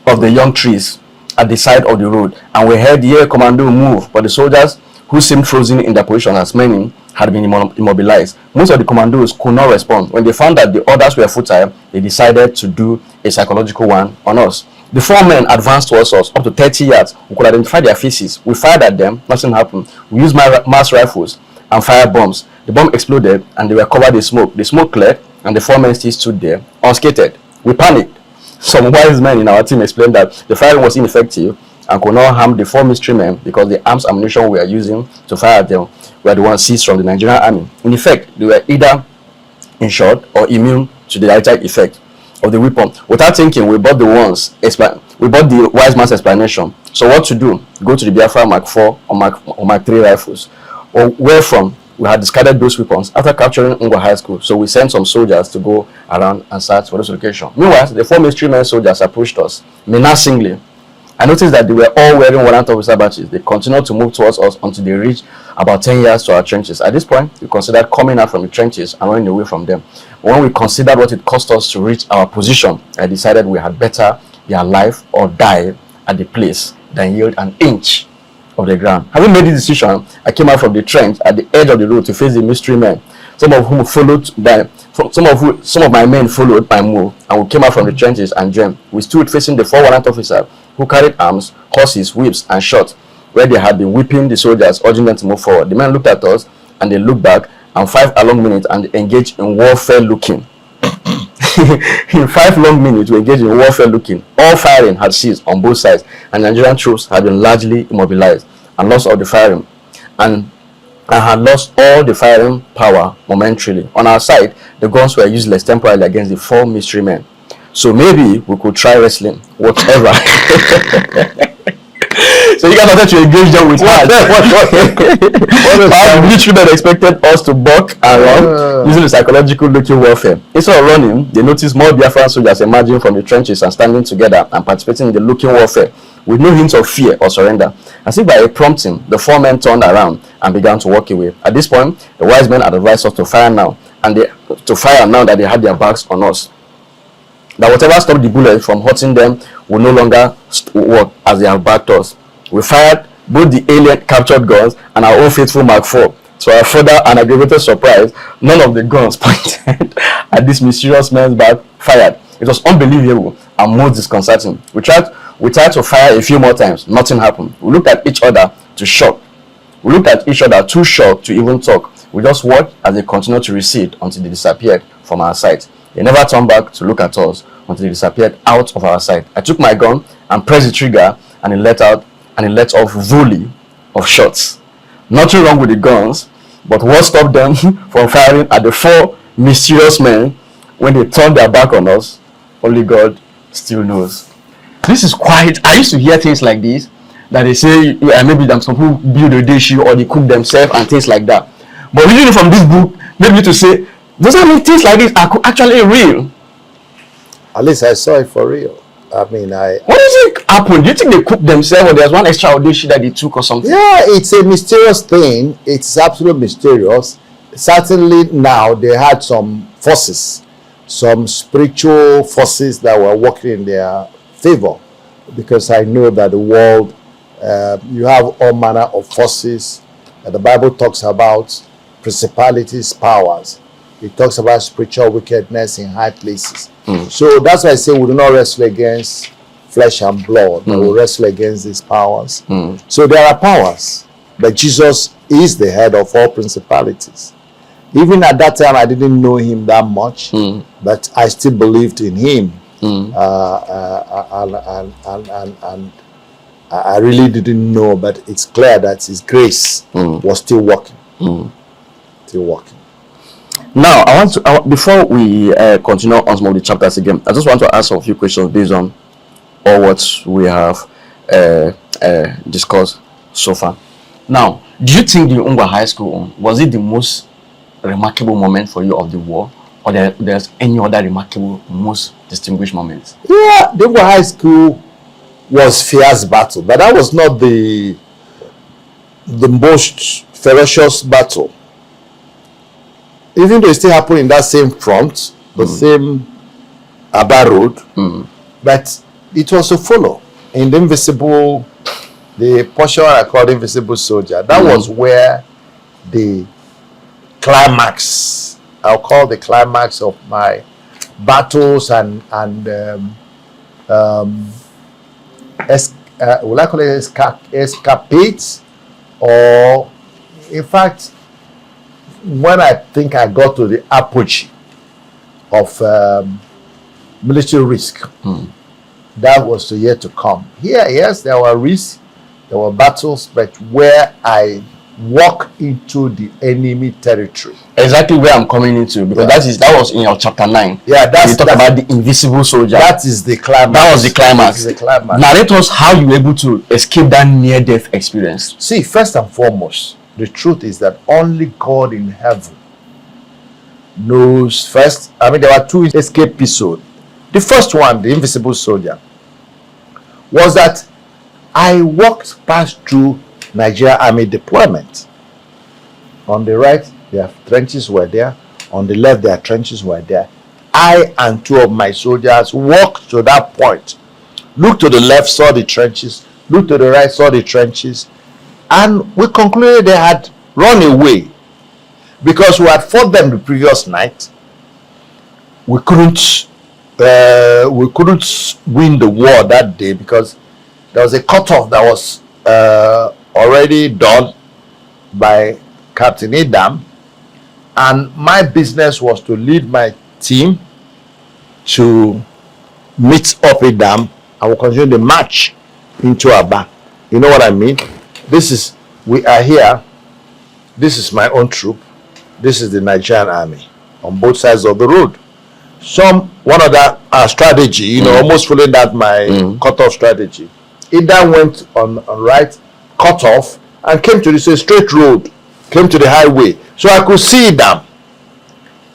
of the young trees at the side of the road, and we heard the air commando move, but the soldiers, who seemed frozen in their position as many, had been immobilized. Most of the commandos could not respond. When they found that the orders were futile, they decided to do a psychological one on us. The 4 men advanced towards us up to 30 yards. We could identify their faces. We fired at them. Nothing happened. We used mass rifles and fire bombs. The bomb exploded and they were covered in smoke. The smoke cleared and the 4 men still stood there, unscathed. We panicked. Some wise men in our team explained that the firing was ineffective and could not harm the 4 mystery men because the arms ammunition we were using to fire at them were the ones seized from the Nigerian Army. In effect, they were either injured or immune to the latter effect of the weapon. Without thinking, we bought the wise man's explanation. So what to do? Go to the Biafra Mark 4 or Mark 3 rifles, or where from we had discarded those weapons after capturing Ngwa High School. So we sent some soldiers to go around and search for this location. Meanwhile, the 4 mystery men soldiers approached us menacingly. I noticed that they were all wearing warrant officer badges. They continued to move towards us until they reached about 10 yards to our trenches. At this point, we considered coming out from the trenches and running away from them. When we considered what it cost us to reach our position, I decided we had better be alive or die at the place than yield an inch of the ground. Having made this decision, I came out from the trench at the edge of the road to face the mystery men, some of my men followed my move, and we came out from the trenches and joined. We stood facing the 4 warrant officers who carried arms, horses, whips, and shot, where they had been whipping the soldiers, urging them to move forward. The men looked at us, and they looked back, and 5 long minutes, and engaged in warfare looking. In 5 long minutes, we engaged in warfare looking. All firing had ceased on both sides, and Nigerian troops had been largely immobilized and lost all the firing, and had lost all the firing power momentarily. On our side, the guns were useless temporarily against the 4 mystery men. So maybe we could try wrestling, whatever. So you guys wanted to engage them with hard. The military men expected us to buck and run using the psychological looking warfare. Instead of running, they noticed more Biafran soldiers emerging from the trenches and standing together and participating in the looking warfare with no hints of fear or surrender. As if by a prompting, the 4 men turned around and began to walk away. At this point, the wise men had advised us to fire now, that they had their backs on us. That whatever stopped the bullet from hurting them would no longer work, as they have backed us. We fired both the alien captured guns and our own faithful Mark 4. To our further and aggravated surprise, none of the guns pointed at this mysterious man's back fired. It was unbelievable and most disconcerting. We tried to fire a few more times. Nothing happened. We looked at each other too shocked to even talk. We just watched as they continued to recede until they disappeared from our sight. They never turned back to look at us until they disappeared out of our sight. I took my gun and pressed the trigger, and it let out and he let off volley of shots. Nothing wrong with the guns, but what stopped them from firing at the 4 mysterious men when they turned their back on us, only God still knows. This is quite, I used to hear things like this, that they say maybe some people build a dish or they cook themselves and things like that. But reading from this book made me to say, does that mean things like this are actually real? At least I saw it for real. I mean, what does it happen? Do you think they cooked themselves, or there's one extra dish that they took or something? Yeah, it's a mysterious thing. It's absolutely mysterious. Certainly now they had some forces, some spiritual forces that were working in their favor, because I know that the world, you have all manner of forces. The Bible talks about principalities, powers. It talks about spiritual wickedness in high places. So that's why I say we do not wrestle against flesh and blood, but we wrestle against these powers. So there are powers, but Jesus is the head of all principalities. Even at that time, I didn't know him that much, but I still believed in him. And I really didn't know, but it's clear that his grace was still working. Still working. Now, I want to, before we continue on some of the chapters again, I just want to ask a few questions based on all what we have discussed so far. Now, do you think the Ungwa High School, was it the most remarkable moment for you of the war, or there's any other remarkable, most distinguished moments? Yeah, the Ungwa High School was fierce battle, but that was not the most ferocious battle. Even though it still happened in that same front, the same Aba road, but it was to follow in the invisible, the portion I call invisible soldier. That was where the climax, I'll call the climax of my battles will I call it escapades, or in fact, when I think I got to the apogee of military risk, that was the year to come. Here, yes, there were risks, there were battles, but where I walk into the enemy territory. Exactly where I'm coming into, because that was in your chapter 9. Yeah, you talk about the invisible soldier. That is the climax. That was the climax. That is the climax. Narrate us how you were able to escape that near-death experience. See, first and foremost, the truth is that only God in heaven knows first. I mean, there were 2 escape episodes. The first one, the invisible soldier, was that I walked past through Nigerian Army deployment. On the right, their trenches were there. On the left, their trenches were there. I and 2 of my soldiers walked to that point. Looked to the left, saw the trenches. Looked to the right, saw the trenches. And we concluded they had run away because we had fought them the previous night. We couldn't win the war that day because there was a cutoff that was already done by Captain Idam, and my business was to lead my team to meet up Idam. I will continue the march into Aba. You know what I mean? We are here. This is my own troop. This is the Nigerian Army on both sides of the road. One of that strategy, almost following that my cut-off strategy. Ida went on right, cut off, and came to this straight road, came to the highway. So I could see them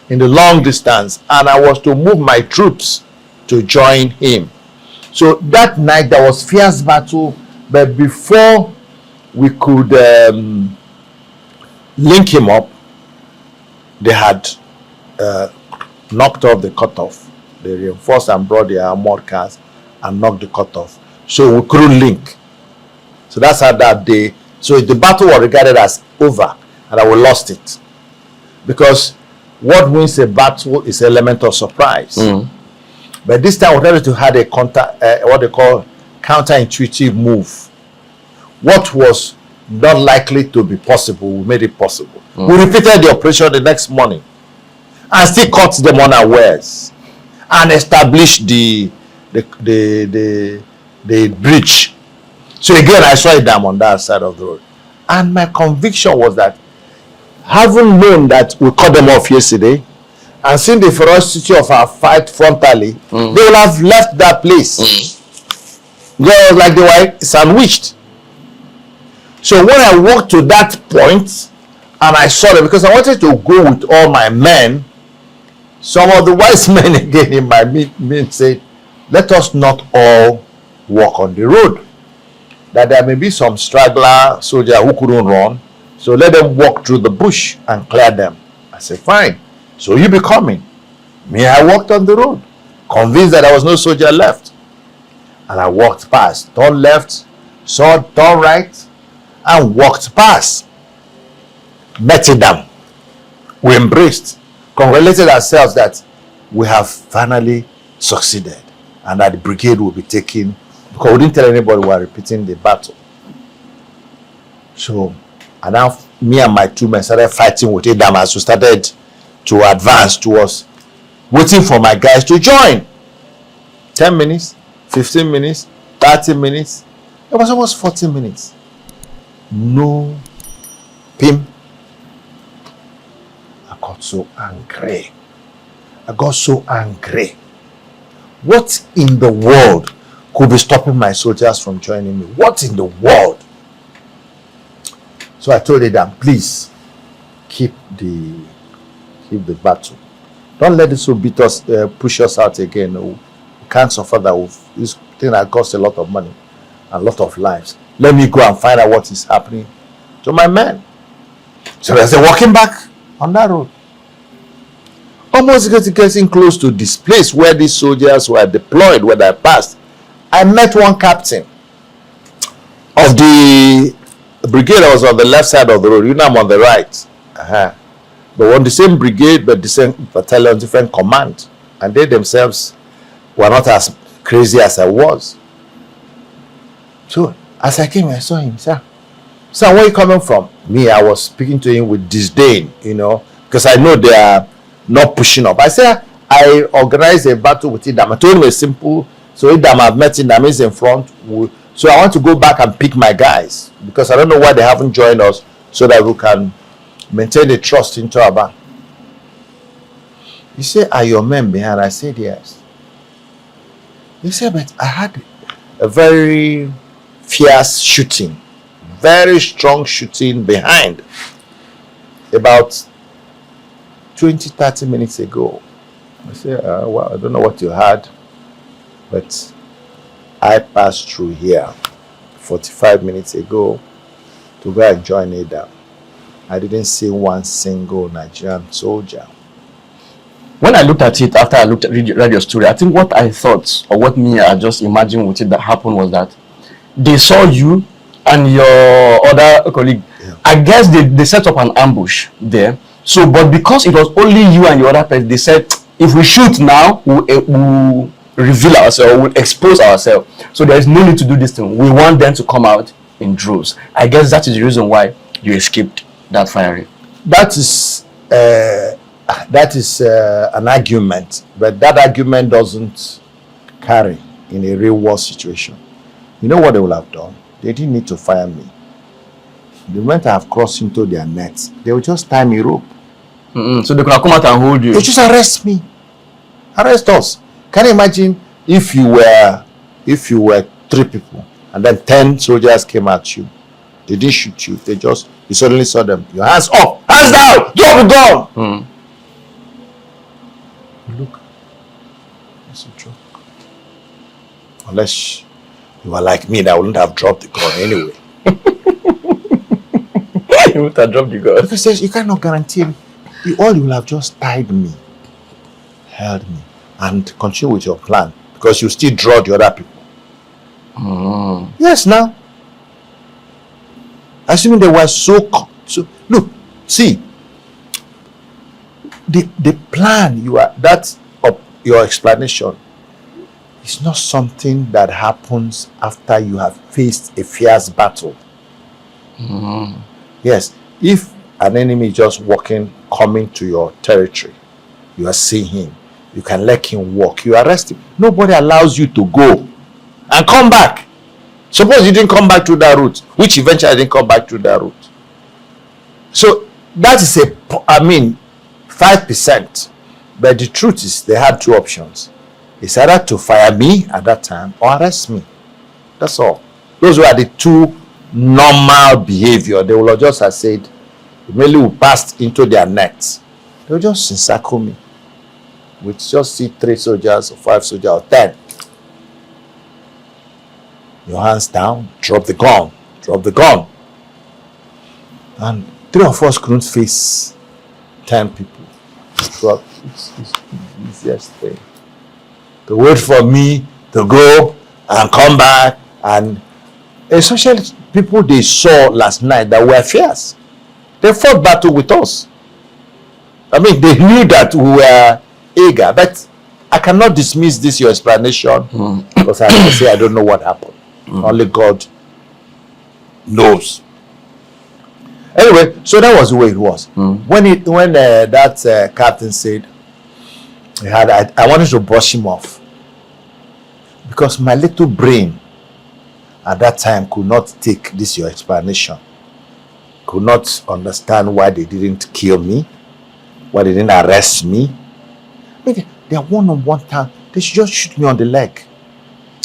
in the long distance, and I was to move my troops to join him. So that night there was fierce battle, but before we could link him up, they had knocked off the cutoff. They reinforced and brought their armored cars and knocked the cutoff. So we couldn't link. So that's how that day. So the battle was regarded as over, and we lost it. Because what wins a battle is an element of surprise. But this time we wanted to have a what they call counterintuitive move. What was not likely to be possible, we made it possible. We repeated the operation the next morning and still caught them unawares and established the bridge. So again, I saw a dam on that side of the road. And my conviction was that, having known that we cut them off yesterday, and seeing the ferocity of our fight frontally, they will have left that place. They were like they were sandwiched. So when I walked to that point, and I saw them, because I wanted to go with all my men, some of the wise men again in my meeting said, let us not all walk on the road. That there may be some straggler soldier who couldn't run, so let them walk through the bush and clear them. I said, fine. So you be coming. Me, I walked on the road, convinced that there was no soldier left. And I walked past, turned left, saw, turned right, and walked past. Met them. We embraced, congratulated ourselves that we have finally succeeded, and that the brigade will be taken, because we didn't tell anybody we were repeating the battle. So, and now me and my two men started fighting with them as we started to advance towards, waiting for my guys to join. 10 minutes, 15 minutes, 30 minutes. It was almost 40 minutes. No pim. I got so angry. What in the world could be stopping my soldiers from joining me? What in the world? So I told them, please keep the battle. Don't let this beat us, push us out again. We can't suffer that. This thing that costs a lot of money and a lot of lives. Let me go and find out what is happening to my men. So as they're walking back on that road, almost getting close to this place where these soldiers were deployed, where they passed, I met one captain of the brigade that was on the left side of the road. You know, I'm on the right. But on the same brigade, but the same battalion, different command. And they themselves were not as crazy as I was. So as I came, I saw him. Sir, where are you coming from? Me, I was speaking to him with disdain, because I know they are not pushing up. I said, I organized a battle with Idam. I told him a simple, so Idam, I've met Idam, is in front. So I want to go back and pick my guys, because I don't know why they haven't joined us, so that we can maintain the trust into our band. He said, are your men behind? I said, yes. He said, but I had a very fierce shooting, very strong shooting behind about 20-30 minutes ago. I said, well, I don't know what you had, but I passed through here 45 minutes ago to go and join Adam. I didn't see one single Nigerian soldier. When I looked at it after I read your story, I think what I thought, or what me I just imagined with it that happened, was that they saw you and your other colleague. Yeah. I guess they set up an ambush there. So, but because it was only you and your other person, they said, if we shoot now, we'll reveal ourselves, we'll expose ourselves. So there is no need to do this thing. We want them to come out in droves. I guess that is the reason why you escaped that firing. That is an argument, but that argument doesn't carry in a real war situation. You know what they will have done? They didn't need to fire me. The moment I have crossed into their nets, they will just tie me rope. So they could have come out and hold you. They just arrest me. Arrest us. Can you imagine if you were 3 people and then 10 soldiers came at you? They didn't shoot you. You suddenly saw them. Your hands up, hands down, drop the gun. Look, it's a joke. Unless you were like me, that I wouldn't have dropped the gun anyway. You would have dropped the gun. Because you cannot guarantee me. All you will have just tied me, held me, and continue with your plan, because you still draw the other people. Yes, now. Assuming they were so look, see, the plan your explanation is not something that happens after you have faced a fierce battle. Yes, if an enemy is just coming to your territory, you are seeing him, you can let him walk, you arrest him. Nobody allows you to go and come back. Suppose you didn't come back to that route, which eventually didn't come back to that route. So that is 5%. But the truth is, they had two options. It's either to fire me at that time or arrest me. That's all. Those were the two normal behavior. They will just have said, immediately we passed into their nets. They will just encircle me. We just see 3 soldiers or 5 soldiers or 10. Your hands down, drop the gun. Drop the gun. And 3 of us couldn't face 10 people. It's the easiest thing. To wait for me to go and come back, and especially people they saw last night that were fierce. They fought battle with us. I mean, they knew that we were eager, but I cannot dismiss this your explanation because I can say I don't know what happened. Only God knows. Anyway, so that was the way it was. When that captain said I wanted to brush him off because my little brain at that time could not take this your explanation, could not understand why they didn't kill me, why they didn't arrest me. I mean, they are one-on-one time. They should just shoot me on the leg.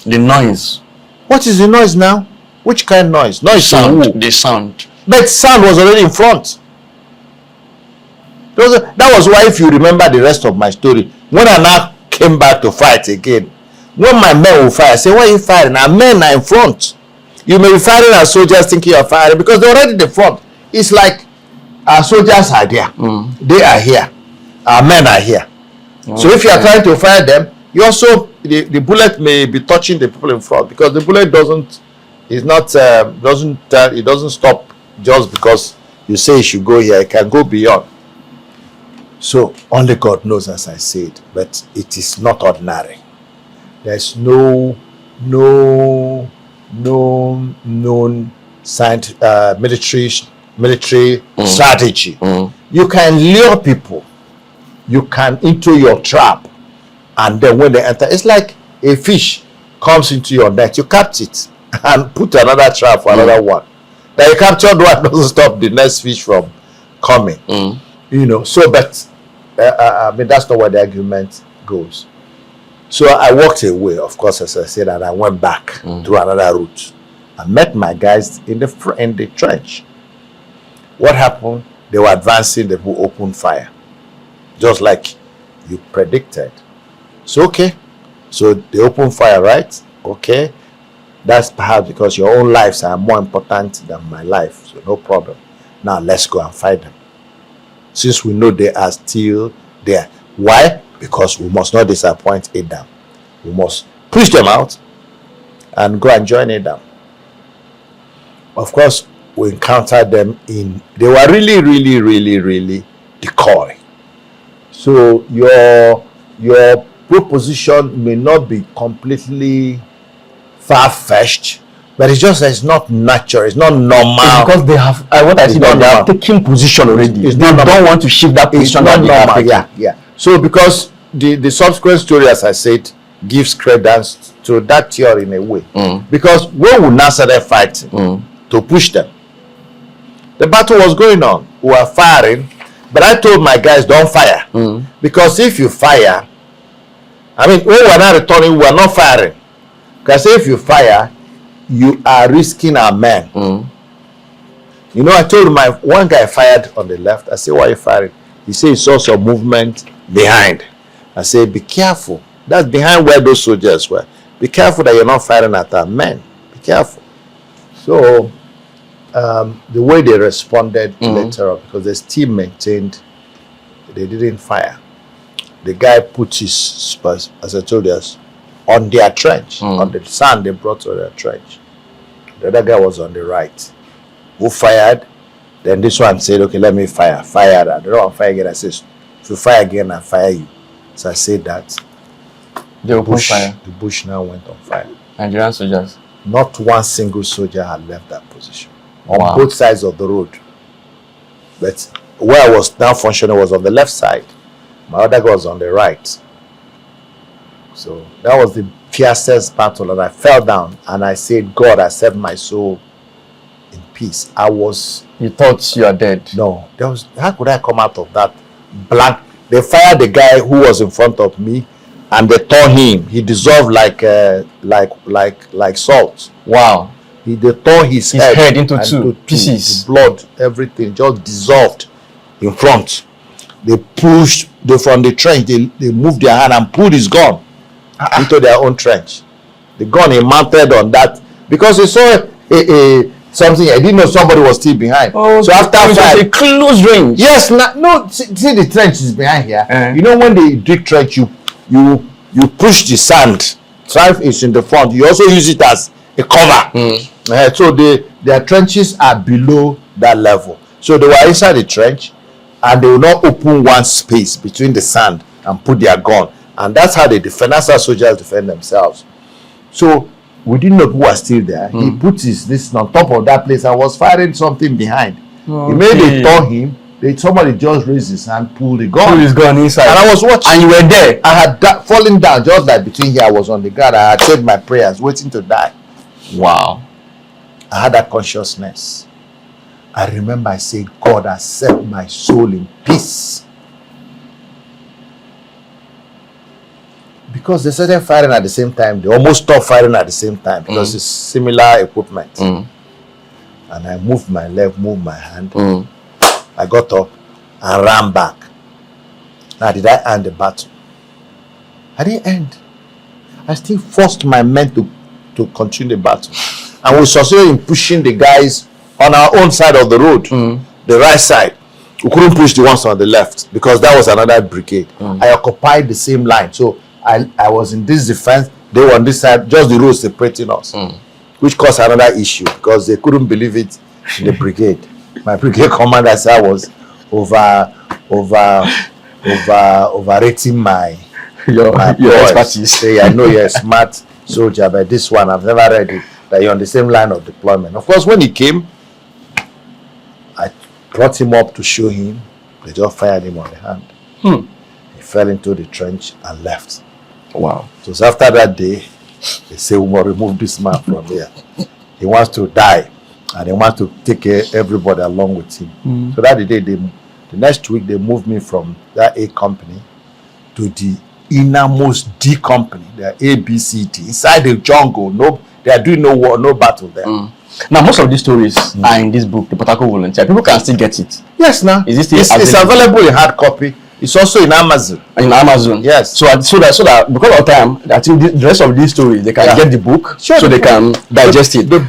The noise. What is the noise now? Which kind of noise? Noise Sound. The sound. But sound was already in front. That was why, if you remember the rest of my story, when I now came back to fight again, when my men will fire, I say, why are you firing? Our men are in front. You may be firing as soldiers thinking you're firing because they're already in the front. It's like our soldiers are there. They are here. Our men are here. So if you are trying to fire them, you also, the bullet may be touching the people in front because the bullet doesn't stop just because you say it should go here. It can go beyond. So only God knows, as I said, but it is not ordinary. There's no known military strategy. You can lure people, you can into your trap, and then when they enter, it's like a fish comes into your net, you catch it and put another trap for another one. Then you captured one doesn't stop the next fish from coming. So but that's not where the argument goes. So I walked away, of course, as I said, and I went back through another route. I met my guys in the trench. What happened? They were advancing, they would open fire, just like you predicted. So okay, so they open fire, right? Okay, that's perhaps because your own lives are more important than my life, so no problem. Now let's go and fight them. Since we know they are still there. Why? Because we must not disappoint Adam. We must push them out and go and join Adam. Of course, we encountered them they were really decoy. So your proposition may not be completely far-fetched, but it's just that it's not natural, it's not normal. It's because they have what I see that they are taking position already. They don't want to shift that position. It's not normal. Yeah. So because the subsequent story, as I said, gives credence to that theory in a way. Because when we now started fighting to push them, the battle was going on. We were firing, but I told my guys, don't fire. Because if you fire, when we were not returning, we were not firing. Because if you fire, you are risking our men. I told my one guy fired on the left. I said, why are you firing? He said he saw some movement behind. I said, be careful. That's behind where those soldiers were. Be careful that you're not firing at our men. Be careful. So the way they responded later on, because they still maintained they didn't fire. The guy put his spurs, as I told you, on their trench, on the sand they brought to their trench. The other guy was on the right. Who fired? Then this one said, okay, let me fire. Fired. I don't want to fire again. I said, if you fire again, I'll fire you. So I said that. The bush now went on fire. Nigerian soldiers? Not one single soldier had left that position. On both sides of the road. But where I was now functioning was on the left side. My other guy was on the right. So that was the fiercest battle, and I fell down and I said, God, accept my soul in peace. You thought you are dead? No. How could I come out of that blank? They fired the guy who was in front of me, and they tore him. He dissolved like salt. Wow. They tore his head into two pieces. The blood, everything just dissolved in front. They pushed from the trench. They moved their hand and pulled his gun into their own trench. The gun he mounted on that because he saw something. I didn't know somebody was still behind. Oh, so after a close range. Yes, no. See the trench is behind here. You know when they dig trench, you push the sand. Tribe is in the front. You also use it as a cover. So their trenches are below that level. So they were inside the trench, and they will not open one space between the sand and put their gun. And that's how they defend. That's how soldiers defend themselves. So we didn't know who was still there. He put this on top of that place and was firing something behind. Okay. He made it tore him. Somebody just raised his hand, pulled the gun. Pulled his gun inside. And I was watching. And you were there. I had fallen down just like between here. I was on the ground. I had said my prayers, waiting to die. Wow. I had that consciousness. I remember I said, God, accept my soul in peace. Because they started firing at the same time. They almost stopped firing at the same time because it's similar equipment. And I moved my leg, moved my hand. I got up and ran back. Now, did I end the battle? I didn't end. I still forced my men to continue the battle. And we succeeded in pushing the guys on our own side of the road, the right side. We couldn't push the ones on the left because that was another brigade. I occupied the same line. So I was in this defense, they were on this side, just the road separating us, which caused another issue because they couldn't believe it in the brigade. My brigade commander said I was overrating your expertise. Say, I know you're a smart soldier, but this one I've never read it. That you're on the same line of deployment. Of course, when he came, I brought him up to show him. They just fired him on the hand. He fell into the trench and left. Wow. So after that day, they say we must remove this man from here. He wants to die, and he wants to take everybody along with him. So that the day, the next week, they moved me from that A company to the innermost D company, the A, B, C, D, inside the jungle. No, they are doing no war, no battle there. Now, most of these stories are in this book, The Protocol Volunteer. People can still get it. Yes, now. Is it still it's available in hard copy. It's also in Amazon. In Amazon. Yes. So that because of time, I think the rest of these stories they can get the book, so they can digest it. The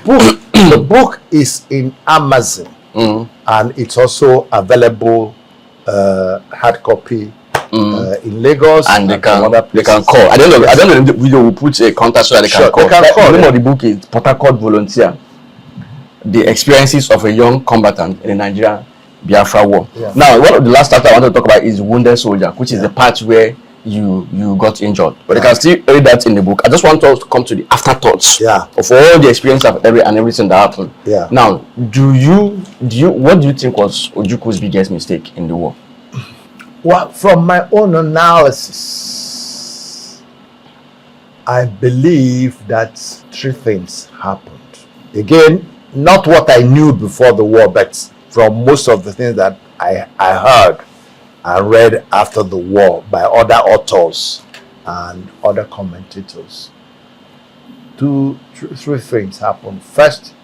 book is in Amazon, and it's also available hard copy in Lagos, and they can call. I don't know. The video will put a contact so that they can call. The name of the book is Protocol Volunteer: The Experiences of a Young Combatant in the Nigeria-Biafra War. Now, one of the last chapter I want to talk about is Wounded Soldier, which is the part where you got injured, but you can still read that in the book. I just want us to come to the afterthoughts of all the experience of everything that happened. Now, what do you think was Ojukwu's biggest mistake in the war? Well, from my own analysis, I believe that three things happened. Again, not what I knew before the war, but from most of the things that I heard and read after the war by other authors and other commentators. Three things happened. First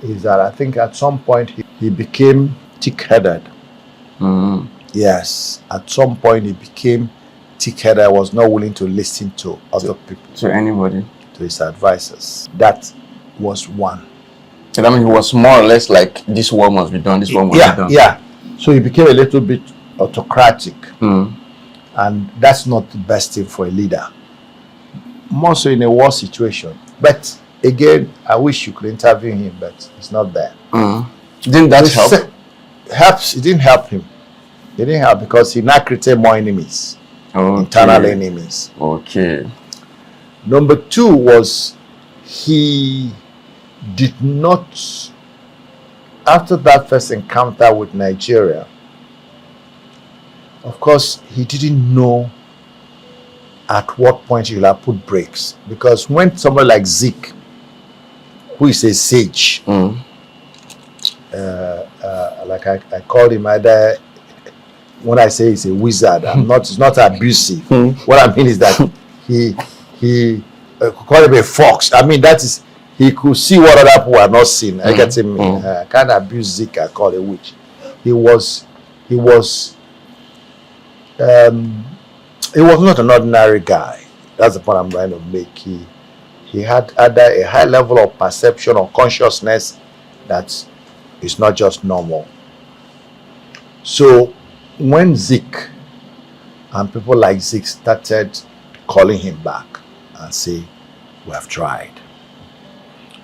is that I think at some point he became thick-headed. Yes, at some point he became thick-headed. I was not willing to listen to other people. To anybody? To his advisors. That was one. So that means he was more or less like, this war must be done, this war must be done. Yeah. So he became a little bit autocratic. And that's not the best thing for a leader. More so in a war situation. But again, I wish you could interview him, but it's not there. Didn't that help? It didn't help him. It didn't help because he now created more enemies. Internal enemies. Okay. Number two was he did not, after that first encounter with Nigeria, of course, he didn't know at what point you'll have put brakes. Because when somebody like Zik, who is a sage, like I called him either, when I say he's a wizard, it's not abusive. What I mean is that he call him a fox. I mean, that is, he could see what other people are not seeing. I get him. Can't abuse Zik, I call a witch. He was not an ordinary guy. That's the point I'm trying to make. He had either a high level of perception or consciousness that is not just normal. So when Zik and people like Zik started calling him back and say, we have tried,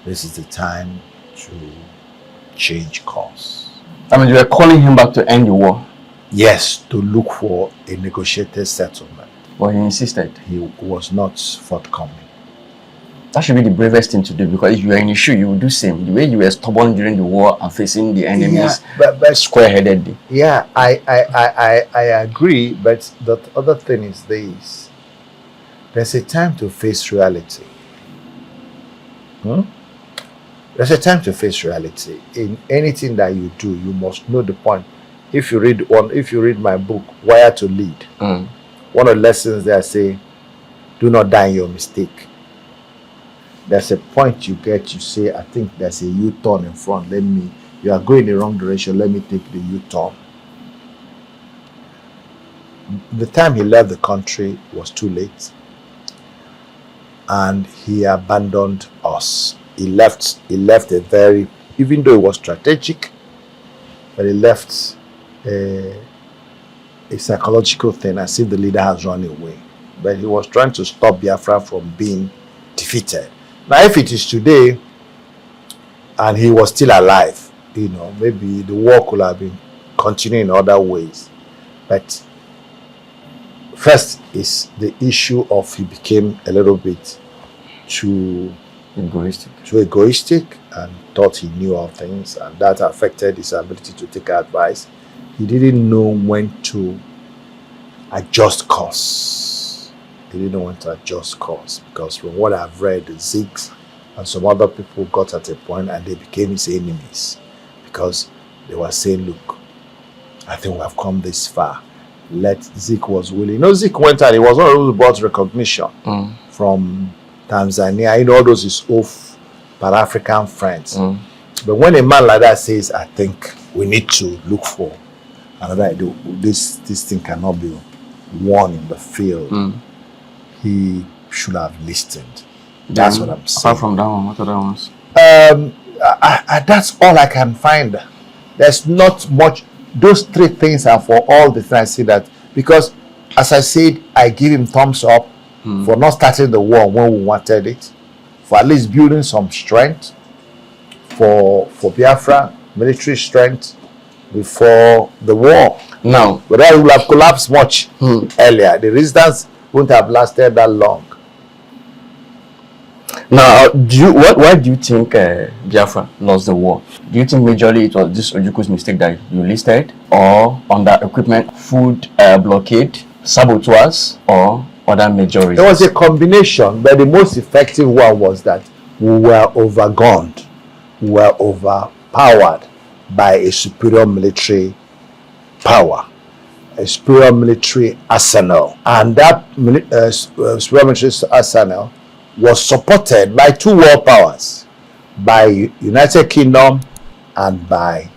this is the time to change course. I mean, you were calling him back to end the war? Yes, to look for a negotiated settlement. But he insisted? He was not forthcoming. That should be the bravest thing to do, because if you are in a shoe, you will do same. The way you were stubborn during the war and facing the enemies, but square-headedly. Yeah, I agree, but the other thing is this. There's a time to face reality. There's a time to face reality. In anything that you do, you must know the point. If you read my book, Wired to Lead, one of the lessons there say, do not die in your mistake. There's a point you get, you say, I think there's a U-turn in front. You are going in the wrong direction, let me take the U-turn. The time he left the country was too late. And he abandoned us. He left a very, even though it was strategic, but he left a psychological thing, as if the leader has run away. But he was trying to stop Biafra from being defeated. Now, if it is today, and he was still alive, maybe the war could have been continuing in other ways. But first is the issue of he became a little bit too egoistic and thought he knew all things, and that affected his ability to take advice. He didn't know when to adjust course. He didn't want to adjust course, because from what I've read, the Zigs and some other people got at a point and they became his enemies, because they were saying, look, I think we have come this far. Zik was willing. Zik went out, he was not able to brought recognition from Tanzania, all those his off Pan-African friends. But when a man like that says, I think we need to look for another idea, this thing cannot be won in the field, he should have listened. That's what I'm saying. Apart from that one, what other ones? That's all I can find. There's not much. Those three things are for all the things I see that, because as I said, I give him thumbs up for not starting the war when we wanted it, for at least building some strength for Biafra, military strength before the war. Now, but that would have collapsed much earlier. The resistance wouldn't have lasted that long. Now, why do you think Biafra lost the war? Do you think majorly it was this Ojukwu's mistake that you listed, or under equipment, food blockade, saboteurs, or other major reasons? There was a combination, but the most effective one was that we were overgunned, we were overpowered by a superior military power, a superior military arsenal, and that superior military arsenal was supported by two world powers, by United Kingdom and by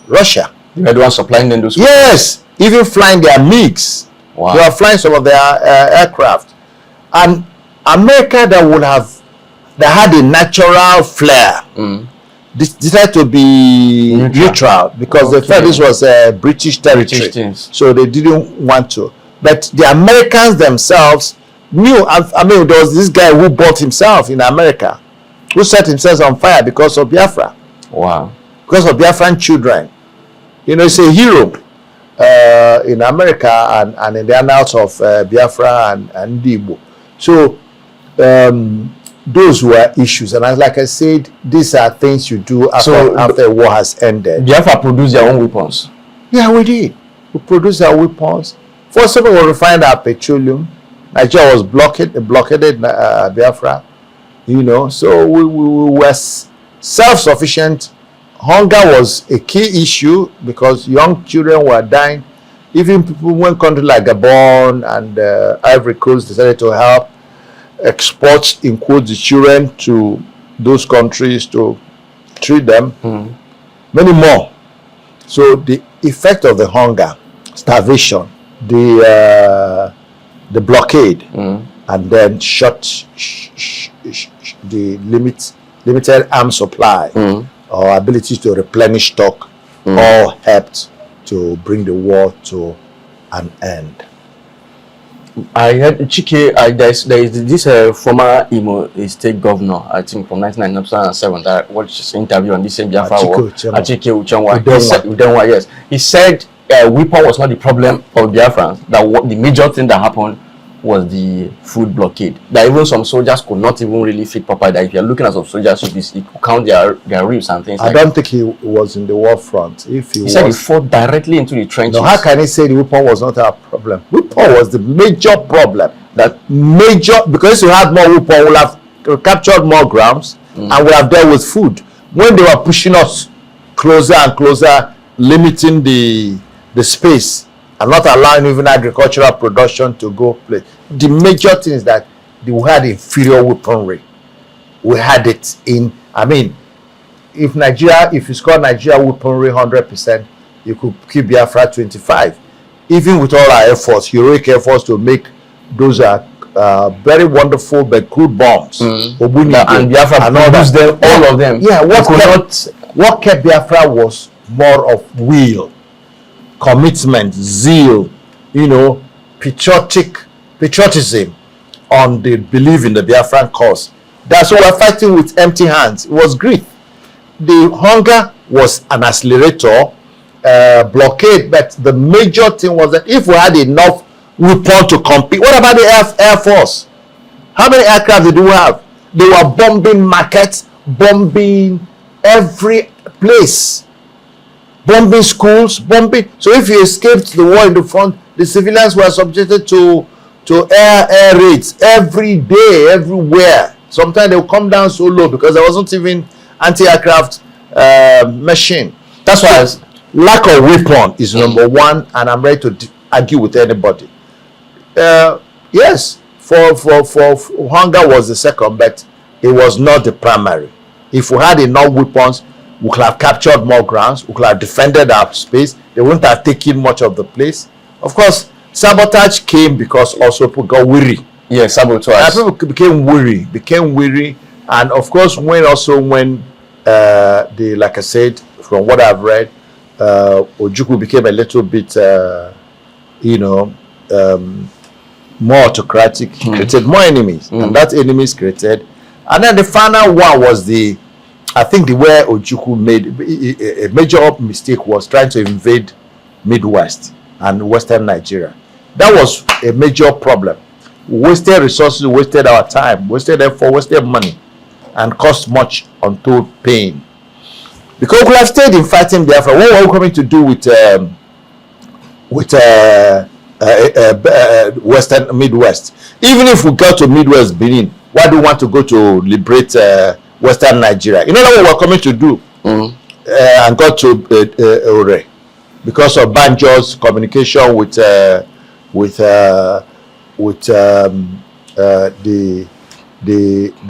Russia. You were the one supplying them those? Yes, even flying their MiGs. Wow. They were flying some of their aircraft. And America that had a natural flair decided to be neutral because they felt this was British territory. So they didn't want to. But the Americans themselves knew. I mean, there was this guy who bought himself in America, who set himself on fire because of Biafra. Wow. Because of Biafran children. He's a hero in America and in the annals of Biafra and Igbo. So those were issues. And like I said, these are things you do after a war has ended. Biafra produced their own weapons? Yeah, we did. We produced our weapons. First of all, we refined our petroleum. Nigeria was blockaded Biafra, you know. So we were self-sufficient. Hunger was a key issue because young children were dying. Even people went countries like Gowon and Ivory Coast decided to help export, in quotes, the children to those countries to treat them. Many more. So the effect of the hunger, starvation, the blockade, and then the limited arms supply or ability to replenish stock, all helped to bring the war to an end. I heard Chike, there is this former Imo state governor, I think from 1997, that watched his interview on this same Biafra War. Achike Uchenwa. Yes. He said weapon was not the problem of Biafrans, that the major thing that happened was the food blockade. That even some soldiers could not even really feed properly. That if you're looking at some soldiers, you could count their ribs and things. I don't think he was in the war front. If he said he fought directly into the trenches. No, how can he say the weapon was not our problem? Weapon was the major problem. Because you had more weapon, we'll have captured more grounds and we'll have dealt with food. When they were pushing us closer and closer, limiting the space and not allowing even agricultural production to go play. The major thing is that we had inferior weaponry. We had it in, if you score Nigeria weaponry 100%, you could keep Biafra 25. Even with all our efforts, heroic efforts to make those very wonderful but crude bombs. And Biafra produced them, all of them. Yeah, what kept Biafra was more of will, commitment, zeal, patriotism on the belief in the Biafran cause. That's why we're fighting with empty hands. It was grief. The hunger was an accelerator, blockade, but the major thing was that if we had enough weapon to compete, what about the Air Force? How many aircraft did we have? They were bombing markets, bombing every place, bombing schools, bombing. So if you escaped the war in the front, the civilians were subjected to air raids every day, everywhere. Sometimes they would come down so low because there wasn't even anti-aircraft machine. That's why lack of weapon is number one, and I'm ready to argue with anybody. Yes, for hunger was the second, but it was not the primary. If we had enough weapons, we could have captured more grounds, we could have defended our space, they wouldn't have taken much of the place. Of course, sabotage came because also people got weary. Yeah, sabotage. People became weary, and of course, when like I said, from what I've read, Ojukwu became a little bit, more autocratic, created more enemies, and that enemies created. And then the final one was I think the way Ojukwu made a major mistake was trying to invade Midwest and Western Nigeria. That was a major problem. We wasted resources, wasted our time, wasted effort, wasted money, and cost much untold pain. Because we have stayed in fighting Biafra. What were we coming to do with Western Midwest? Even if we got to Midwest Benin, why do we want to go to liberate Western Nigeria? You know what we're coming to do? And got to Ore because of Banjo's communication with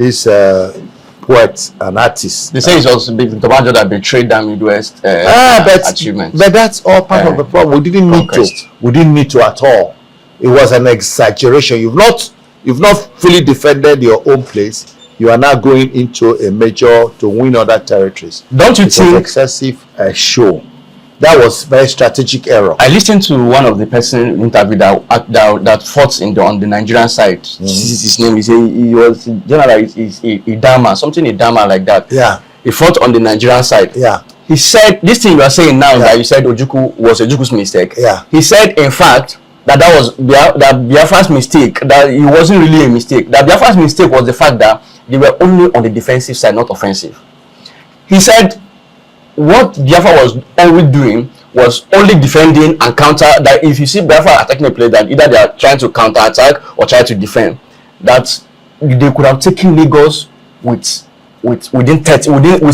this poet and artist. They say it's also big Banjo that betrayed that Midwest achievement. But that's all part of the problem. We didn't need to. We didn't need to at all. It was an exaggeration. You've not fully defended your own place. You are now going into a major to win other territories. Don't you think excessive show? That was very strategic error. I listened to one of the person interview that fought on the Nigerian side. His name is he was general is Idama, something Idama like that. Yeah. He fought on the Nigerian side. Yeah. He said this thing you are saying now that you said Ojukwu was Ojukwu's mistake. Yeah. He said in fact that was Biafra's mistake, that it wasn't really a mistake. That Biafra's mistake was the fact that they were only on the defensive side, not offensive. He said what Biafra was always doing was only defending and counter. That if you see Biafra attacking a place, that either they are trying to counter attack or try to defend. That they could have taken Lagos with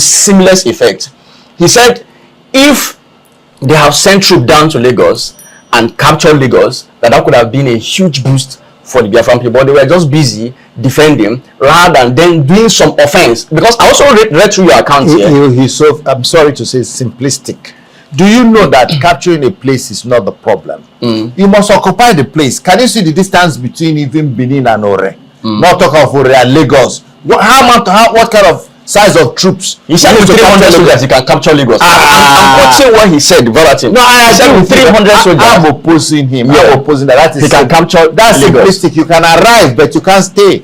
seamless effect. He said, if they have sent troops down to Lagos and captured Lagos, that could have been a huge boost for the Biafran people. But they were just busy defending rather than then doing some offense. Because I also read through your account here. He's so, I'm sorry to say, simplistic. Do you know that capturing a place is not the problem? You must occupy the place. Can you see the distance between even Benin and Ore? Not talk of Ore and Lagos. What kind of size of troops? He said with 300 soldiers he can capture Lagos. I'm quoting what he said verbatim. No, I said with 300 soldiers. I'm opposing him. You're opposing that. That is he can capture. That's simplistic. You can arrive, but you can't stay.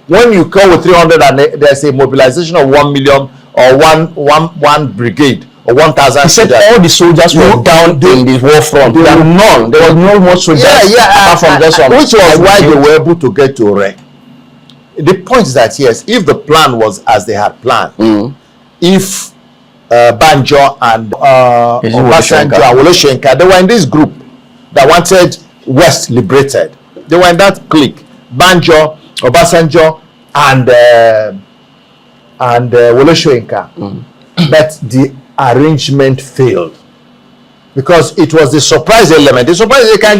When you come with 300 and there's a mobilization of 1 million or one brigade or 1,000. He said all the soldiers were down in the war front. There were none. There was no more soldiers apart from just one. Which was why they were able to get to Ore. The point is that yes, if the plan was as they had planned, if Banjo and Obasanjo and Woloshenka, they were in this group that wanted West liberated. They were in that clique. Banjo, Obasanjo, and Woloshenka. But the arrangement failed because it was the surprise element. The surprise you can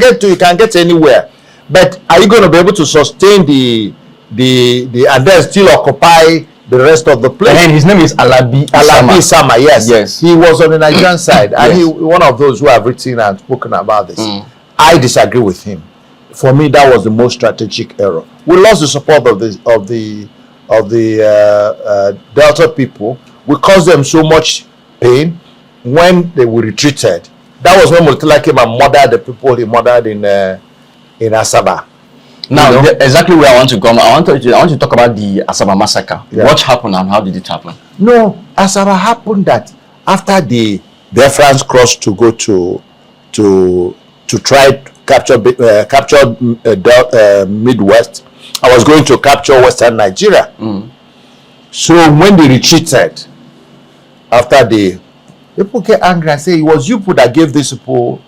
get anywhere. But are you going to be able to sustain the and then still occupy the rest of the place? And his name is Alabi Sama. Yes, he was on the Nigerian side, and he one of those who have written and spoken about this. I disagree with him. For me, that was the most strategic error. We lost the support of the Delta people. We caused them so much pain when they were retreated. That was when Murtala came and murdered the people he murdered in Asaba. Now, exactly where I want to come. I want to talk about the Asaba Massacre. Yeah. What happened and how did it happen? No, Asaba happened that after the Biafrans crossed to go to try to capture Midwest. I was going to capture Western Nigeria. So when they retreated, after people get angry and say it was you that gave these people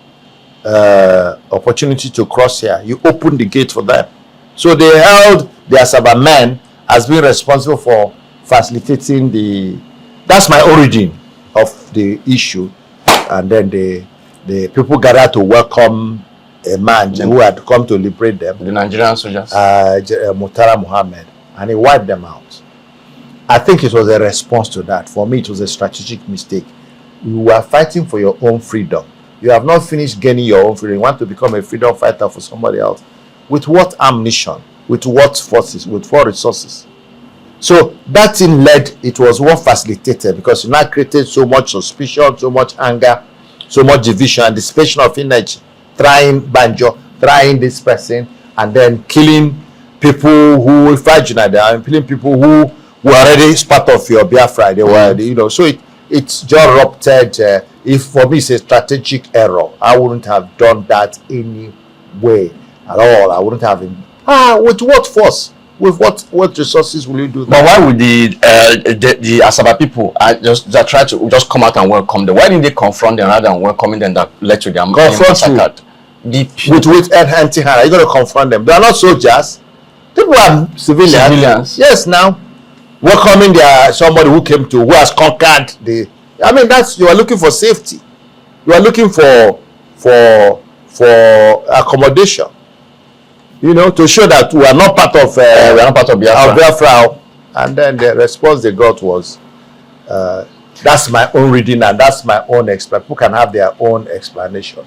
opportunity to cross here. You opened the gate for them. So they held the Asaba men as being responsible for facilitating that's my origin of the issue. And then the people gathered to welcome a man who had come to liberate them, the Nigerian soldiers, Murtala Muhammad, and he wiped them out. I think it was a response to that. For me, it was a strategic mistake. You were fighting for your own freedom. You have not finished gaining your own freedom. You want to become a freedom fighter for somebody else. With what ammunition? With what forces? With what resources? So that thing it was what facilitated, because it now created so much suspicion, so much anger, so much division and dissipation of energy, trying Banjo, trying this person, and then killing people who were fragile, and killing people who were already part of your Biafra. They were, so it's just erupted. If for me it's a strategic error, I wouldn't have done that anyway at all. I wouldn't have with what force? With what resources will you do that? But why would the Asaba people just try to just come out and welcome them? Why didn't they confront them rather than welcoming them that led to their massacre? With empty hand, are you going to confront them? They are not soldiers. People are civilians. Yes, now welcoming somebody who has conquered you are looking for safety. You are looking for accommodation. To show that we are not part of Biafra. And then the response they got was, that's my own reading and that's my own explanation. People can have their own explanation.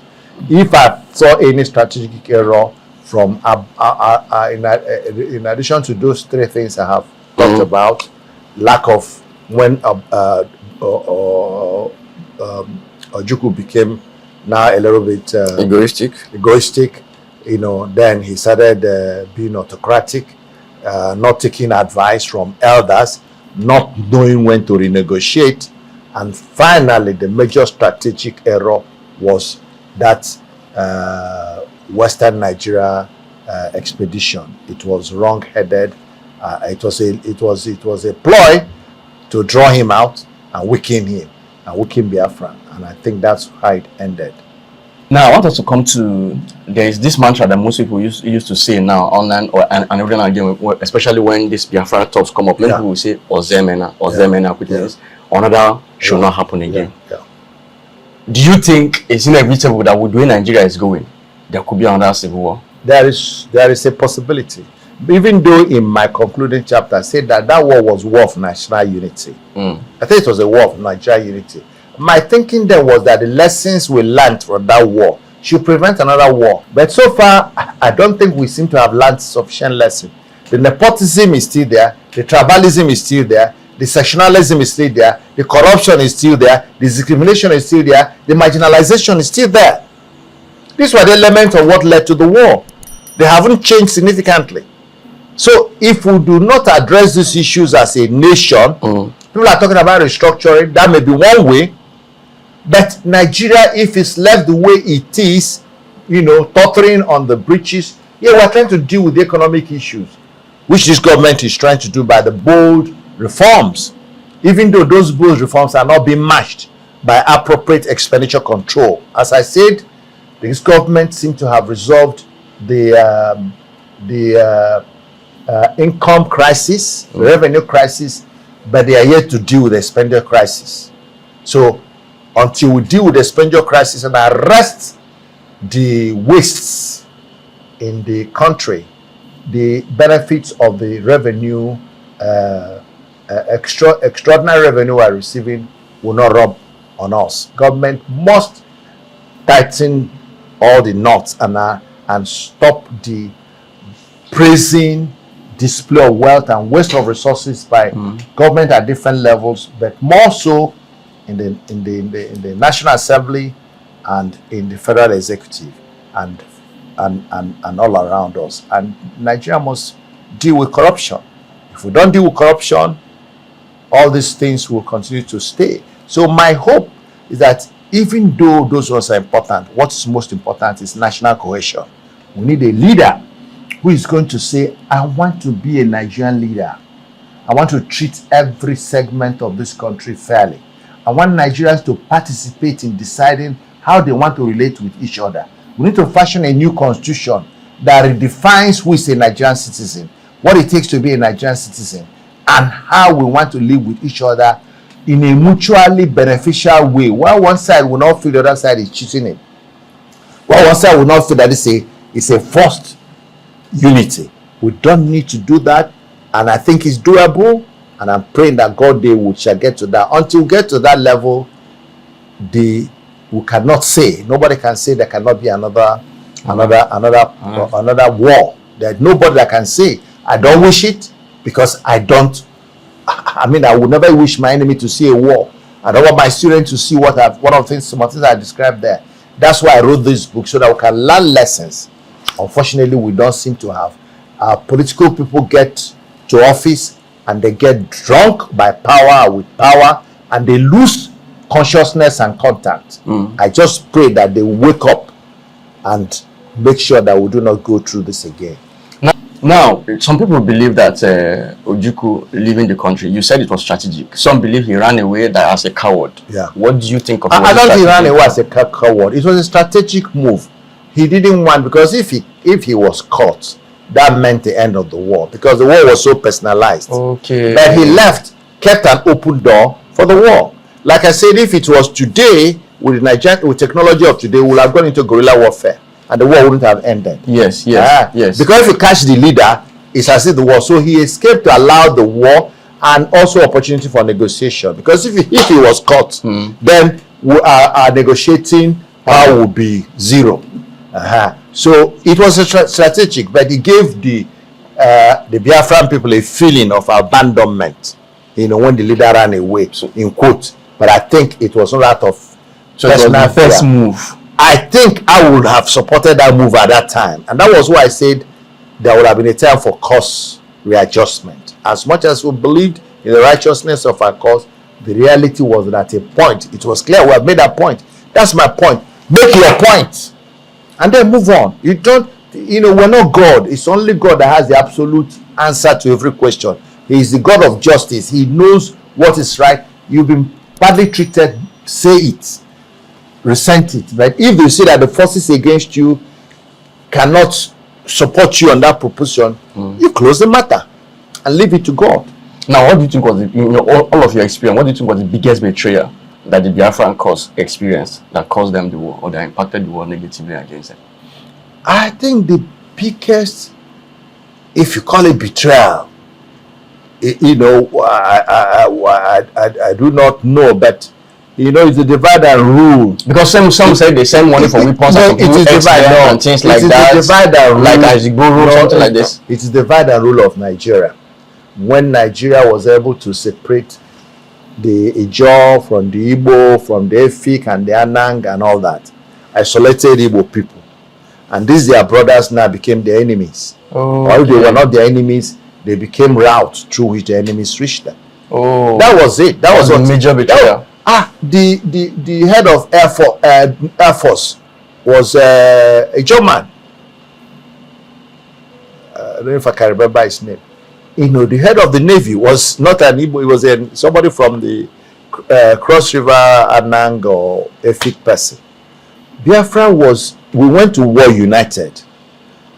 If I saw any strategic error from in addition to those three things I have talked about, lack of when Ojukwu became now a little bit egoistic. Then he started being autocratic, not taking advice from elders, not knowing when to renegotiate, and finally the major strategic error was that Western Nigeria expedition. It was wrong-headed. It was a ploy to draw him out and weaken him. and weaken Biafra. And I think that's how it ended. Now, I want us to come to, there is this mantra that most people used to say now online and every now and again, especially when this Biafra talks come up, people will say, Ozemena, which means another should not happen again. Do you think it's inevitable that with the way Nigeria is going, there could be another civil war? There is a possibility. Even though in my concluding chapter I said that war was war of national unity. I think it was a war of Nigerian unity. My thinking then was that the lessons we learned from that war should prevent another war. But so far, I don't think we seem to have learned sufficient lesson. The nepotism is still there. The tribalism is still there. The sectionalism is still there. The corruption is still there. The discrimination is still there. The marginalization is still there. These were the elements of what led to the war. They haven't changed significantly. So if we do not address these issues as a nation, people are talking about restructuring. That may be one way. But Nigeria, if it's left the way it is, tottering on the breaches, we're trying to deal with the economic issues, which this government is trying to do by the bold reforms, even though those bold reforms are not being matched by appropriate expenditure control. As I said, this government seems to have resolved the income crisis, the revenue crisis, but they are yet to deal with the expenditure crisis. So until we deal with the expenditure crisis and arrest the wastes in the country, the benefits of the revenue, extraordinary revenue we are receiving will not rub on us. Government must tighten all the knots and stop the praising display of wealth and waste of resources by government at different levels, but more so in the National Assembly and in the federal executive and all around us. And Nigeria must deal with corruption. If we don't deal with corruption, all these things will continue to stay. So my hope is that even though those ones are important, what is most important is national cohesion. We need a leader who is going to say, I want to be a Nigerian leader. I want to treat every segment of this country fairly. I want Nigerians to participate in deciding how they want to relate with each other. We need to fashion a new constitution that redefines who is a Nigerian citizen, what it takes to be a Nigerian citizen, and how we want to live with each other in a mutually beneficial way. While one side will not feel the other side is cheating it. While one side will not feel that it's a forced unity. We don't need to do that, and I think it's doable. And I'm praying that God shall get to that. Until we get to that level, we cannot say, nobody can say there cannot be another war. There's nobody that can say, I don't wish it, because I would never wish my enemy to see a war. I don't want my students to see some of the things I described there. That's why I wrote this book, so that we can learn lessons. Unfortunately, we don't seem to have. Our political people get to office and they get drunk by power with power, and they lose consciousness and contact. I just pray that they wake up and make sure that we do not go through this again. Now, some people believe that Ojukwu leaving the country, you said it was strategic. Some believe he ran away as a coward. Yeah. What do you think of it? I don't think he ran away as a coward. It was a strategic move. He didn't want, because if he was caught, that meant the end of the war, because the war was so personalized. Okay. But he left, kept an open door for the war. Like I said, if it was today, with technology of today, we would have gone into guerrilla warfare, and the war wouldn't have ended. Yes. Because if you catch the leader, it's as if the war. So he escaped to allow the war and also opportunity for negotiation. Because if he was caught, then our negotiating power would be zero. So it was a strategic, but it gave the Biafran people a feeling of abandonment, when the leader ran away, in quote. But I think it was not out of personal first move. I think I would have supported that move at that time, and that was why I said there would have been a time for course readjustment. As much as we believed in the righteousness of our cause, the reality was that at a point, it was clear we have made that point. That's my point. Make your point. And then move on. You don't, we're not God. It's only God that has the absolute answer to every question. He is the God of justice. He knows what is right. You've been badly treated say it, resent it. But if you see that the forces against you cannot support you on that proposition, you close the matter and leave it to God. Now, what do you think was all of your experience? What do you think was the biggest betrayal that the Biafran cause experienced that caused them the war, or that impacted the war negatively against them? I think the biggest, if you call it betrayal, I do not know, but it's a divide and rule. Because some say they send money for weapons and things like that. Divide and rule, like Azikiwe, something like this. It is the divide and rule of Nigeria. When Nigeria was able to separate the Ijaw from the Igbo, from the Efik and the Anang and all that, isolated Igbo people, and these their brothers now became their enemies. Or if they were not their enemies, they became routes through which the enemies reached them. That was it. That was a major betrayal. The head of Air Force was a German. I don't know if I can remember his name. The head of the Navy was not an Igbo. It was somebody from the Cross River, Anang or Efik person. Biafra we went to war united,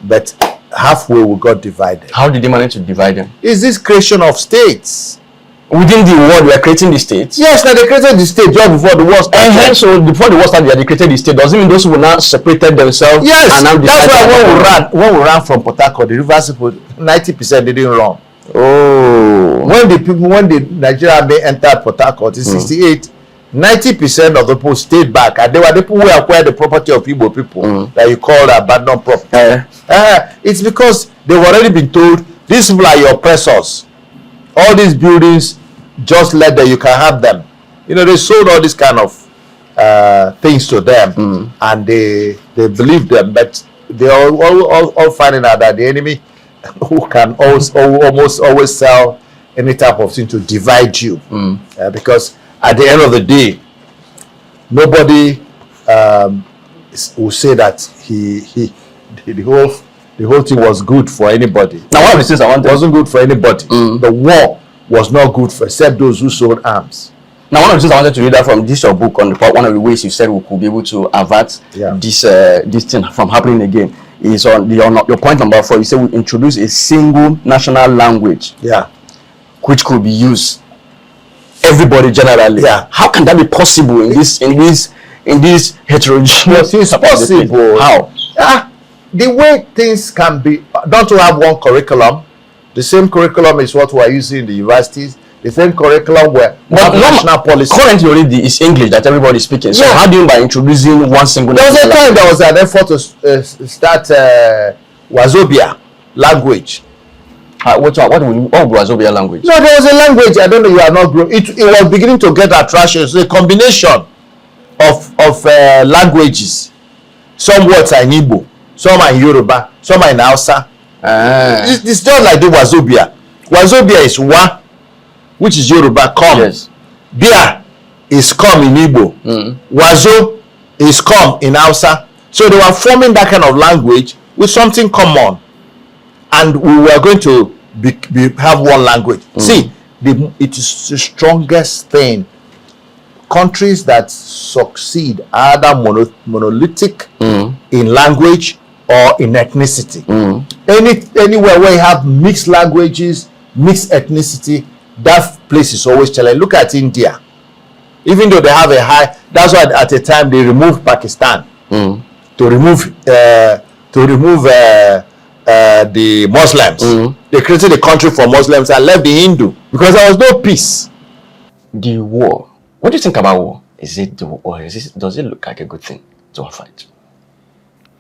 but halfway we got divided. How did they manage to divide them? Is this creation of states? Within the war, they are creating the states? Yes, now they created the state just before the war started. So before the war started, they created the state. Doesn't mean those who now separated themselves? Yes, and now that's why when we ran from Port Harcourt, the Rivers people, 90% didn't run. When the Nigerian Army entered Port Harcourt in 68, 90% of the people stayed back, and they were the people who acquired the property of Igbo people that you call abandoned property. It's because they've already been told, these people are your oppressors. All these buildings, just let them, you can have them. They sold all these kind of things to them, and they believed them, but they are all finding out that the enemy who can almost always sell any type of thing to divide you, because at the end of the day, nobody will say that the whole thing was good for anybody. Now, one of the things I wanted, it wasn't good for anybody. The war was not good for except those who sold arms. Now, one of the things I wanted to read that from this your book on one of the ways you said we could be able to avert this thing from happening again is on your point number 4. You said we introduce a single national language, which could be used everybody generally. How can that be possible in this heterogeneous? It's possible. How? The way things can be, don't you have one curriculum? The same curriculum is what we are using in the universities. The same curriculum where national policy. Currently already is English that everybody is speaking. So how do you by introducing one single language? There was a time there was an effort to start Wazobia language. What Wazobia language? No, there was a language, I don't know, you are not grown. It was beginning to get attraction. It's a combination of languages. Some words are in Igbo, some are in Yoruba, some are in Hausa. It's just like the Wazobia. Wazobia is wa, which is Yoruba, come. Yes. Bia is come in Igbo. Wazo is come in Hausa. So they were forming that kind of language with something common. And we were going to have one language. See, it is the strongest thing. Countries that succeed are either monolithic in language or in ethnicity. Anywhere where you have mixed languages, mixed ethnicity, that place is always challenging. Look at India. Even though they have a high, that's why at a time they removed Pakistan to remove the Muslims. They created a country for Muslims and left the Hindu because there was no peace. The war. What do you think about war? Does it look like a good thing to fight?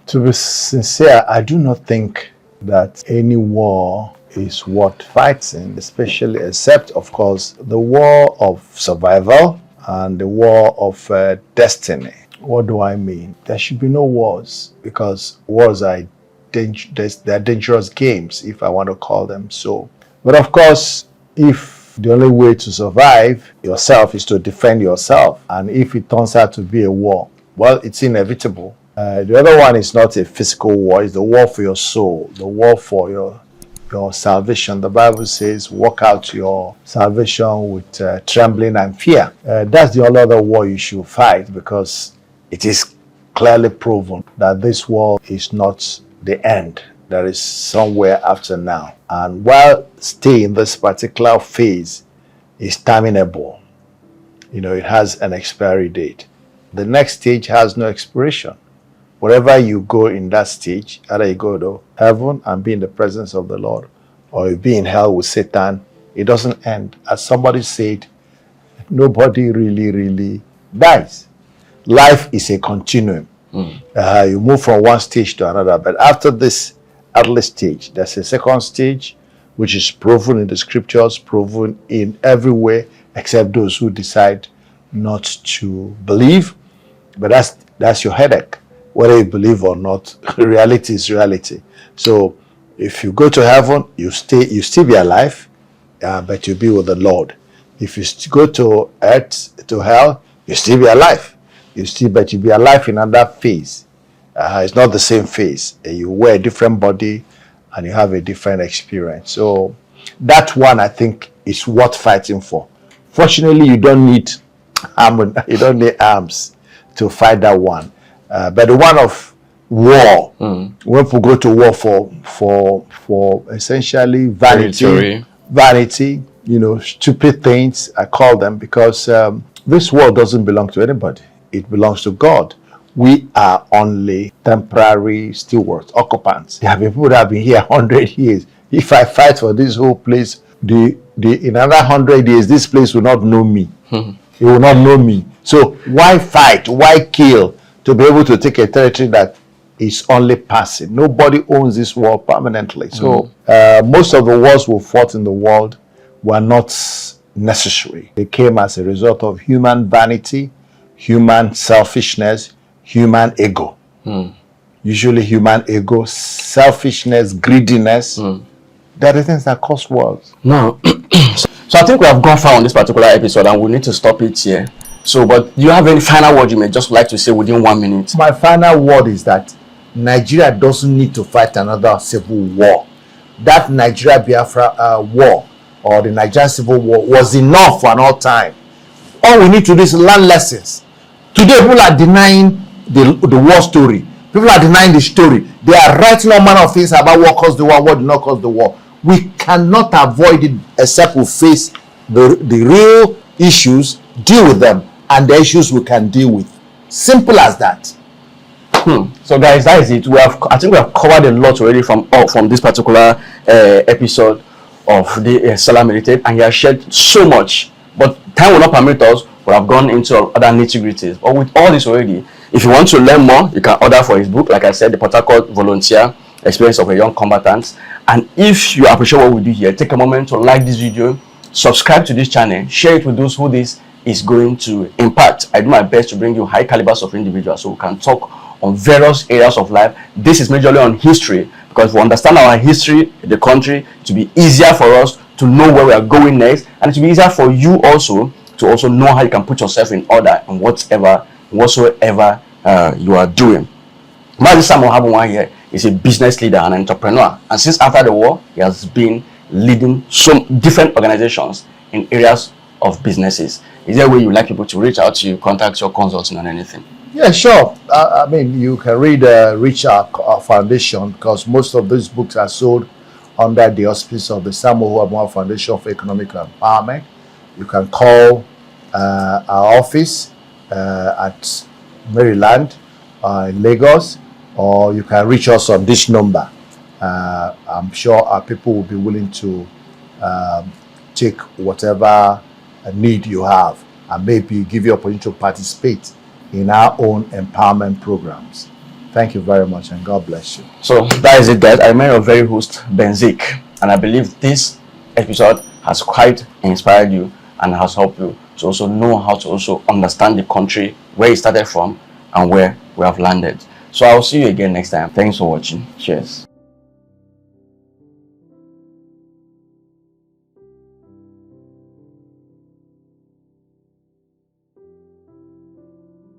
To be sincere, I do not think that any war is worth fighting, especially except, of course, the war of survival and the war of destiny. What do I mean? There should be no wars because wars are they're dangerous games, if I want to call them so. But of course, if the only way to survive yourself is to defend yourself, and if it turns out to be a war, well, it's inevitable. The other one is not a physical war, it's the war for your soul, the war for your your salvation. The Bible says, work out your salvation with trembling and fear. That's the only other war you should fight, because it is clearly proven that this war is not the end. There is somewhere after now. And while staying in this particular phase is terminable, it has an expiry date. The next stage has no expiration. Wherever you go in that stage, either you go to heaven and be in the presence of the Lord, or you be in hell with Satan, it doesn't end. As somebody said, nobody really dies. Life is a continuum. You move from one stage to another, but after this early stage, there's a second stage, which is proven in the scriptures, proven in every way, except those who decide not to believe. But that's your headache. Whether you believe or not, reality is reality. So if you go to heaven, you still be alive, but you'll be with the Lord. If you go to earth, to hell, you still be alive. But you'll be alive in another phase. It's not the same phase. You wear a different body and you have a different experience. So that one, I think, is worth fighting for. Fortunately, you don't need arms to fight that one. But the one of war, when people go to war for essentially vanity, stupid things, I call them, because this war doesn't belong to anybody. It belongs to God. We are only temporary stewards, occupants. There have been people that have been here 100 years. If I fight for this whole place, in another 100 years, this place will not know me. It will not know me. So why fight? Why kill? To be able to take a territory that is only passing. Nobody owns this world permanently. So most of the wars we fought in the world were not necessary. They came as a result of human vanity, human selfishness, human ego. Usually human ego, selfishness, greediness. They're the things that cause wars. Now, so I think we have gone far on this particular episode and we need to stop it here. So, but do you have any final word you may just like to say within 1 minute? My final word is that Nigeria doesn't need to fight another civil war. That Nigeria-Biafra War, or the Nigerian Civil War, was enough for an all time. All we need to do is learn lessons. Today, people are denying the war story. People are denying the story. They are writing all manner of things about what caused the war, what did not cause the war. We cannot avoid it except we face the real issues, deal with them, and the issues we can deal with. Simple as that. So guys, that is it. I think we have covered a lot already from this particular episode of the Selahmeditate, and you have shared so much, but time will not permit us. We have gone into other nitty-gritties. But with all this already, if you want to learn more, you can order for his book. Like I said, the Port Harcourt Volunteer Experience of a Young Combatant. And if you appreciate what we do here, take a moment to like this video, subscribe to this channel, share it with those who this is going to impact. I do my best to bring you high calibers of individuals so we can talk on various areas of life. This is majorly on history, because if we understand our history, the country, to be easier for us to know where we are going next, and to be easier for you also to also know how you can put yourself in order in whatsoever you are doing. Mazi Sam Ohuabunwa here is a business leader and entrepreneur, and since after the war, he has been leading some different organizations in areas of businesses. Is there a way you like people to reach out to you, contact your consulting and anything? Yeah, sure. I mean, you can reach our foundation, because most of these books are sold under the auspice of the Sam Ohuabunwa Foundation for Economic Empowerment. You can call our office at Maryland, Lagos, or you can reach us on this number. I'm sure our people will be willing to take whatever need you have and maybe give you opportunity to participate in our own empowerment programs. Thank you very much, and God bless you. So that is it, guys. I remain your very host, Benzik, and I believe this episode has quite inspired you and has helped you to also know how to also understand the country, where it started from and where we have landed. So I'll see you again next time. Thanks for watching. Cheers.